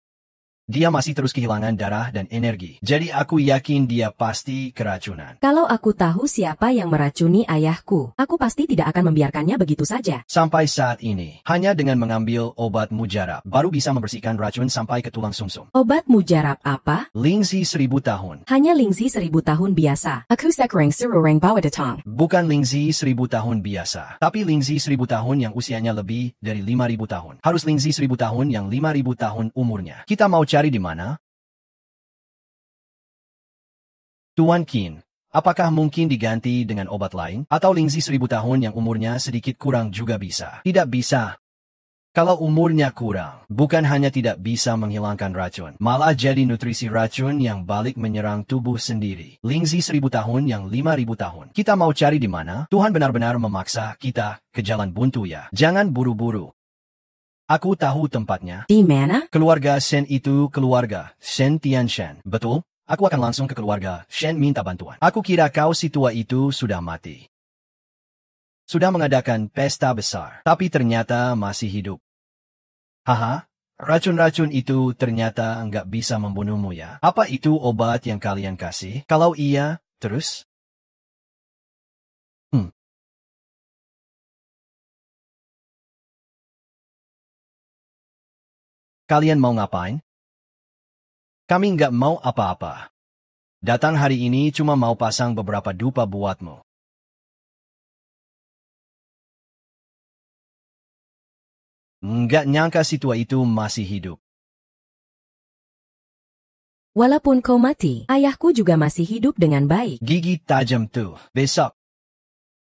dia masih terus kehilangan darah dan energi. Jadi aku yakin dia pasti keracunan. Kalau aku tahu siapa yang meracuni ayahku, aku pasti tidak akan membiarkannya begitu saja. Sampai saat ini, hanya dengan mengambil obat mujarab, baru bisa membersihkan racun sampai ke tulang sumsum. Obat mujarab apa? Lingzi 1000 tahun. Hanya Lingzi 1000 tahun biasa. Aku sekarang sururang bawa datang. Bukan Lingzi 1000 tahun biasa, tapi Lingzi 1000 tahun yang usianya lebih dari 5000 tahun. Harus Lingzi 1000 tahun yang 5000 tahun umurnya. Kita mau cari di mana? Tuan Qin, apakah mungkin diganti dengan obat lain? Atau Lingzi 1000 tahun yang umurnya sedikit kurang juga bisa? Tidak bisa. Kalau umurnya kurang, bukan hanya tidak bisa menghilangkan racun, malah jadi nutrisi racun yang balik menyerang tubuh sendiri. Lingzi 1000 tahun yang 5000 tahun. Kita mau cari di mana? Tuhan benar-benar memaksa kita ke jalan buntu ya. Jangan buru-buru. Aku tahu tempatnya. Di mana? Keluarga Shen itu keluarga Shen Tianshan. Betul? Aku akan langsung ke keluarga Shen minta bantuan. Aku kira kau si tua itu sudah mati. sudah mengadakan pesta besar, tapi ternyata masih hidup. Haha, racun-racun itu ternyata nggak bisa membunuhmu ya. Apa itu obat yang kalian kasih? Kalau iya, terus? Kalian mau ngapain? Kami nggak mau apa-apa. Datang hari ini cuma mau pasang beberapa dupa buatmu. Nggak nyangka si tua itu masih hidup. Walaupun kau mati, ayahku juga masih hidup dengan baik. Gigi tajam tuh. Besok.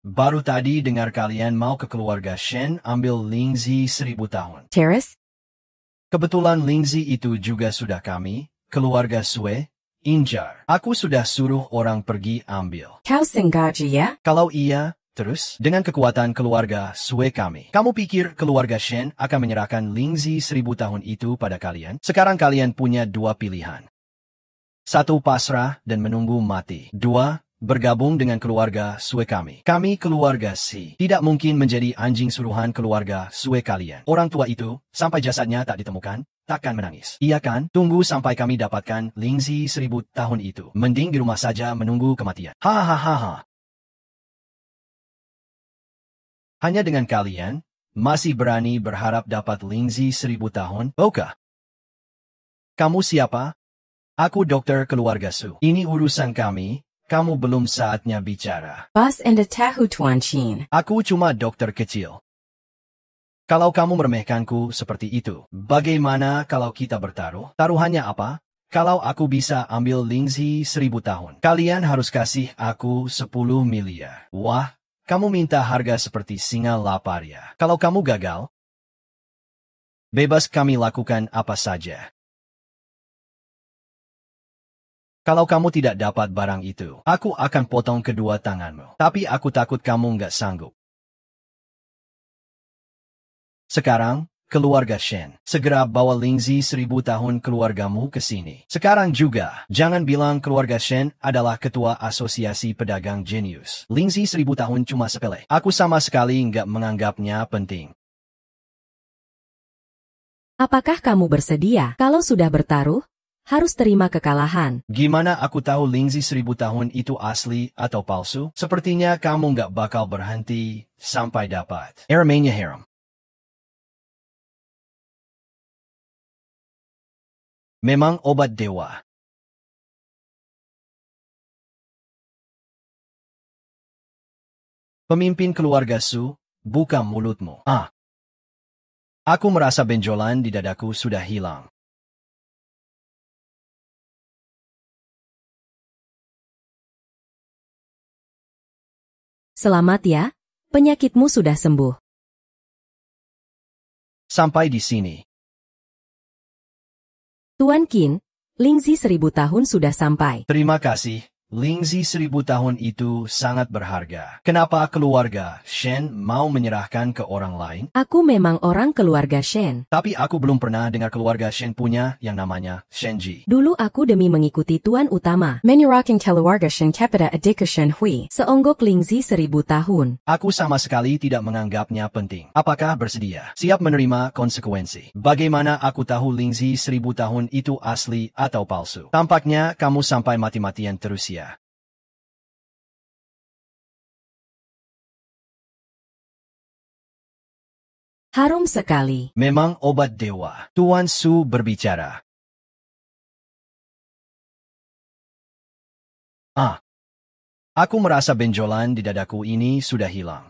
Baru tadi dengar kalian mau ke keluarga Shen ambil Lingzi 1000 tahun. Terrace? Kebetulan Lingzi itu juga sudah kami, keluarga Sue, injar. Aku sudah suruh orang pergi ambil. Kau sengaja ya? Kalau iya, terus, dengan kekuatan keluarga Sue kami, kamu pikir keluarga Shen akan menyerahkan Lingzi 1000 tahun itu pada kalian? Sekarang kalian punya dua pilihan. Satu, pasrah dan menunggu mati. Dua, bergabung dengan keluarga Sue kami. Kami keluarga Si tidak mungkin menjadi anjing suruhan keluarga Sue kalian. Orang tua itu, sampai jasadnya tak ditemukan, takkan menangis. Iya kan? Tunggu sampai kami dapatkan Lingzi 1000 tahun itu. Mending di rumah saja menunggu kematian. Hahaha. Hanya dengan kalian, masih berani berharap dapat Lingzi 1000 tahun? Oka. Kamu siapa? Aku dokter keluarga Su. Ini urusan kami, kamu belum saatnya bicara. Boss and a tahu Tuan Chin. Aku cuma dokter kecil. Kalau kamu meremehkanku seperti itu, bagaimana kalau kita bertaruh? Taruhannya apa? Kalau aku bisa ambil Lingzi 1000 tahun, kalian harus kasih aku 10 miliar. Wah, kamu minta harga seperti singa lapar ya. Kalau kamu gagal, bebas kami lakukan apa saja. Kalau kamu tidak dapat barang itu, aku akan potong kedua tanganmu. Tapi aku takut kamu nggak sanggup. Sekarang, keluarga Shen, segera bawa Lingzi 1000 tahun keluargamu ke sini. Sekarang juga, jangan bilang keluarga Shen adalah ketua asosiasi pedagang jenius. Lingzi 1000 tahun cuma sepele. Aku sama sekali nggak menganggapnya penting. Apakah kamu bersedia? Kalau sudah bertaruh, harus terima kekalahan. Gimana aku tahu Lingzi 1000 tahun itu asli atau palsu? Sepertinya kamu nggak bakal berhenti sampai dapat. Aramenya harem. Memang obat dewa. Pemimpin keluarga Su, buka mulutmu. Aku merasa benjolan di dadaku sudah hilang. Selamat ya, penyakitmu sudah sembuh. Sampai di sini. Tuan Qin, Lingzi 1000 tahun sudah sampai. Terima kasih. Lingzi 1000 tahun itu sangat berharga. Kenapa keluarga Shen mau menyerahkan ke orang lain? Aku memang orang keluarga Shen. Tapi aku belum pernah dengar keluarga Shen punya yang namanya Shenji. Dulu aku demi mengikuti tuan utama, Menyerahkan keluarga Shen kepada adik Shen Hui. seonggok Lingzi 1000 tahun. Aku sama sekali tidak menganggapnya penting. Apakah bersedia? Siap menerima konsekuensi. Bagaimana aku tahu Lingzi 1000 tahun itu asli atau palsu? Tampaknya kamu sampai mati-matian terus ya. Harum sekali. Memang obat dewa. Tuan Su berbicara. Aku merasa benjolan di dadaku ini sudah hilang.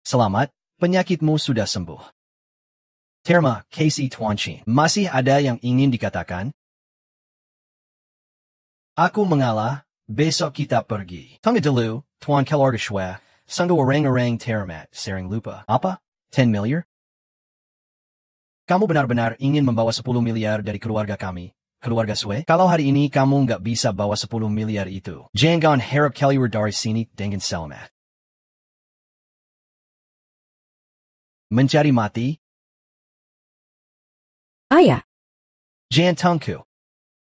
Selamat, penyakitmu sudah sembuh. Terima kasih Tuan Chin. Masih ada yang ingin dikatakan? Aku mengalah, besok kita pergi. Tunggu dulu, Tuan keluarga Shua, sungguh orang-orang terhormat, sering lupa. Apa? 10 miliar? Kamu benar-benar ingin membawa 10 miliar dari keluarga kami, keluarga Sue? Kalau hari ini kamu nggak bisa bawa 10 miliar itu, jangan harap keluar dari sini dengan selamat. Mencari mati? Ayah, Jangan tunggu.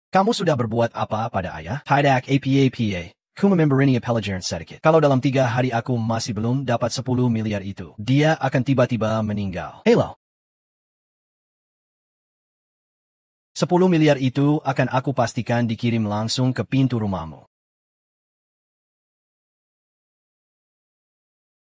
Kamu sudah berbuat apa pada ayah? Tidak apa-apa. Ku memberinya pelajaran sedikit. Kalau dalam 3 hari aku masih belum dapat 10 miliar itu, dia akan tiba-tiba meninggal. Hello. 10 miliar itu akan aku pastikan dikirim langsung ke pintu rumahmu.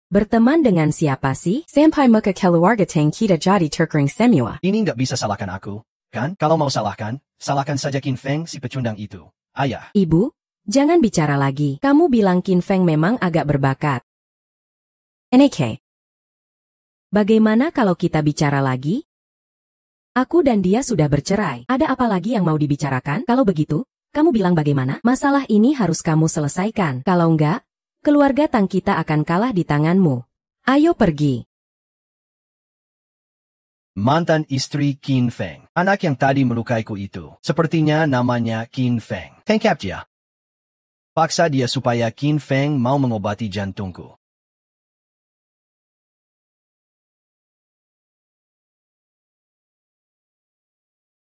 Berteman dengan siapa sih? Sampai muka keluarga tang kita jadi terkering semua. Ini nggak bisa salahkan aku, kan? Kalau mau salahkan, salahkan saja Qin Feng si pecundang itu. Ayah. Ibu, jangan bicara lagi. Kamu bilang Qin Feng memang agak berbakat. NAK. Bagaimana kalau kita bicara lagi? Aku dan dia sudah bercerai. Ada apa lagi yang mau dibicarakan? Kalau begitu, kamu bilang bagaimana? Masalah ini harus kamu selesaikan. Kalau enggak, keluarga Tang kita akan kalah di tanganmu. Ayo pergi. Mantan istri Qin Feng. Anak yang tadi melukaiku itu. Sepertinya namanya Qin Feng. Tangkap dia. Paksa dia supaya Qin Feng mau mengobati jantungku.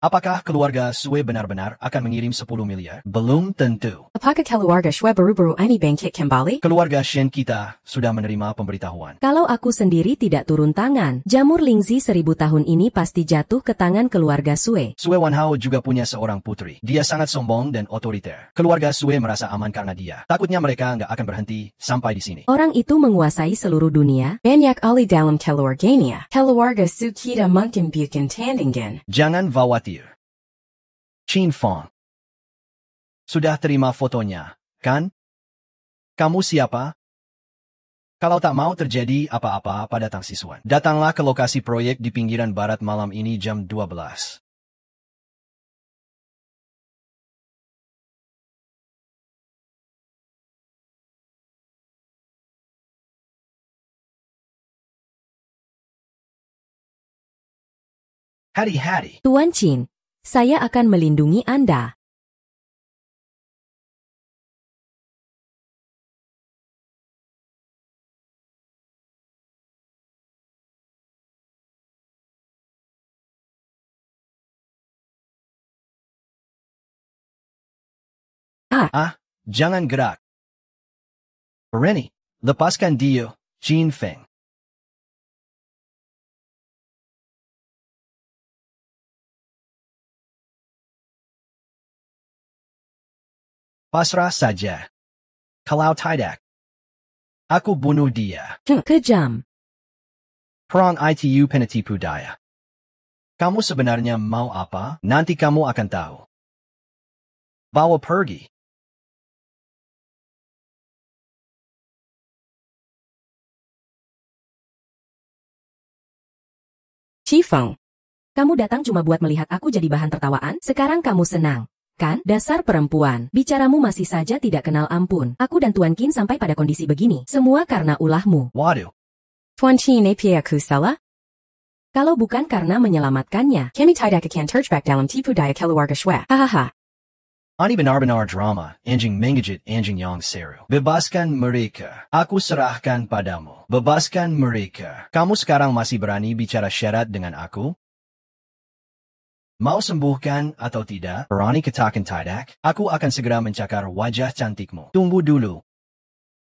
Apakah keluarga Sue benar-benar akan mengirim 10 miliar? Belum tentu. Apakah keluarga Shue baru-baru ini bangkit kembali? Keluarga Shen kita sudah menerima pemberitahuan. Kalau aku sendiri tidak turun tangan, jamur Lingzi 1000 tahun ini pasti jatuh ke tangan keluarga Sue. Sue Wanhao juga punya seorang putri. Dia sangat sombong dan otoriter. Keluarga Sue merasa aman karena dia. Takutnya mereka nggak akan berhenti sampai di sini. Orang itu menguasai seluruh dunia. Banyak ali dalam keluarganya. Keluarga Su kita mungkin bukan tandingan. Jangan khawatir. Qin Feng. Sudah terima fotonya, kan? Kamu siapa? Kalau tak mau terjadi apa-apa pada Tang Siswan, datanglah ke lokasi proyek di pinggiran barat malam ini jam 12. Hari-hari. Tuan Qin, saya akan melindungi Anda. Jangan gerak. Berani, lepaskan dia, Qin Feng. Pasrah saja. Kalau tidak, aku bunuh dia. Kejam. Perang itu penitipu daya. Kamu sebenarnya mau apa? Nanti kamu akan tahu. Bawa pergi. Qifeng. Kamu datang cuma buat melihat aku jadi bahan tertawaan? Sekarang kamu senang, kan? Dasar perempuan. Bicaramu masih saja tidak kenal ampun. Aku dan Tuan Qin sampai pada kondisi begini. Semua karena ulahmu. Waduh. Tuan Qin apa aku salah? Kalau bukan karena menyelamatkannya. Kami tidak akan terjebak dalam tipu daya keluarga Shue. Hahaha. Ani benar-benar drama, anjing menggigit anjing yang seru. Bebaskan mereka. Aku serahkan padamu. Bebaskan mereka. Kamu sekarang masih berani bicara syarat dengan aku? Mau sembuhkan atau tidak? Berani katakan tidak? Aku akan segera mencakar wajah cantikmu. Tunggu dulu.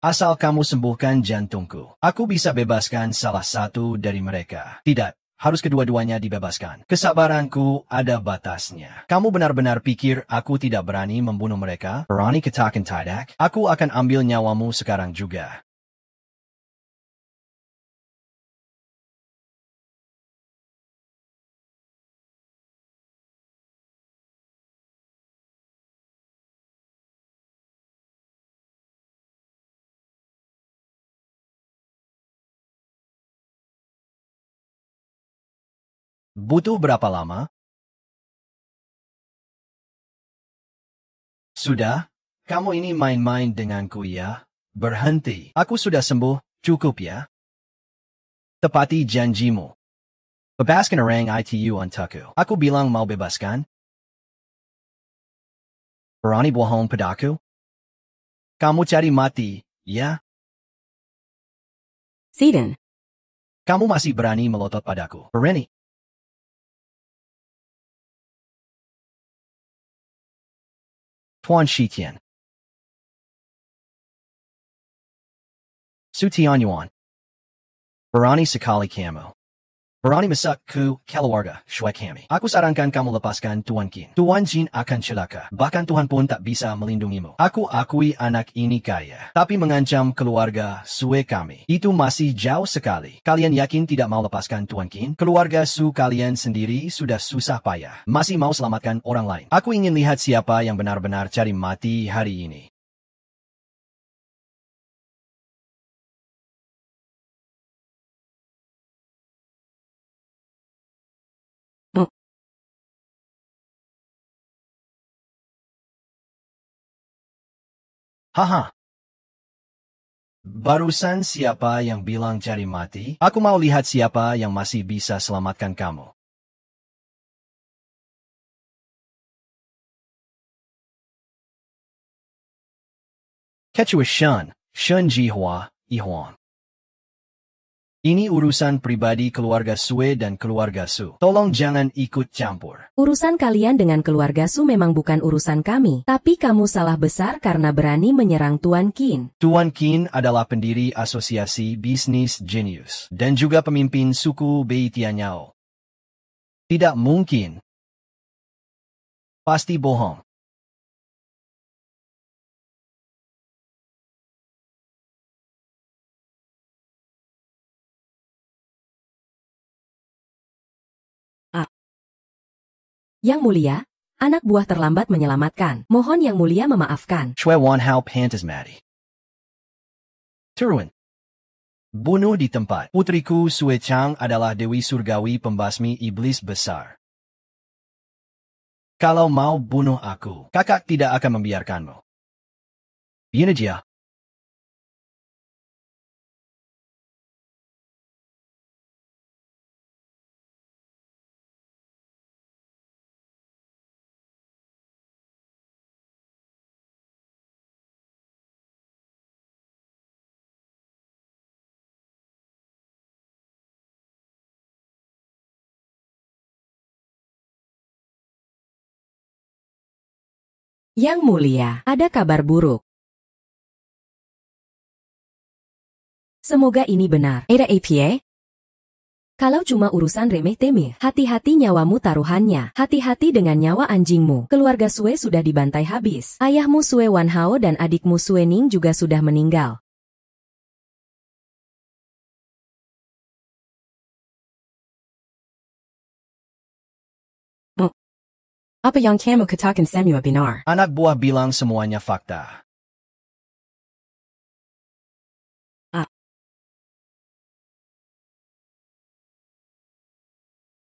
Asal kamu sembuhkan jantungku, aku bisa bebaskan salah satu dari mereka. Tidak. Harus kedua-duanya dibebaskan. Kesabaranku ada batasnya. Kamu benar-benar pikir aku tidak berani membunuh mereka? Berani katakan tidak? Aku akan ambil nyawamu sekarang juga. Butuh berapa lama? Sudah? Kamu ini main-main denganku ya? Berhenti. Aku sudah sembuh, cukup ya? Tepati janjimu. Bebaskan orang itu untukku. Aku bilang mau bebaskan. Berani bohong padaku? Kamu cari mati, ya? Zidane. Kamu masih berani melotot padaku. Berani. Tuan Shitian. Su Tianyuan. Berani sekali kamu. Berani masak ku keluarga Shue kami. Aku sarankan kamu lepaskan Tuan Qin. Tuan Jin akan celaka. Bahkan Tuhan pun tak bisa melindungimu. Aku akui anak ini kaya. Tapi mengancam keluarga Sue kami. Itu masih jauh sekali. Kalian yakin tidak mau lepaskan Tuan Qin? Keluarga Su kalian sendiri sudah susah payah. Masih mau selamatkan orang lain. Aku ingin lihat siapa yang benar-benar cari mati hari ini. Haha. Barusan siapa yang bilang cari mati? Aku mau lihat siapa yang masih bisa selamatkan kamu. Kecuali Shen Jihua, Ihuan. Ini urusan pribadi keluarga Sue dan keluarga Su. Tolong jangan ikut campur. Urusan kalian dengan keluarga Su memang bukan urusan kami, tapi kamu salah besar karena berani menyerang Tuan Qin. Tuan Qin adalah pendiri Asosiasi Bisnis Genius dan juga pemimpin suku Bei Tianyao. Tidak mungkin. Pasti bohong. Yang mulia, anak buah terlambat menyelamatkan. Mohon yang mulia memaafkan. Shui Wan Hao pantas mati. Turun. Bunuh di tempat. Putriku Sue Chang adalah Dewi Surgawi pembasmi iblis besar. Kalau mau bunuh aku, kakak tidak akan membiarkanmu. Biar aja. Yang mulia, ada kabar buruk. Semoga ini benar. Ada APA? Kalau cuma urusan remeh-temeh, hati-hati nyawamu taruhannya. Hati-hati dengan nyawa anjingmu. Keluarga Sue sudah dibantai habis. Ayahmu Sue Wan Hao dan adikmu Sue Ning juga sudah meninggal. Apa yang kamu katakan semua benar? Anak buah bilang semuanya fakta.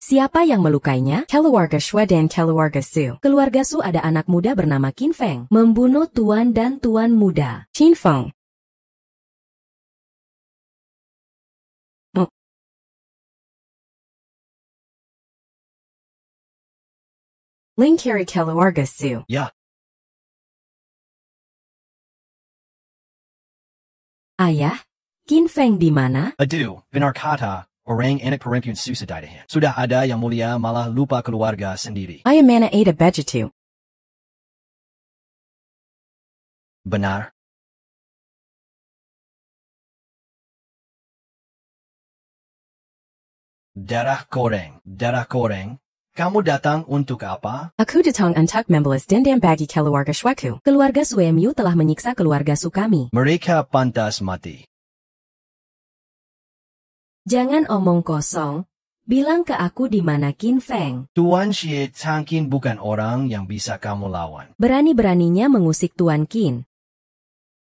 Siapa yang melukainya? Keluarga Shue dan keluarga Su. Keluarga Su ada anak muda bernama Qin Feng, membunuh tuan dan tuan muda. Qin Feng. Lingkari keluarga Su. Ya, Ayah, Qin Feng di mana? aduh, benar kata, orang anak perempuan susah didahan. Sudah ada yang mulia malah lupa keluarga sendiri. Ayamana Ada Bejitu. Benar? Darah koreng. Kamu datang untuk apa? Aku datang untuk membalas dendam bagi keluarga Shueku. Keluarga Suemiu telah menyiksa keluarga Su kami. Mereka pantas mati. Jangan omong kosong. Bilang ke aku di mana Qin Feng. Tuan Xie Tangkin bukan orang yang bisa kamu lawan. Berani-beraninya mengusik Tuan Qin.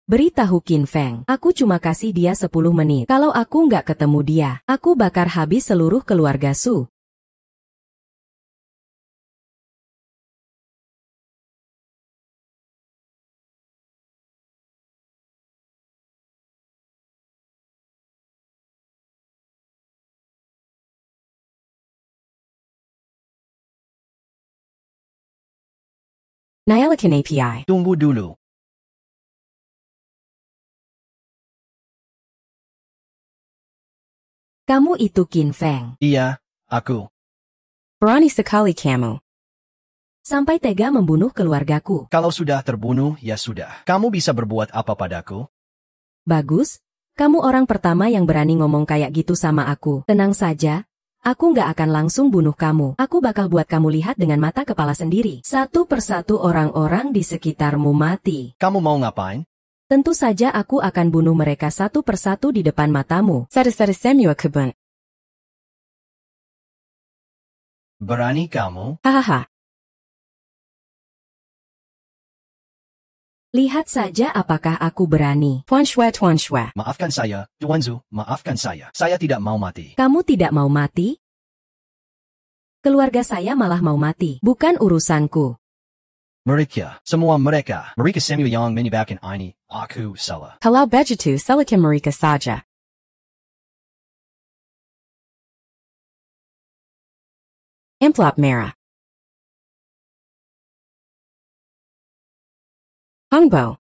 Beritahu Qin Feng, aku cuma kasih dia 10 menit. Kalau aku nggak ketemu dia, aku bakar habis seluruh keluarga Su. Nyalakan API. Tunggu dulu. Kamu itu Qin Feng. Iya, aku. Berani sekali kamu. Sampai tega membunuh keluargaku. Kalau sudah terbunuh, ya sudah. Kamu bisa berbuat apa padaku? Bagus, Kamu orang pertama yang berani ngomong kayak gitu sama aku. Tenang saja. Aku nggak akan langsung bunuh kamu. Aku bakal buat kamu lihat dengan mata kepala sendiri. Satu persatu orang-orang di sekitarmu mati. Kamu mau ngapain? Tentu saja aku akan bunuh mereka satu persatu di depan matamu. Sarasarasemu akubun. Berani kamu? Hahaha. Lihat saja apakah aku berani. Tuan Shue. Maafkan saya, Tuan Zhu, maafkan saya. Saya tidak mau mati. Kamu tidak mau mati? Keluarga saya malah mau mati. Bukan urusanku. Semua mereka semu yang menyebabkan ini, aku salah. Halal bejitu selikim mereka saja. Amplop merah. Hongbo.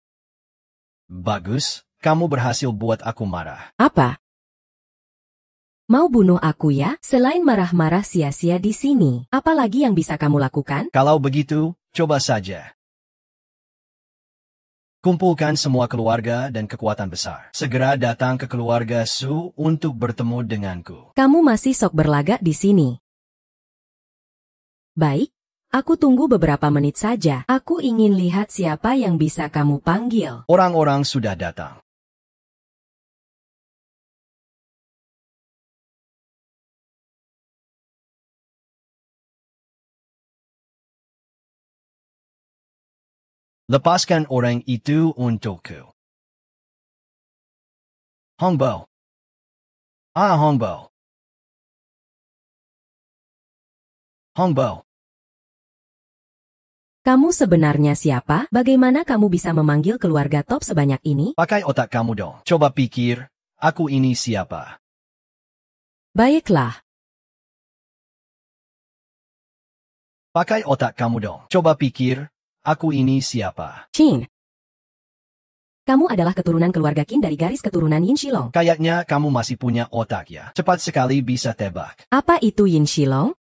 Bagus, kamu berhasil buat aku marah. Apa? Mau bunuh aku ya? Selain marah-marah sia-sia di sini, apalagi yang bisa kamu lakukan? Kalau begitu, coba saja. Kumpulkan semua keluarga dan kekuatan besar. Segera datang ke keluarga Su untuk bertemu denganku. Kamu masih sok berlagak di sini. Baik, aku tunggu beberapa menit saja. Aku ingin lihat siapa yang bisa kamu panggil. Orang-orang sudah datang. Lepaskan orang itu untukku. Hongbo. Hongbo. Hongbo. Kamu sebenarnya siapa? Bagaimana kamu bisa memanggil keluarga top sebanyak ini? Pakai otak kamu dong. Coba pikir, aku ini siapa? Baiklah. Pakai otak kamu dong. Coba pikir, aku ini siapa? Qin. Kamu adalah keturunan keluarga Qin dari garis keturunan Yin Shilong. Kayaknya kamu masih punya otak ya. Cepat sekali bisa tebak. Apa itu Yin Shilong?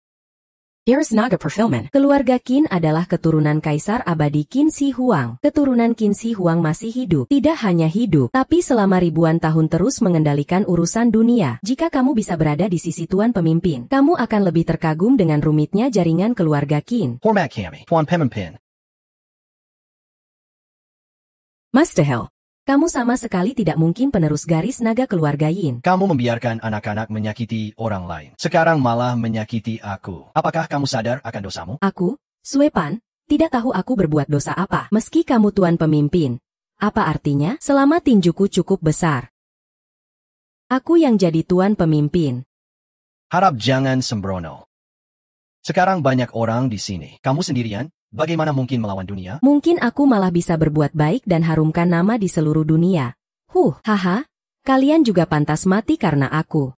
Here's Naga Perfilman. Keluarga Qin adalah keturunan Kaisar Abadi Qin Shi Huang. Keturunan Qin Shi Huang masih hidup. Tidak hanya hidup, tapi selama ribuan tahun terus mengendalikan urusan dunia. Jika kamu bisa berada di sisi Tuan Pemimpin, kamu akan lebih terkagum dengan rumitnya jaringan keluarga Qin. Hormat kami, Tuan Pemimpin. Mustahil. Kamu sama sekali tidak mungkin penerus garis naga keluarga Yin. Kamu membiarkan anak-anak menyakiti orang lain. Sekarang malah menyakiti aku. Apakah kamu sadar akan dosamu? Aku, Sue Pan, tidak tahu aku berbuat dosa apa. Meski kamu Tuan Pemimpin. Apa artinya? Selama tinjuku cukup besar. Aku yang jadi Tuan Pemimpin. Harap jangan sembrono. Sekarang banyak orang di sini. Kamu sendirian? Bagaimana mungkin melawan dunia? Mungkin aku malah bisa berbuat baik dan harumkan nama di seluruh dunia. Haha, kalian juga pantas mati karena aku.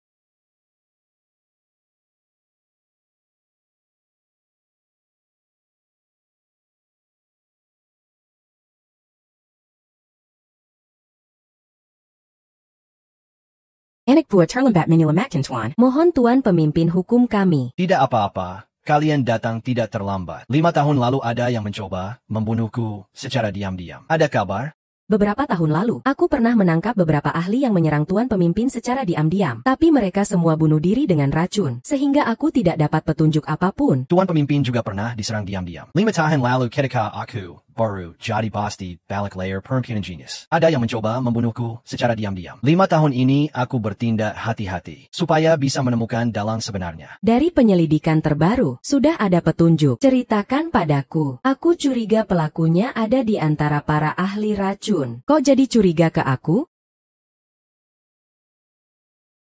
Anak buah terlambat menyelamatkan Tuan. Mohon Tuan Pemimpin hukum kami. Tidak apa-apa. Kalian datang tidak terlambat. 5 tahun lalu ada yang mencoba membunuhku secara diam-diam. Ada kabar? Beberapa tahun lalu, aku pernah menangkap beberapa ahli yang menyerang Tuan Pemimpin secara diam-diam. Tapi mereka semua bunuh diri dengan racun, sehingga aku tidak dapat petunjuk apapun. Tuan Pemimpin juga pernah diserang diam-diam. 5 tahun lalu ketika aku baru jadi pasti balik layar perempuan genius. Ada yang mencoba membunuhku secara diam-diam. 5 tahun ini aku bertindak hati-hati, supaya bisa menemukan dalang sebenarnya. Dari penyelidikan terbaru, sudah ada petunjuk. Ceritakan padaku. Aku curiga pelakunya ada di antara para ahli racun. Kok jadi curiga ke aku?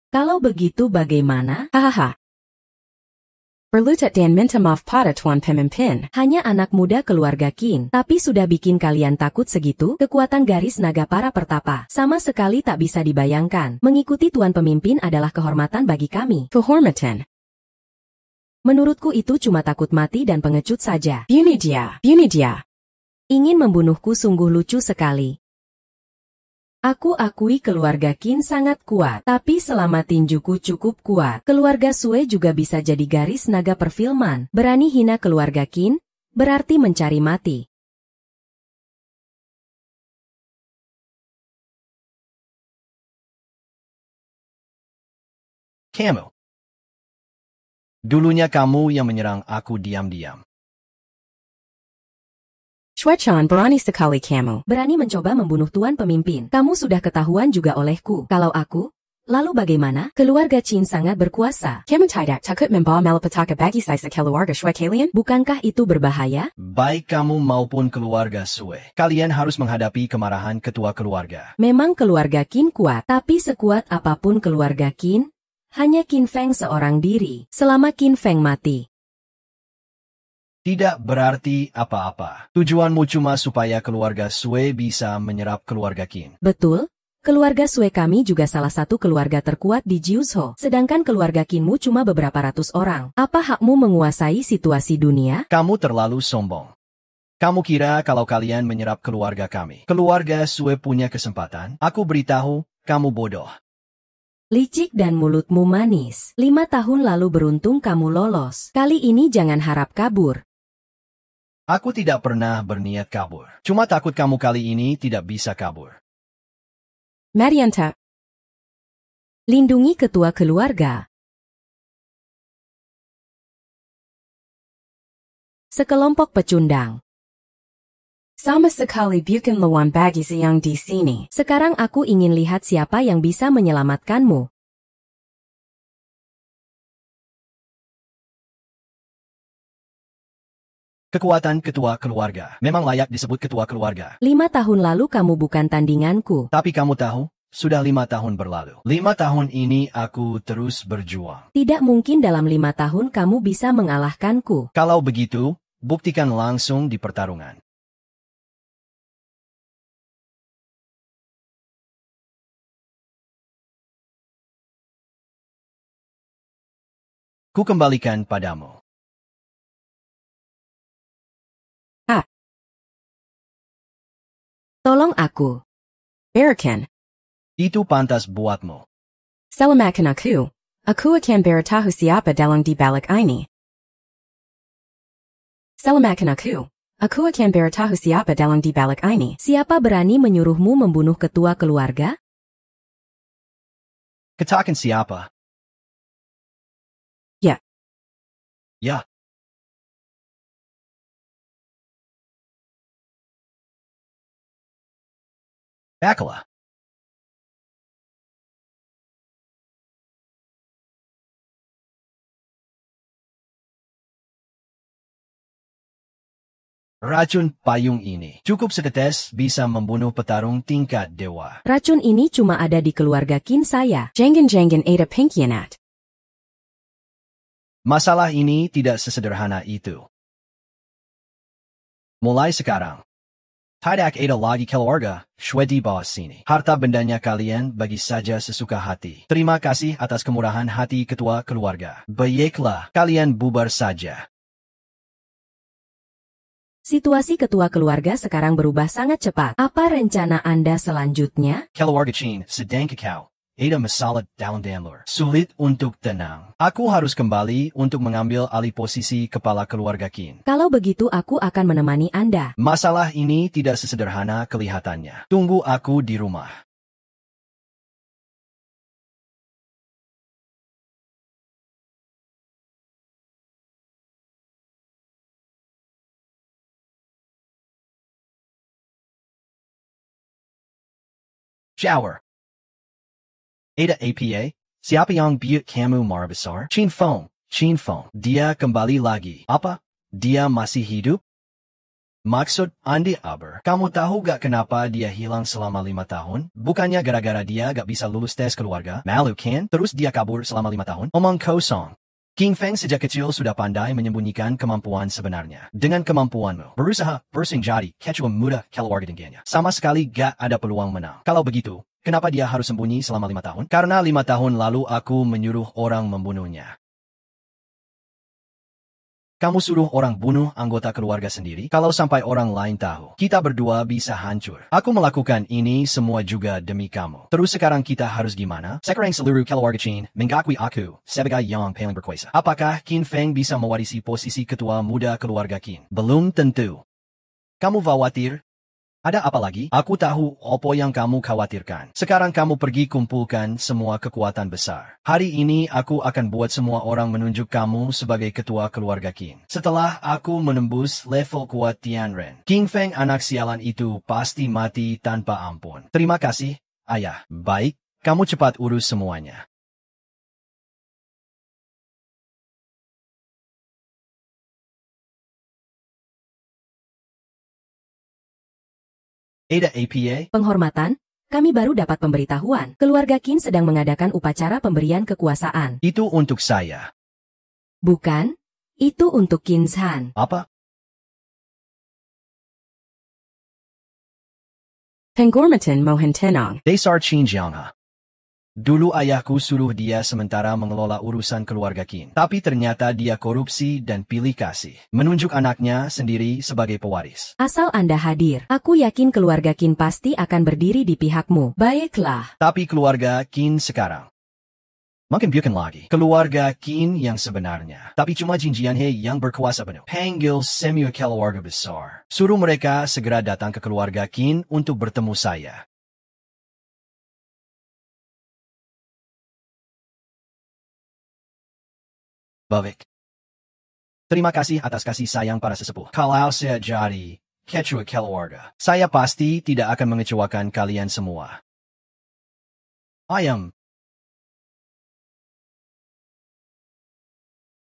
Kalau begitu bagaimana? Hahaha. Berlutat dan minta maaf pada Tuan Pemimpin. Hanya anak muda keluarga Qin, tapi sudah bikin kalian takut segitu? Kekuatan garis naga para pertapa sama sekali tak bisa dibayangkan. Mengikuti Tuan Pemimpin adalah kehormatan bagi kami. Kehormatan. Menurutku itu cuma takut mati dan pengecut saja. Bunuh dia. Ingin membunuhku sungguh lucu sekali. Aku akui keluarga Qin sangat kuat, tapi selama tinjuku cukup kuat, keluarga Sue juga bisa jadi garis naga perfilman. Berani hina keluarga Qin, berarti mencari mati. Kamu. Dulunya kamu yang menyerang aku diam-diam. Shwechan berani sekali kamu. Berani mencoba membunuh tuan pemimpin. Kamu sudah ketahuan juga olehku. Kalau aku, lalu bagaimana? Keluarga Qin sangat berkuasa. Kamu tidak takut membawa malapetaka bagi saya keluarga Shwe kalian? Bukankah itu berbahaya? Baik kamu maupun keluarga Sue. Kalian harus menghadapi kemarahan ketua keluarga. Memang keluarga Qin kuat, tapi sekuat apapun keluarga Qin, hanya Qin Feng seorang diri. Selama Qin Feng mati, Tidak berarti apa-apa. Tujuanmu cuma supaya keluarga Sue bisa menyerap keluarga Qin. betul? Keluarga Sue kami juga salah satu keluarga terkuat di Jiuzhou. Sedangkan keluarga Qinmu cuma beberapa ratus orang. Apa hakmu menguasai situasi dunia? Kamu terlalu sombong. Kamu kira kalau kalian menyerap keluarga kami, keluarga Sue punya kesempatan? Aku beritahu, kamu bodoh. Licik dan mulutmu manis. 5 tahun lalu beruntung kamu lolos. Kali ini jangan harap kabur. Aku tidak pernah berniat kabur. Cuma takut kamu kali ini tidak bisa kabur. Marianta. Lindungi ketua keluarga. Sekelompok pecundang. Sama sekali bukan lawan bagi yang di sini. Sekarang aku ingin lihat siapa yang bisa menyelamatkanmu. Kekuatan ketua keluarga memang layak disebut ketua keluarga. 5 tahun lalu kamu bukan tandinganku. Tapi kamu tahu, sudah 5 tahun berlalu. 5 tahun ini aku terus berjuang. Tidak mungkin dalam 5 tahun kamu bisa mengalahkanku. Kalau begitu, buktikan langsung di pertarungan. Ku kembalikan padamu. Tolong aku. Barakan. Itu pantas buatmu. Selamakan aku. Aku akan beritahu siapa dalang di balik ini. Selamakan aku. Aku akan beritahu siapa dalang di balik ini. Siapa berani menyuruhmu membunuh ketua keluarga? Katakan siapa? Ya. Ya. Baiklah. Racun payung ini cukup setetes bisa membunuh petarung tingkat dewa. Racun ini cuma ada di keluarga Qin saya. Jangan ada pengkhianat. Masalah ini tidak sesederhana itu. Mulai sekarang, tidak ada lagi keluarga Shwe di bawah sini. Harta bendanya kalian bagi saja sesuka hati. Terima kasih atas kemurahan hati ketua keluarga. Baiklah, kalian bubar saja. Situasi ketua keluarga sekarang berubah sangat cepat. Apa rencana Anda selanjutnya? Keluarga Qin sedang kekau. Ada masalah dalam Danlur. Sulit untuk tenang. Aku harus kembali untuk mengambil alih posisi kepala keluarga Qin. Kalau begitu aku akan menemani Anda. Masalah ini tidak sesederhana kelihatannya. Tunggu aku di rumah. Shower. Ada APA? Siapa yang biut kamu marah besar? Qin Feng. Dia kembali lagi. Apa? Dia masih hidup? Maksud Andi Aber, kamu tahu gak kenapa dia hilang selama 5 tahun? Bukannya gara-gara dia gak bisa lulus tes keluarga? Malu kan? Terus dia kabur selama 5 tahun? Omong kosong. Qin Feng sejak kecil sudah pandai menyembunyikan kemampuan sebenarnya. Dengan kemampuanmu, berusaha bersaing jadi ketua muda keluarga dengannya. Sama sekali gak ada peluang menang. Kalau begitu, kenapa dia harus sembunyi selama 5 tahun? Karena 5 tahun lalu aku menyuruh orang membunuhnya. Kamu suruh orang bunuh anggota keluarga sendiri? Kalau sampai orang lain tahu, kita berdua bisa hancur. Aku melakukan ini semua juga demi kamu. Terus sekarang kita harus gimana? Sekarang seluruh keluarga Qin mengakui aku sebagai yang paling berkuasa. Apakah Qin Feng bisa mewarisi posisi ketua muda keluarga Qin? Belum tentu. Kamu khawatir? Ada apa lagi? Aku tahu apa yang kamu khawatirkan. Sekarang kamu pergi kumpulkan semua kekuatan besar. Hari ini aku akan buat semua orang menunjuk kamu sebagai ketua keluarga Qin. Setelah aku menembus level kuat Tianren, King Feng anak sialan itu pasti mati tanpa ampun. Terima kasih, ayah. Baik, kamu cepat urus semuanya. Ada APA? Penghormatan, kami baru dapat pemberitahuan. Keluarga Qin sedang mengadakan upacara pemberian kekuasaan. Itu untuk saya. Bukan? Itu untuk Qin Zhan. Apa? Penghormatan Mohon Tenang. Desar Xinjiang. Dulu ayahku suruh dia sementara mengelola urusan keluarga Qin. Tapi ternyata dia korupsi dan pilih kasih. Menunjuk anaknya sendiri sebagai pewaris. Asal Anda hadir, aku yakin keluarga Qin pasti akan berdiri di pihakmu. Baiklah. Tapi keluarga Qin sekarang. Makin bukan lagi. Keluarga Qin yang sebenarnya. Tapi cuma Jin Jianhe yang berkuasa penuh. Panggil semua keluarga besar. Suruh mereka segera datang ke keluarga Qin untuk bertemu saya. Baik. Terima kasih atas kasih sayang para sesepuh. Kalau saya jadi ketua keluarga, saya pasti tidak akan mengecewakan kalian semua. Ayam.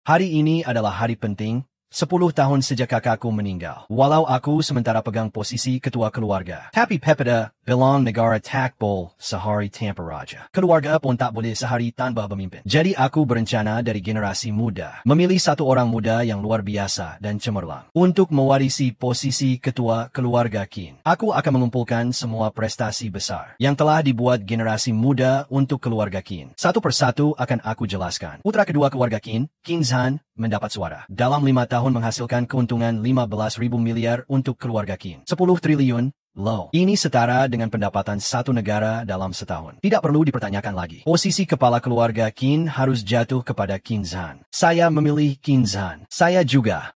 Hari ini adalah hari penting. 10 tahun sejak kakakku meninggal. Walau aku sementara pegang posisi ketua keluarga. Tapi Pepeda bilang negara takbol sehari tanpa raja. Keluarga pun tak boleh sehari tanpa pemimpin. Jadi aku berencana dari generasi muda. Memilih satu orang muda yang luar biasa dan cemerlang. Untuk mewarisi posisi ketua keluarga Qin. Aku akan mengumpulkan semua prestasi besar. Yang telah dibuat generasi muda untuk keluarga Qin. Satu persatu akan aku jelaskan. Putra kedua keluarga Qin, Qin Zhan, mendapat suara. Dalam 5 tahun menghasilkan keuntungan 15.000 miliar untuk keluarga Qin. 10 triliun, low. Ini setara dengan pendapatan satu negara dalam setahun. Tidak perlu dipertanyakan lagi. Posisi kepala keluarga Qin harus jatuh kepada Qin Zhan. Saya memilih Qin Zhan. Saya juga.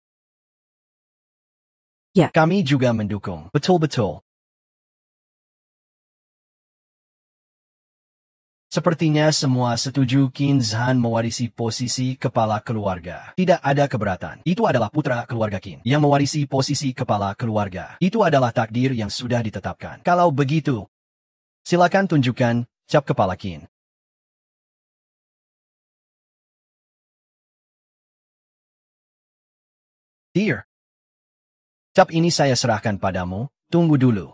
Ya. Kami juga mendukung. Betul-betul. Sepertinya semua setuju Qin Zhan mewarisi posisi kepala keluarga. Tidak ada keberatan. Itu adalah putra keluarga Qin yang mewarisi posisi kepala keluarga. Itu adalah takdir yang sudah ditetapkan. Kalau begitu, silakan tunjukkan cap kepala Qin. Dear, cap ini saya serahkan padamu. Tunggu dulu.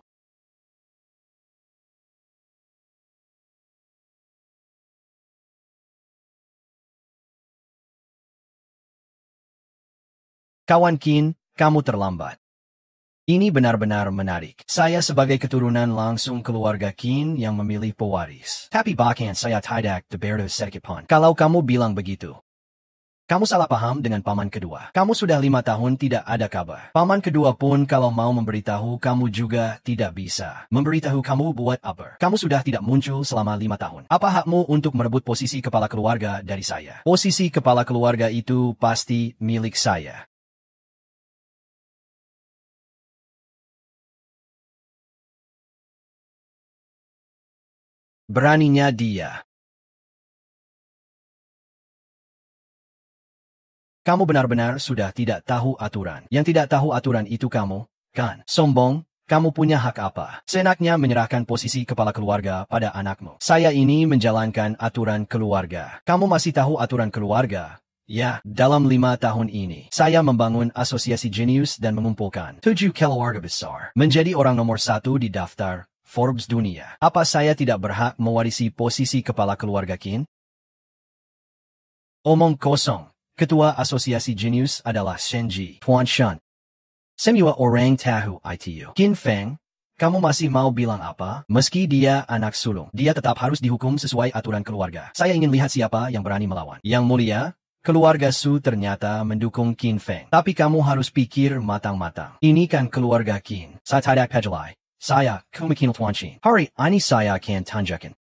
Kawan Qin, kamu terlambat. Ini benar-benar menarik. Saya sebagai keturunan langsung keluarga Qin yang memilih pewaris. Tapi bahkan saya tidak diberi sedikit pun. Kalau kamu bilang begitu, kamu salah paham dengan paman kedua. Kamu sudah 5 tahun tidak ada kabar. Paman kedua pun kalau mau memberitahu kamu juga tidak bisa. Memberitahu kamu buat apa? Kamu sudah tidak muncul selama 5 tahun. Apa hakmu untuk merebut posisi kepala keluarga dari saya? Posisi kepala keluarga itu pasti milik saya. Beraninya dia. Kamu benar-benar sudah tidak tahu aturan. Yang tidak tahu aturan itu kamu, kan? Sombong, kamu punya hak apa? Seenaknya menyerahkan posisi kepala keluarga pada anakmu. Saya ini menjalankan aturan keluarga. Kamu masih tahu aturan keluarga? Ya, dalam 5 tahun ini, saya membangun asosiasi jenius dan mengumpulkan 7 keluarga besar. Menjadi orang nomor 1 di daftar Forbes dunia. Apa saya tidak berhak mewarisi posisi kepala keluarga Qin? Omong kosong. Ketua asosiasi jenius adalah Shenji Tuan Shen. Semua orang tahu itu. Qin Feng, kamu masih mau bilang apa? Meski dia anak sulung, dia tetap harus dihukum sesuai aturan keluarga. Saya ingin lihat siapa yang berani melawan. Yang mulia, keluarga Su ternyata mendukung Qin Feng. Tapi kamu harus pikir matang-matang. Ini kan keluarga Qin. Saya tidak peduli. Saya, Kumakin Tuan Qin. Hari ini saya akan tunjukkan.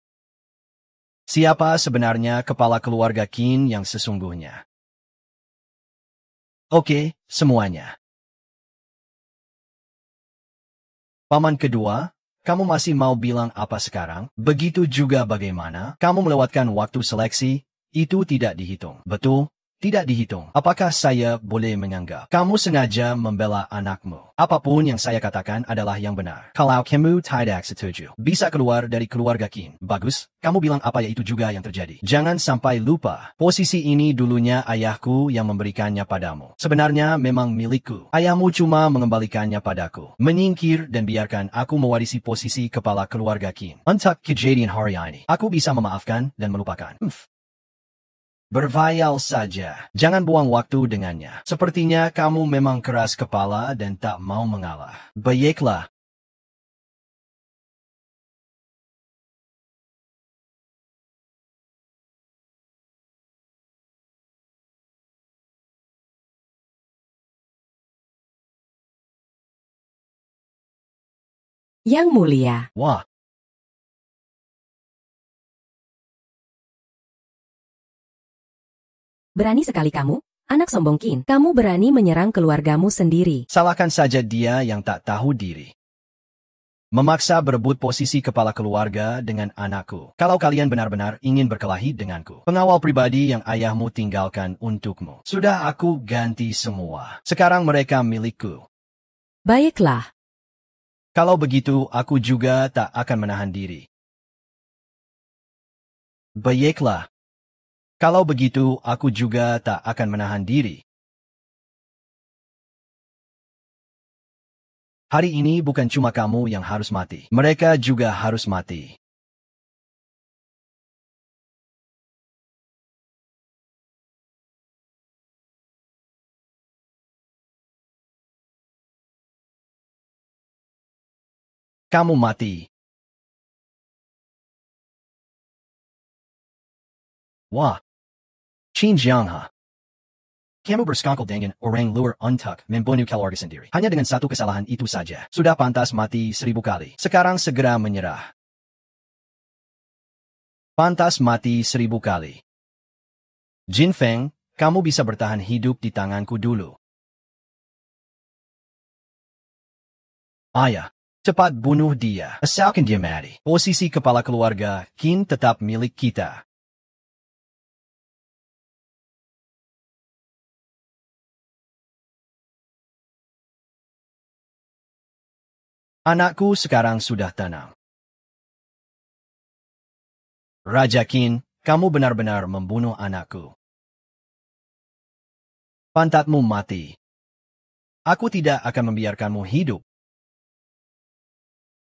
Siapa sebenarnya kepala keluarga Qin yang sesungguhnya? Oke, semuanya. Paman kedua, kamu masih mau bilang apa sekarang? Begitu juga bagaimana? Kamu melewatkan waktu seleksi, itu tidak dihitung. Betul? Tidak dihitung. Apakah saya boleh menganggap kamu sengaja membela anakmu? Apapun yang saya katakan adalah yang benar. Kalau kamu tidak setuju, bisa keluar dari keluarga Qin. Bagus, kamu bilang apa ya itu juga yang terjadi. Jangan sampai lupa, posisi ini dulunya ayahku yang memberikannya padamu. Sebenarnya memang milikku. Ayahmu cuma mengembalikannya padaku. Menyingkir dan biarkan aku mewarisi posisi kepala keluarga Qin. Untuk kejadian hari ini, aku bisa memaafkan dan melupakan. Bervayal saja. Jangan buang waktu dengannya. Sepertinya kamu memang keras kepala dan tak mau mengalah. Baiklah. Yang Mulia, Wah, berani sekali kamu, anak sombong Qin. Kamu berani menyerang keluargamu sendiri. salahkan saja dia yang tak tahu diri. Memaksa berebut posisi kepala keluarga dengan anakku. Kalau kalian benar-benar ingin berkelahi denganku, pengawal pribadi yang ayahmu tinggalkan untukmu, sudah aku ganti semua. Sekarang mereka milikku. Baiklah, Kalau begitu, aku juga tak akan menahan diri. Baiklah. Kalau begitu, aku juga tak akan menahan diri. Hari ini bukan cuma kamu yang harus mati. Mereka juga harus mati. Kamu mati. Wah. Qin Jiangha. Kamu bersekongkol dengan orang luar untuk membunuh keluarga sendiri. Hanya dengan satu kesalahan itu saja. Sudah pantas mati 1000 kali. Sekarang segera menyerah. Pantas mati 1000 kali. Jin Feng, kamu bisa bertahan hidup di tanganku dulu. Ayah, cepat bunuh dia. Asalkan dia mati. Posisi kepala keluarga, Qin tetap milik kita. Anakku sekarang sudah tenang. Raja Qin, kamu benar-benar membunuh anakku. Pantatmu mati. Aku tidak akan membiarkanmu hidup.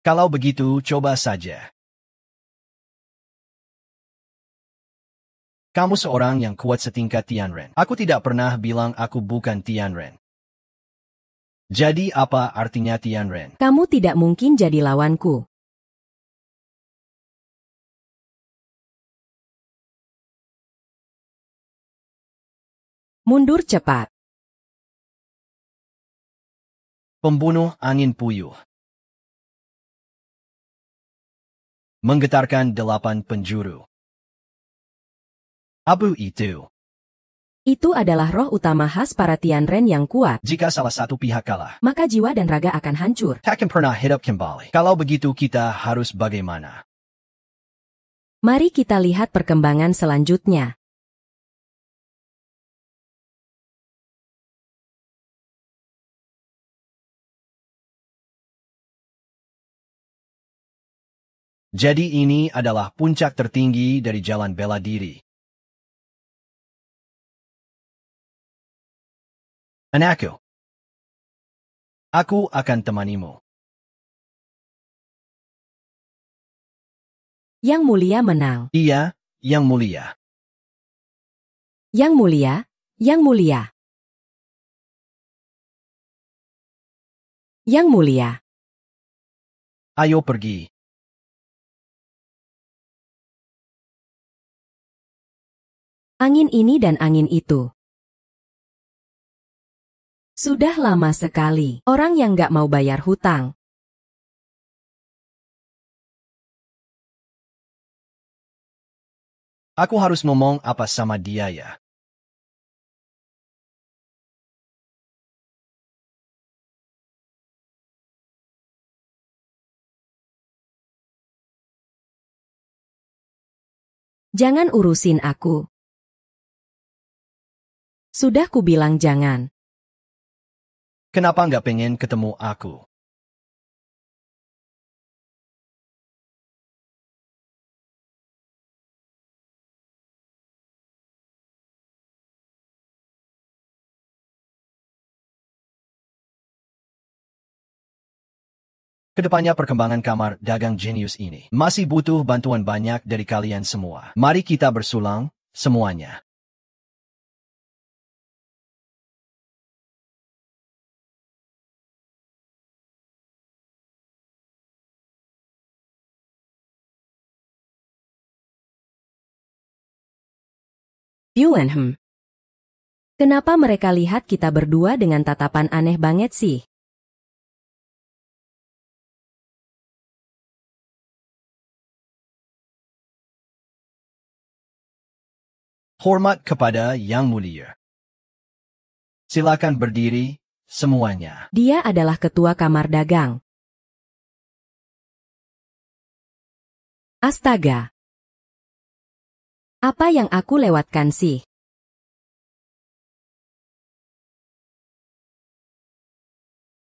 Kalau begitu, coba saja. Kamu seorang yang kuat setingkat Tianren. Aku tidak pernah bilang aku bukan Tianren. Jadi apa artinya Tianren? kamu tidak mungkin jadi lawanku. Mundur cepat. Pembunuh angin puyuh. Menggetarkan 8 penjuru. Abu itu. Itu adalah roh utama khas para Tianren yang kuat, Jika salah satu pihak kalah, maka jiwa dan raga akan hancur. takkan pernah hidup kembali. Kalau begitu kita harus bagaimana? Mari kita lihat perkembangan selanjutnya. Jadi ini adalah puncak tertinggi dari jalan bela diri. Anakku, aku akan temanimu. Yang Mulia menang. Iya, Yang Mulia. Yang Mulia, Yang Mulia. Yang Mulia. Ayo pergi. Angin ini dan angin itu. Sudah lama sekali, orang yang gak mau bayar hutang. Aku harus ngomong apa sama dia ya. Jangan urusin aku. Sudah kubilang jangan. Kenapa nggak pengen ketemu aku? Kedepannya perkembangan kamar dagang jenius ini masih butuh bantuan banyak dari kalian semua. Mari kita bersulang, semuanya. Yuan. Kenapa mereka lihat kita berdua dengan tatapan aneh banget sih? Hormat kepada Yang Mulia. Silakan berdiri, semuanya. Dia adalah ketua kamar dagang. Astaga. Apa yang aku lewatkan sih?